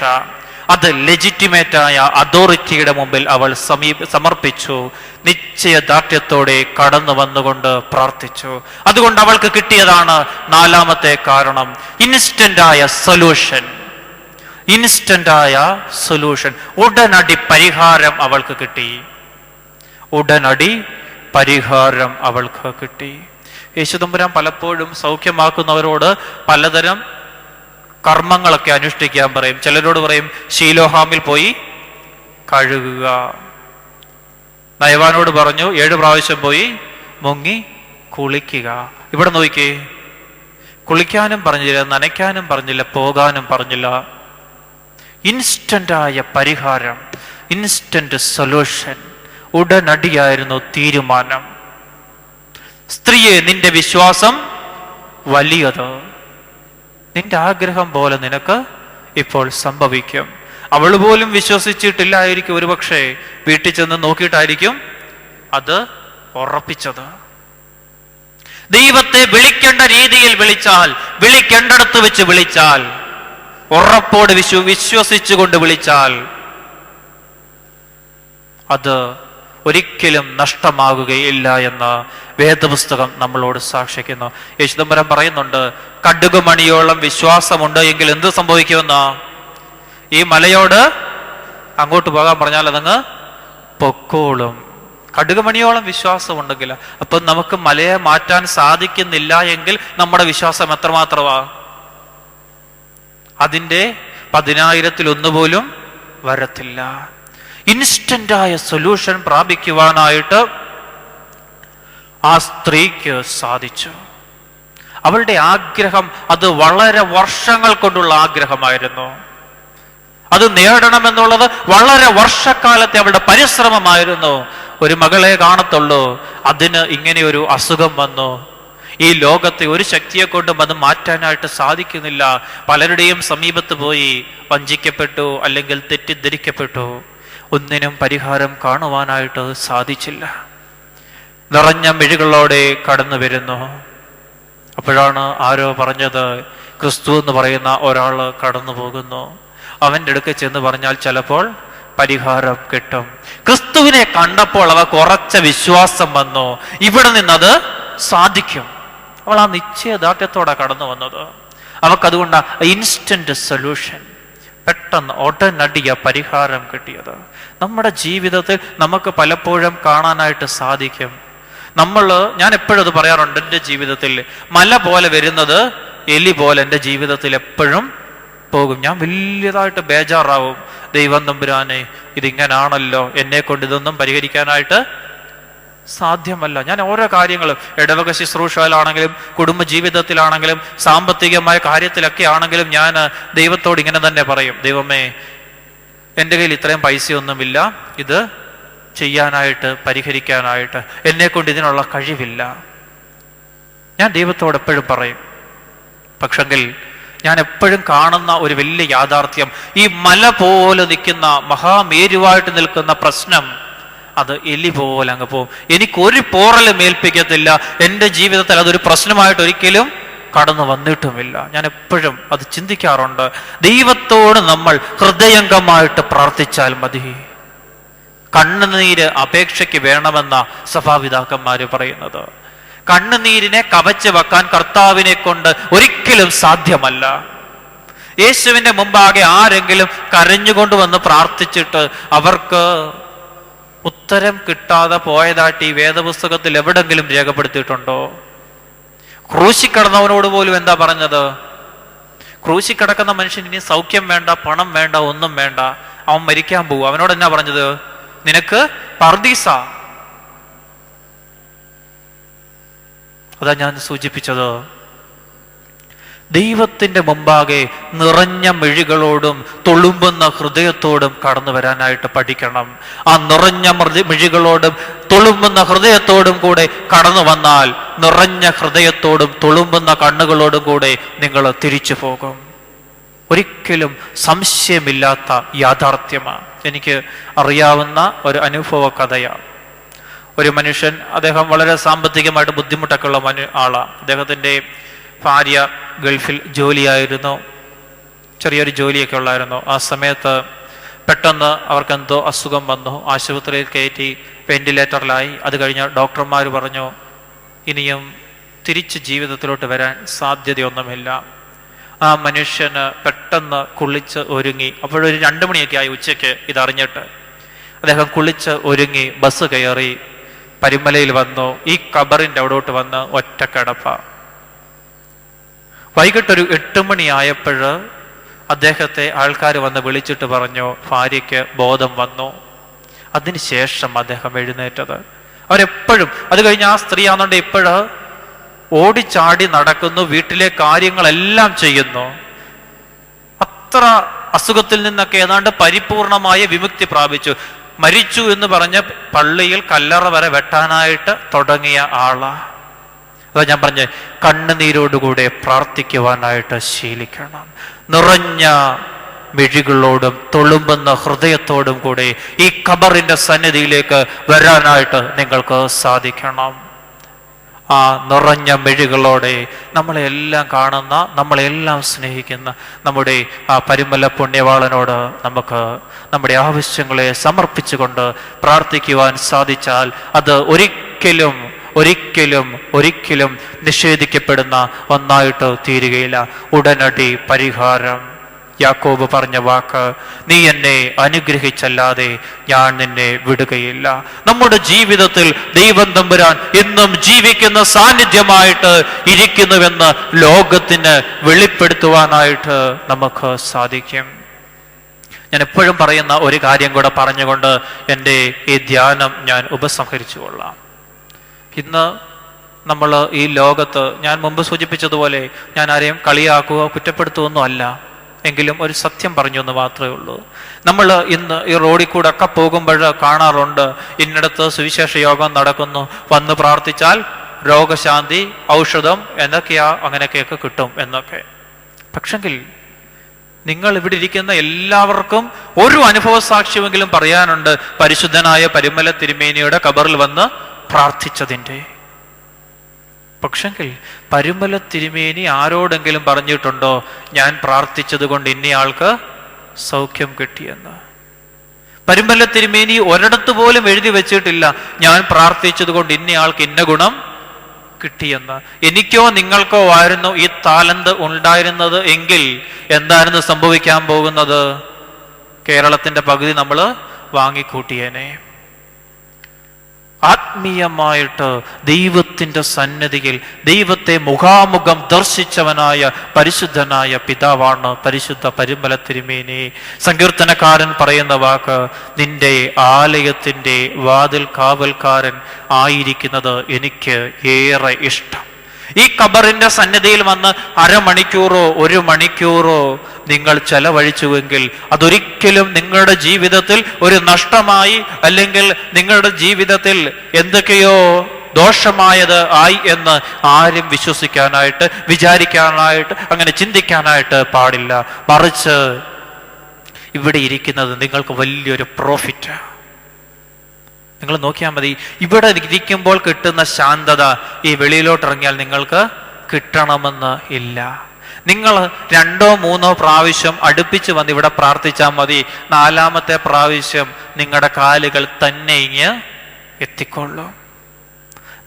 അത് ലെജിറ്റിമേറ്റായ അതോറിറ്റിയുടെ മുമ്പിൽ അവൾ സമർപ്പിച്ചു. നിശ്ചയദാർഢ്യത്തോടെ കടന്നു വന്നുകൊണ്ട് പ്രാർത്ഥിച്ചു. അതുകൊണ്ട് അവൾക്ക് കിട്ടിയതാണ് 4ാമത്തെ കാരണം, ഇൻസ്റ്റന്റായ സൊല്യൂഷൻ. ഇൻസ്റ്റന്റായ സൊല്യൂഷൻ, ഉടനടി പരിഹാരം അവൾക്ക് കിട്ടി. ഉടനടി പരിഹാരം അവൾക്ക് കിട്ടി. യേശുദമ്പുരാൻ പലപ്പോഴും സൗഖ്യമാക്കുന്നവരോട് പലതരം കർമ്മങ്ങളൊക്കെ അനുഷ്ഠിക്കാൻ പറയും. ചിലരോട് പറയും ശീലോഹാമിൽ പോയി കഴുകുക. നയവാനോട് പറഞ്ഞു 7 പ്രാവശ്യം പോയി മുങ്ങി കുളിക്കുക. ഇവിടെ നോക്കിക്കേ, കുളിക്കാനും പറഞ്ഞില്ല, നനയ്ക്കാനും പറഞ്ഞില്ല, പോകാനും പറഞ്ഞില്ല. ഇൻസ്റ്റന്റായ പരിഹാരം, ഇൻസ്റ്റന്റ് സൊല്യൂഷൻ, ഉടനടിയായിരുന്നു തീരുമാനം. സ്ത്രീയെ, നിന്റെ വിശ്വാസം വലിയത്, നിന്റെ ആഗ്രഹം പോലെ നിനക്ക് ഇപ്പോൾ സംഭവിക്കും. അവൾ പോലും വിശ്വസിച്ചിട്ടില്ലായിരിക്കും, ഒരുപക്ഷെ വീട്ടിൽ ചെന്ന് നോക്കിയിട്ടായിരിക്കും അത് ഉറപ്പിച്ചത്. ദൈവത്തെ വിളിക്കേണ്ട രീതിയിൽ വിളിച്ചാൽ, വിളിക്കേണ്ടടുത്ത് വെച്ച് വിളിച്ചാൽ, ഉറപ്പോട് വിശ്വസിച്ചുകൊണ്ട് വിളിച്ചാൽ അത് ഒരിക്കലും നഷ്ടമാകുകയില്ല എന്ന് വേദപുസ്തകം നമ്മളോട് സാക്ഷിക്കുന്നു. യേശുദമ്പുരാൻ പറയുന്നുണ്ട്, കടുകുമണിയോളം വിശ്വാസമുണ്ട് എങ്കിൽ എന്ത് സംഭവിക്കുമെന്ന്? ഈ മലയോട് അങ്ങോട്ട് പോകാൻ പറഞ്ഞാൽ അതങ്ങ് പൊക്കോളും. കടുകുമണിയോളം വിശ്വാസമുണ്ടെങ്കിൽ, അപ്പൊ നമുക്ക് മലയെ മാറ്റാൻ സാധിക്കുന്നില്ല എങ്കിൽ നമ്മുടെ വിശ്വാസം എത്രമാത്രമാ? അതിൻ്റെ 10,000-1 പോലും വരത്തില്ല. ഇൻസ്റ്റന്റായ സൊല്യൂഷൻ പ്രാപിക്കുവാനായിട്ട് ആ സ്ത്രീക്ക് സാധിച്ചു. അവളുടെ ആഗ്രഹം അത് വളരെ വർഷങ്ങൾ കൊണ്ടുള്ള ആഗ്രഹമായിരുന്നു. അത് നേടണമെന്നുള്ളത് വളരെ വർഷക്കാലത്തെ അവളുടെ പരിശ്രമമായിരുന്നു. ഒരു മകളെ കാണത്തുള്ളൂ, അതിന് ഇങ്ങനെ ഒരു അസുഖം വന്നു. ഈ ലോകത്തെ ഒരു ശക്തിയെ കൊണ്ടും അത് മാറ്റാനായിട്ട് സാധിക്കുന്നില്ല. പലരുടെയും സമീപത്ത് പോയി വഞ്ചിക്കപ്പെട്ടു, അല്ലെങ്കിൽ തെറ്റിദ്ധരിക്കപ്പെട്ടു. ഒന്നിനും പരിഹാരം കാണുവാനായിട്ട് സാധിച്ചില്ല. നിറഞ്ഞ മിഴികളോടെ കടന്നു വരുന്നു. അപ്പോഴാണ് ആരോ പറഞ്ഞത്, ക്രിസ്തു എന്ന് പറയുന്ന ഒരാൾ കടന്നു പോകുന്നു. അവൻ്റെ അടുക്ക് ചെന്ന് പറഞ്ഞാൽ ചിലപ്പോൾ പരിഹാരം കിട്ടും. ക്രിസ്തുവിനെ കണ്ടപ്പോൾ അവൾക്ക് ഉറച്ച വിശ്വാസം വന്നു, ഇവിടെ നിന്നത് സാധിക്കും. അവൾ ആ നിശ്ചയദാർഢ്യത്തോടെ കടന്നു വന്നത്. അവൾക്കതുകൊണ്ട് ഇൻസ്റ്റന്റ് സൊല്യൂഷൻ, പെട്ടെന്ന് ഉടനടിയ പരിഹാരം കിട്ടിയത്. നമ്മുടെ ജീവിതത്തിൽ നമുക്ക് പലപ്പോഴും കാണാനായിട്ട് സാധിക്കും. ഞാൻ എപ്പോഴും അത് പറയാറുണ്ട്, എൻ്റെ ജീവിതത്തിൽ മല പോലെ വരുന്നത് എലി പോലെ എൻ്റെ ജീവിതത്തിൽ എപ്പോഴും പോകും. ഞാൻ വലിയതായിട്ട് ബേജാറാവും, ദൈവം തമ്പുരാനെ ഇതിങ്ങനാണല്ലോ, എന്നെ കൊണ്ട് ഇതൊന്നും പരിഹരിക്കാനായിട്ട് സാധ്യമല്ല. ഞാൻ ഓരോ കാര്യങ്ങളും ഇടവക ശുശ്രൂഷയിലാണെങ്കിലും കുടുംബ ജീവിതത്തിലാണെങ്കിലും സാമ്പത്തികമായ കാര്യത്തിലൊക്കെ ആണെങ്കിലും ഞാൻ ദൈവത്തോട് ഇങ്ങനെ തന്നെ പറയും, ദൈവമേ എൻ്റെ കയ്യിൽ ഇത്രയും പൈസയൊന്നുമില്ല, ഇത് ചെയ്യാനായിട്ട് പരിഹരിക്കാനായിട്ട് എന്നെ കൊണ്ട് ഇതിനുള്ള കഴിവില്ല. ഞാൻ ദൈവത്തോട് എപ്പോഴും പറയും. പക്ഷെങ്കിൽ ഞാൻ എപ്പോഴും കാണുന്ന ഒരു വലിയ യാഥാർത്ഥ്യം, ഈ മല പോലെ നിൽക്കുന്ന മഹാമേരുവായിട്ട് നിൽക്കുന്ന പ്രശ്നം അത് എലി പോലെ അങ്ങ് പോകും. എനിക്കൊരു പോറലും ഏൽപ്പിക്കത്തില്ല. എൻ്റെ ജീവിതത്തിൽ അതൊരു പ്രശ്നമായിട്ട് ഒരിക്കലും കടന്നു വന്നിട്ടുമില്ല. ഞാൻ എപ്പോഴും അത് ചിന്തിക്കാറുണ്ട്. ദൈവത്തോട് നമ്മൾ ഹൃദയംഗമായിട്ട് പ്രാർത്ഥിച്ചാൽ മതി. കണ്ണുനീര് അപേക്ഷയ്ക്ക് വേണമെന്ന സഭാപിതാക്കന്മാര് പറയുന്നത്. കണ്ണുനീരിനെ കവച്ച് വെക്കാൻ കർത്താവിനെ കൊണ്ട് ഒരിക്കലും സാധ്യമല്ല. യേശുവിന്റെ മുമ്പാകെ ആരെങ്കിലും കരഞ്ഞുകൊണ്ട് വന്ന് പ്രാർത്ഥിച്ചിട്ട് അവർക്ക് ഉത്തരം കിട്ടാതെ പോയതായിട്ട് ഈ വേദപുസ്തകത്തിൽ എവിടെങ്കിലും രേഖപ്പെടുത്തിയിട്ടുണ്ടോ? ക്രൂശി കിടന്നവനോട് പോലും എന്താ പറഞ്ഞത്? ക്രൂശി കിടക്കുന്ന മനുഷ്യൻ ഇനി സൗഖ്യം വേണ്ട, പണം വേണ്ട, ഒന്നും വേണ്ട, അവൻ മരിക്കാൻ പോകും. അവനോട് എന്നാ പറഞ്ഞത്? നിനക്ക് പർദീസ. അതാ ഞാൻ സൂചിപ്പിച്ചത്. ദൈവത്തിന്റെ മുമ്പാകെ നിറഞ്ഞ മിഴികളോടും തുളുമ്പുന്ന ഹൃദയത്തോടും കടന്നു വരാനായിട്ട് പഠിക്കണം. ആ നിറഞ്ഞ മിഴികളോടും തുളുമ്പുന്ന ഹൃദയത്തോടും കൂടെ കടന്നു വന്നാൽ നിറഞ്ഞ ഹൃദയത്തോടും തുളുമ്പുന്ന കണ്ണുകളോടും കൂടെ നിങ്ങൾ തിരിച്ചു പോകും. ഒരിക്കലും സംശയമില്ലാത്ത യാഥാർത്ഥ്യമാണ്. എനിക്ക് അറിയാവുന്ന ഒരു അനുഭവ കഥയാണ്. ഒരു മനുഷ്യൻ, അദ്ദേഹം വളരെ സാമ്പത്തികമായിട്ട് ബുദ്ധിമുട്ടൊക്കെ ഉള്ള ആളാണ്. അദ്ദേഹത്തിൻ്റെ ഭാര്യ ഗൾഫിൽ ജോലിയായിരുന്നു, ചെറിയൊരു ജോലിയൊക്കെ ഉള്ളായിരുന്നു. ആ സമയത്ത് പെട്ടെന്ന് അവർക്കെന്തോ അസുഖം വന്നു, ആശുപത്രിയിൽ കയറ്റി വെന്റിലേറ്ററിലായി. അത് കഴിഞ്ഞ് ഡോക്ടർമാർ പറഞ്ഞു ഇനിയും തിരിച്ച് ജീവിതത്തിലോട്ട് വരാൻ സാധ്യതയൊന്നുമില്ല. ആ മനുഷ്യന് പെട്ടെന്ന് കുളിച്ച് ഒരുങ്ങി. അപ്പോഴൊരു 2 മണിയൊക്കെ ആയി ഉച്ചയ്ക്ക് ഇതറിഞ്ഞിട്ട്. അദ്ദേഹം കുളിച്ച് ഒരുങ്ങി ബസ് കയറി പരിമലയിൽ വന്നു. ഈ ഖബറിന്റെ അവിടോട്ട് വന്ന് ഒറ്റക്കിടപ്പ. വൈകിട്ടൊരു 8 മണിയായപ്പോൾ അദ്ദേഹത്തെ ആൾക്കാർ വന്ന് വിളിച്ചിട്ട് പറഞ്ഞു ഭാര്യയ്ക്ക് ബോധം വന്നു. അതിനുശേഷം അദ്ദേഹം എഴുന്നേറ്റത്. അവരെപ്പോഴും അത് കഴിഞ്ഞ് ആ സ്ത്രീ ആണെന്നുണ്ട് ഇപ്പോഴ് ഓടിച്ചാടി നടക്കുന്നു, വീട്ടിലെ കാര്യങ്ങളെല്ലാം ചെയ്യുന്നു. അത്ര അസുഖത്തിൽ നിന്നൊക്കെ ഏതാണ്ട് പരിപൂർണമായ വിമുക്തി പ്രാപിച്ചു. മരിച്ചു എന്ന് പറഞ്ഞ് പള്ളിയിൽ കല്ലറ വരെ വെട്ടാനായിട്ട് തുടങ്ങിയ ആളാ. അതാ ഞാൻ പറഞ്ഞ കണ്ണുനീരോടുകൂടെ പ്രാർത്ഥിക്കുവാനായിട്ട് ശീലിക്കണം. നിറഞ്ഞ മിഴികളോടും തുളുമ്പുന്ന ഹൃദയത്തോടും കൂടെ ഈ ഖബറിന്റെ സന്നിധിയിലേക്ക് വരാനായിട്ട് നിങ്ങൾക്ക് സാധിക്കണം. ആ നിറഞ്ഞ മിഴികളോടെ നമ്മളെല്ലാം കാണുന്ന, നമ്മളെല്ലാം സ്നേഹിക്കുന്ന നമ്മുടെ ആ പരിമല പുണ്യവാളനോട് നമുക്ക് നമ്മുടെ ആവശ്യങ്ങളെ സമർപ്പിച്ചുകൊണ്ട് പ്രാർത്ഥിക്കുവാൻ സാധിച്ചാൽ അത് ഒരിക്കലും ഒരിക്കലും ഒരിക്കലും നിഷേധിക്കപ്പെടുന്ന ഒന്നായിട്ട് തീരുകയില്ല. ഉടനടി പരിഹാരം. യാക്കോബ് പറഞ്ഞ വാക്ക്, നീ എന്നെ അനുഗ്രഹിച്ചല്ലാതെ ഞാൻ നിന്നെ വിടുകയില്ല. നമ്മുടെ ജീവിതത്തിൽ ദൈവം തമ്പുരാൻ എന്നും ജീവിക്കുന്ന സാന്നിധ്യമായിട്ട് ഇരിക്കുന്നുവെന്ന് ലോകത്തിന് വെളിപ്പെടുത്തുവാനായിട്ട് നമുക്ക് സാധിക്കും. ഞാൻ എപ്പോഴും പറയുന്ന ഒരു കാര്യം കൂടെ പറഞ്ഞുകൊണ്ട് എൻ്റെ ഈ ധ്യാനം ഞാൻ ഉപസംഹരിച്ചു കൊള്ളാം. ഇന്ന് നമ്മൾ ഈ ലോകത്ത്, ഞാൻ മുമ്പ് സൂചിപ്പിച്ചതുപോലെ ഞാൻ ആരെയും കളിയാക്കുക കുറ്റപ്പെടുത്തുകയൊന്നും അല്ല, എങ്കിലും ഒരു സത്യം പറഞ്ഞു എന്ന് മാത്രമേ ഉള്ളൂ. നമ്മൾ ഇന്ന് ഈ റോഡിൽ കൂടെ ഒക്കെ പോകുമ്പോൾ കാണാറുണ്ട്, ഇന്നിടത്ത് സുവിശേഷ യോഗം നടക്കുന്നു, വന്ന് പ്രാർത്ഥിച്ചാൽ രോഗശാന്തി, ഔഷധം എന്തൊക്കെയാ അങ്ങനെയൊക്കെയൊക്കെ കിട്ടും എന്നൊക്കെ. പക്ഷെങ്കിൽ നിങ്ങൾ ഇവിടെ ഇരിക്കുന്ന എല്ലാവർക്കും ഒരു അനുഭവ സാക്ഷ്യമെങ്കിലും പറയാനുണ്ട് പരിശുദ്ധനായ പരിമല തിരുമേനിയുടെ ഖബറിൽ വന്ന് പ്രാർത്ഥിച്ചതിൻ്റെ. പക്ഷെങ്കിൽ പരിമല തിരുമേനി ആരോടെങ്കിലും പറഞ്ഞിട്ടുണ്ടോ ഞാൻ പ്രാർത്ഥിച്ചത് കൊണ്ട് ഇന്നയാൾക്ക് സൗഖ്യം കിട്ടിയെന്ന്? പരിമല തിരുമേനി ഒരിടത്ത് പോലും എഴുതി വെച്ചിട്ടില്ല ഞാൻ പ്രാർത്ഥിച്ചത് കൊണ്ട് ഇന്നയാൾക്ക് ഇന്ന ഗുണം കിട്ടിയെന്ന്. എനിക്കോ നിങ്ങൾക്കോ ആയിരുന്നു ഈ താലന്ത് ഉണ്ടായിരുന്നത് എങ്കിൽ എന്തായിരുന്നു സംഭവിക്കാൻ പോകുന്നത്? കേരളത്തിന്റെ പകുതി നമ്മൾ വാങ്ങിക്കൂട്ടിയേനെ. ആത്മീയമായിട്ട് ദൈവത്തിൻ്റെ സന്നിധിയിൽ ദൈവത്തെ മുഖാമുഖം ദർശിച്ചവനായ പരിശുദ്ധനായ പിതാവാണ് പരിശുദ്ധ പരിമല തിരുമേനി. സങ്കീർത്തനക്കാരൻ പറയുന്ന വാക്ക്, നിന്റെ ആലയത്തിൻ്റെ വാതിൽ കാവൽക്കാരൻ ആയിരിക്കുന്നത് എനിക്ക് ഏറെ ഇഷ്ടം. ഈ ഖബറിന്റെ സന്നിധിയിൽ വന്ന് അരമണിക്കൂറോ 1 മണിക്കൂറോ നിങ്ങൾ ചെലവഴിച്ചുവെങ്കിൽ അതൊരിക്കലും നിങ്ങളുടെ ജീവിതത്തിൽ ഒരു നഷ്ടമായി, അല്ലെങ്കിൽ നിങ്ങളുടെ ജീവിതത്തിൽ എന്തൊക്കെയോ ദോഷമായത് ആയി എന്ന് ആരും വിശ്വസിക്കാനായിട്ട്, വിചാരിക്കാനായിട്ട്, അങ്ങനെ ചിന്തിക്കാനായിട്ട് പാടില്ല. മറിച്ച് ഇവിടെ ഇരിക്കുന്നത് നിങ്ങൾക്ക് വലിയൊരു പ്രോഫിറ്റ്. നിങ്ങൾ നോക്കിയാൽ മതി, ഇവിടെ ഇരിക്കുമ്പോൾ കിട്ടുന്ന ശാന്തത ഈ വെളിയിലോട്ടിറങ്ങിയാൽ നിങ്ങൾക്ക് കിട്ടണമെന്ന് ഇല്ല. നിങ്ങൾ 2 or 3 പ്രാവശ്യം അടുപ്പിച്ച് വന്ന് ഇവിടെ പ്രാർത്ഥിച്ചാൽ മതി. 4ാമത്തെ പ്രാവശ്യം നിങ്ങളുടെ കാലുകൾ തന്നെ ഇങ്ങ് എത്തിക്കൊള്ളും.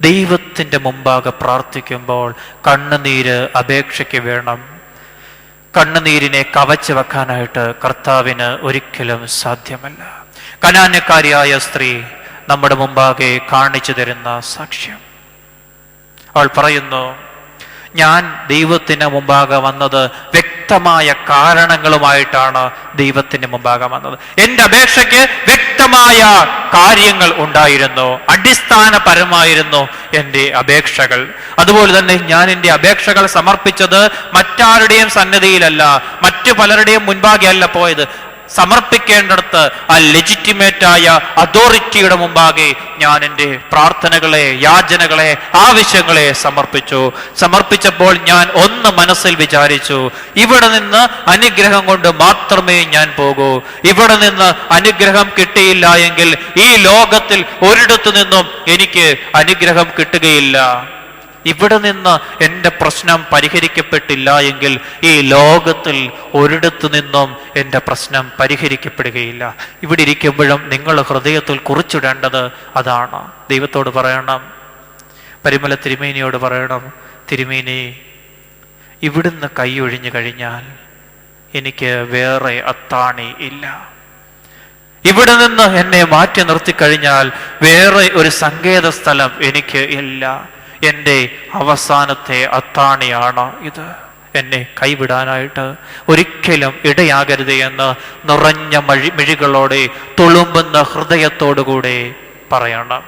ദൈവത്തിൻ്റെ മുമ്പാകെ പ്രാർത്ഥിക്കുമ്പോൾ കണ്ണുനീര് അപേക്ഷയ്ക്ക് വേണം. കണ്ണുനീരിനെ കവച്ചു വെക്കാനായിട്ട് കർത്താവിന് ഒരിക്കലും സാധ്യമല്ല. കനാന്യക്കാരിയായ സ്ത്രീ നമ്മുടെ മുമ്പാകെ കാണിച്ചു തരുന്ന സാക്ഷ്യം. അവൾ പറയുന്നു, ഞാൻ ദൈവത്തിന് മുമ്പാകെ വന്നത് വ്യക്തമായ കാരണങ്ങളുമായിട്ടാണ് ദൈവത്തിന് മുമ്പാകെ വന്നത്. എൻ്റെ അപേക്ഷയ്ക്ക് വ്യക്തമായ കാര്യങ്ങൾ ഉണ്ടായിരുന്നു, അടിസ്ഥാനപരമായിരുന്നു എൻ്റെ അപേക്ഷകൾ. അതുപോലെ തന്നെ ഞാൻ എൻ്റെ അപേക്ഷകൾ സമർപ്പിച്ചത് മറ്റാരുടെയും സന്നിധിയിലല്ല, മറ്റു പലരുടെയും മുൻപാകെ അല്ല പോയത്. സമർപ്പിക്കേണ്ടടുത്ത് ആ ലെജിറ്റിമേറ്റായ അതോറിറ്റിയുടെ മുമ്പാകെ ഞാൻ എൻ്റെ പ്രാർത്ഥനകളെ, യാചനകളെ, ആവശ്യങ്ങളെ സമർപ്പിച്ചപ്പോൾ ഞാൻ ഒന്ന് മനസ്സിൽ വിചാരിച്ചു, ഇവിടെ നിന്ന് അനുഗ്രഹം കൊണ്ട് മാത്രമേ ഞാൻ പോകൂ. ഇവിടെ നിന്ന് അനുഗ്രഹം കിട്ടിയില്ല എങ്കിൽ ഈ ലോകത്തിൽ ഒരിടത്തു നിന്നും എനിക്ക് അനുഗ്രഹം കിട്ടുകയില്ല. ഇവിടെ നിന്ന് എൻ്റെ പ്രശ്നം പരിഹരിക്കപ്പെട്ടില്ല എങ്കിൽ ഈ ലോകത്തിൽ ഒരിടത്തു നിന്നും എൻ്റെ പ്രശ്നം പരിഹരിക്കപ്പെടുകയില്ല. ഇവിടെ ഇരിക്കുമ്പോഴും നിങ്ങൾ ഹൃദയത്തിൽ കുറിച്ചിടേണ്ടത് അതാണ്. ദൈവത്തോട് പറയണം, പരിമല തിരുമേനിയോട് പറയണം, തിരുമേനി ഇവിടുന്ന് കൈയൊഴിഞ്ഞു കഴിഞ്ഞാൽ എനിക്ക് വേറെ അത്താണി ഇല്ല. ഇവിടെ നിന്ന് എന്നെ മാറ്റി നിർത്തിക്കഴിഞ്ഞാൽ വേറെ ഒരു സങ്കേത സ്ഥലം എനിക്ക് ഇല്ല. എൻ്റെ അവസാനത്തെ അത്താണിയാണ് ഇത്. എന്നെ കൈവിടാനായിട്ട് ഒരിക്കലും ഇടയാകരുത് എന്ന് നിറഞ്ഞ മിഴികളോടെ തുളുമ്പുന്ന ഹൃദയത്തോടുകൂടെ പറയണം.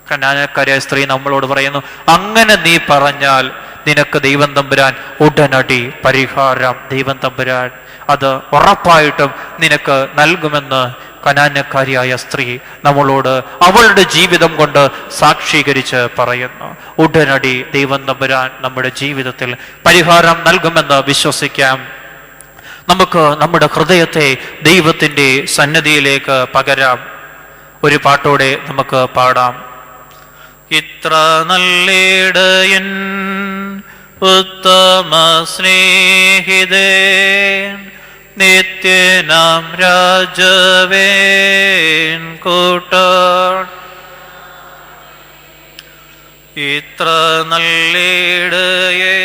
കനാനക്കാരിയായ സ്ത്രീ നമ്മളോട് പറയുന്നു, അങ്ങനെ നീ പറഞ്ഞാൽ നിനക്ക് ദൈവം തമ്പുരാൻ ഉടനടി പരിഹാരം ദൈവം തമ്പുരാൻ അത് ഉറപ്പായിട്ടും നിനക്ക് നൽകുമെന്ന് കനാന്യക്കാരിയായ സ്ത്രീ നമ്മളോട് അവളുടെ ജീവിതം കൊണ്ട് സാക്ഷീകരിച്ച് പറയുന്നു. ഉടനടി ദൈവം തമ്പുരാൻ നമ്മുടെ ജീവിതത്തിൽ പരിഹാരം നൽകുമെന്ന് വിശ്വസിക്കാം. നമുക്ക് നമ്മുടെ ഹൃദയത്തെ ദൈവത്തിൻ്റെ സന്നിധിയിലേക്ക് പകരാം. ഒരു പാട്ടോടെ നമുക്ക് പാടാം. ഇത്ര നല്ലിടയൻ ഉത്തമ സ്നേഹിതൻ നിത്യനാം രാജവേൻ കൂട്ടാൻ. ഇത്ര നല്ലിടയേ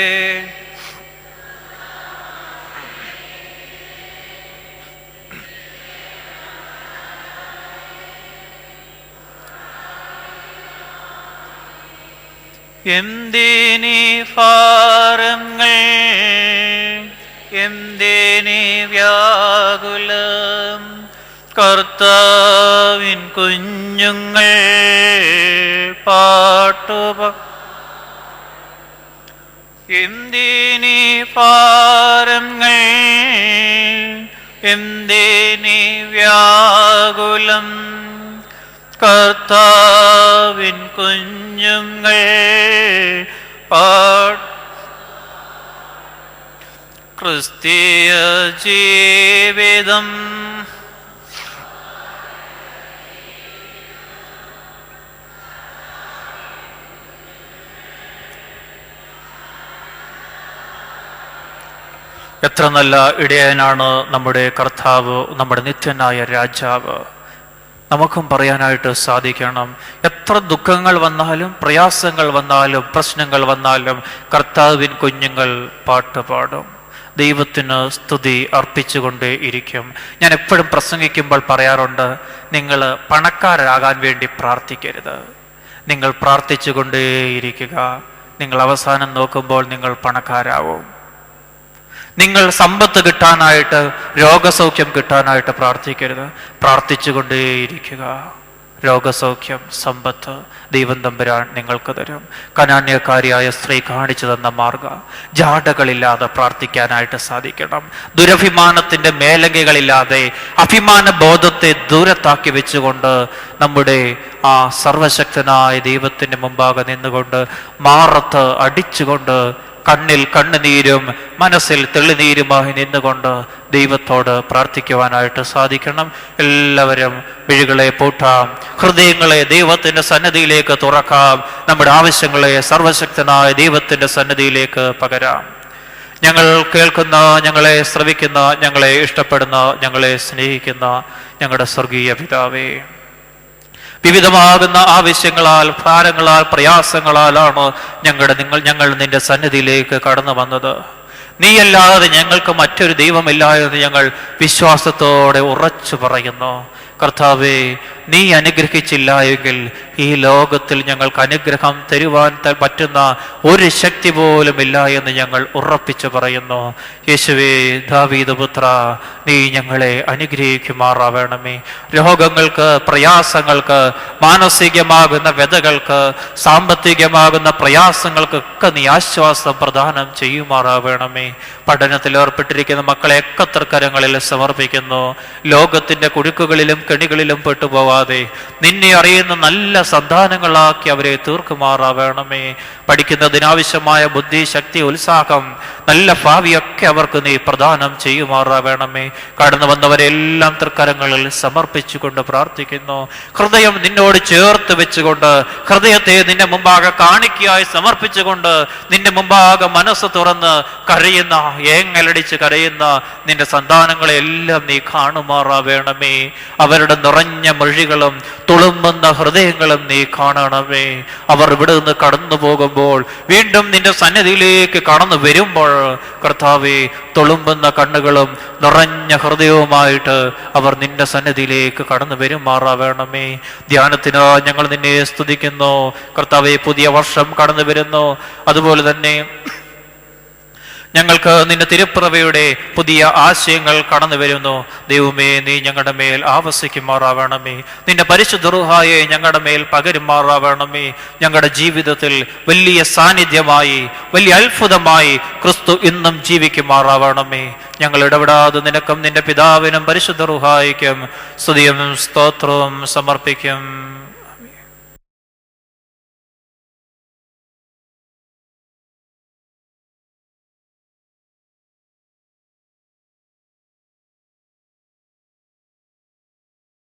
എന്തിനീ ഭാരങ്ങൾ എന്തിനീ വ്യാകുലം കർത്താവിൻ കുഞ്ഞുങ്ങൾ പാട്ടുപ എന്തിനീ ഭാരങ്ങൾ എന്തിനീ വ്യാകുലം കർത്താവിൻ കുഞ്ഞുങ്ങൾ ക്രിസ്തീയ ജീവിതം എത്ര നല്ല ഇടയനാണ് നമ്മുടെ കർത്താവ്, നമ്മുടെ നിത്യനായ രാജാവ്. നമുക്കും പറയാനായിട്ട് സാധിക്കണം, എത്ര ദുഃഖങ്ങൾ വന്നാലും പ്രയാസങ്ങൾ വന്നാലും പ്രശ്നങ്ങൾ വന്നാലും കർത്താവിൻ കുഞ്ഞുങ്ങൾ പാട്ടുപാടും, ദൈവത്തിന് സ്തുതി അർപ്പിച്ചുകൊണ്ടേ ഇരിക്കും. ഞാൻ എപ്പോഴും പ്രസംഗിക്കുമ്പോൾ പറയാറുണ്ട്, നിങ്ങൾ പണക്കാരാകാൻ വേണ്ടി പ്രാർത്ഥിക്കരുത്, നിങ്ങൾ പ്രാർത്ഥിച്ചുകൊണ്ടേയിരിക്കുക. നിങ്ങൾ അവസാനം നോക്കുമ്പോൾ നിങ്ങൾ പണക്കാരാവും. നിങ്ങൾ സമ്പത്ത് കിട്ടാനായിട്ട് രോഗസൗഖ്യം കിട്ടാനായിട്ട് പ്രാർത്ഥിക്കരുത്, പ്രാർത്ഥിച്ചുകൊണ്ടേയിരിക്കുക. രോഗസൗഖ്യം സമ്പത്ത് ദൈവം തമ്പുരാൻ നിങ്ങൾക്ക് തരും. കനാന്യക്കാരിയായ സ്ത്രീ കാണിച്ചു തന്ന മാർഗ ജാടകളില്ലാതെ പ്രാർത്ഥിക്കാനായിട്ട് സാധിക്കണം. ദുരഭിമാനത്തിന്റെ മേലങ്കകളില്ലാതെ അഭിമാന ബോധത്തെ ദൂരത്താക്കി വെച്ചുകൊണ്ട് നമ്മുടെ ആ സർവശക്തനായ ദൈവത്തിന്റെ മുമ്പാകെ നിന്നുകൊണ്ട് മാറത്ത് അടിച്ചുകൊണ്ട് കണ്ണിൽ കണ്ണുനീരും മനസ്സിൽ തെളിനീരുമായി നിന്നുകൊണ്ട് ദൈവത്തോട് പ്രാർത്ഥിക്കുവാനായിട്ട് സാധിക്കണം. എല്ലാവരും വിഴികളെ പൂട്ടാം, ഹൃദയങ്ങളെ ദൈവത്തിന്റെ സന്നിധിയിലേക്ക് തുറക്കാം, നമ്മുടെ ആവശ്യങ്ങളെ സർവശക്തനായ ദൈവത്തിന്റെ സന്നിധിയിലേക്ക് പകരാം. ഞങ്ങൾ കേൾക്കുന്ന, ഞങ്ങളെ ശ്രവിക്കുന്ന, ഞങ്ങളെ ഇഷ്ടപ്പെടുന്ന, ഞങ്ങളെ സ്നേഹിക്കുന്ന ഞങ്ങളുടെ സ്വർഗീയ പിതാവേ, വിവിധമാകുന്ന ആവശ്യങ്ങളാൽ ഭാരങ്ങളാൽ പ്രയാസങ്ങളാലാണ് ഞങ്ങൾ നിന്റെ സന്നിധിയിലേക്ക് കടന്നു വന്നത്. നീയല്ലാതെ ഞങ്ങൾക്ക് മറ്റൊരു ദൈവമില്ല എന്ന് ഞങ്ങൾ വിശ്വാസത്തോടെ ഉറച്ചു പറയുന്നു. കർത്താവേ, നീ അനുഗ്രഹിച്ചില്ല എങ്കിൽ ഈ ലോകത്തിൽ ഞങ്ങൾക്ക് അനുഗ്രഹം തരുവാൻ പറ്റുന്ന ഒരു ശക്തി പോലും ഇല്ല എന്ന് ഞങ്ങൾ ഉറപ്പിച്ചു പറയുന്നു. യേശുവേ, ദാവീദ് പുത്ര, നീ ഞങ്ങളെ അനുഗ്രഹിക്കുമാറാവണമേ. രോഗങ്ങൾക്ക്, പ്രയാസങ്ങൾക്ക്, മാനസികമാകുന്ന വ്യതകൾക്ക്, സാമ്പത്തികമാകുന്ന പ്രയാസങ്ങൾക്കൊക്കെ നീ ആശ്വാസം പ്രദാനം ചെയ്യുമാറാവണമേ. പഠനത്തിൽ ഏർപ്പെട്ടിരിക്കുന്ന മക്കളെ കർത്തൃക്കരങ്ങളിൽ സമർപ്പിക്കുന്നു. ലോകത്തിന്റെ കുടുക്കുകളിലും കെണികളിലും പെട്ടുപോവാതെ നിന്നെ അറിയുന്ന നല്ല സന്താനങ്ങളാക്കി അവരെ തീർക്കുമാറാവണമേ. പഠിക്കുന്നതിനാവശ്യമായ ബുദ്ധി, ശക്തി, ഉത്സാഹം, നല്ല ഭാവിയൊക്കെ അവർക്ക് നീ പ്രദാനം ചെയ്യുമാറാവണമേ. കടന്നു വന്നവരെല്ലാം തൃക്കരങ്ങളിൽ സമർപ്പിച്ചുകൊണ്ട് പ്രാർത്ഥിക്കുന്നു. ഹൃദയം നിന്നോട് ചേർത്ത് വെച്ചുകൊണ്ട്, ഹൃദയത്തെ നിന്റെ മുമ്പാകെ കാണിക്കയായി സമർപ്പിച്ചുകൊണ്ട്, നിന്റെ മുമ്പാകെ മനസ്സ് തുറന്ന് കരയുന്ന, ഏങ്ങലടിച്ച് കരയുന്ന നിന്റെ സന്താനങ്ങളെ എല്ലാം നീ കാണുമാറാവണമേ. അവരുടെ ഞങ്ങളുടെ നിറഞ്ഞ മൊഴികളും തുളുമ്പുന്ന ഹൃദയങ്ങളും നീ കാണണമേ. അവർ ഇവിടെ നിന്ന് കടന്നു പോകുമ്പോൾ, വീണ്ടും നിന്റെ സന്നിധിയിലേക്ക് കടന്നു വരുമ്പോൾ കർത്താവേ, തുളുമ്പുന്ന കണ്ണുകളും നിറഞ്ഞ ഹൃദയവുമായിട്ട് അവർ നിന്റെ സന്നിധിയിലേക്ക് കടന്നു വരുമാറാവണമേ. ധ്യാനത്തിന് ഞങ്ങൾ നിന്നെ സ്തുതിക്കുന്നു കർത്താവേ. പുതിയ വർഷം കടന്നു വരുന്നു. അതുപോലെ തന്നെ ഞങ്ങൾക്ക് നിന്റെ തിരുപ്പിറവയുടെ പുതിയ ആശയങ്ങൾ കടന്നു വരുന്നു. ദൈവമേ, നീ ഞങ്ങളുടെ മേൽ ആവസിക്കുമാറാവണമേ. നിന്റെ പരിശുദ്ധ റൂഹായെ ഞങ്ങളുടെ മേൽ പകരുമാറാവണമേ. ഞങ്ങളുടെ ജീവിതത്തിൽ വലിയ സാന്നിധ്യമായി, വലിയ അത്ഭുതമായി ക്രിസ്തു ഇന്നും ജീവിക്കുമാറാവണമേ. ഞങ്ങൾ ഇടപെടാതെ നിനക്കും നിന്റെ പിതാവിനും പരിശുദ്ധ റൂഹായിക്കും സ്തുതിയും സ്തോത്രവും സമർപ്പിക്കും.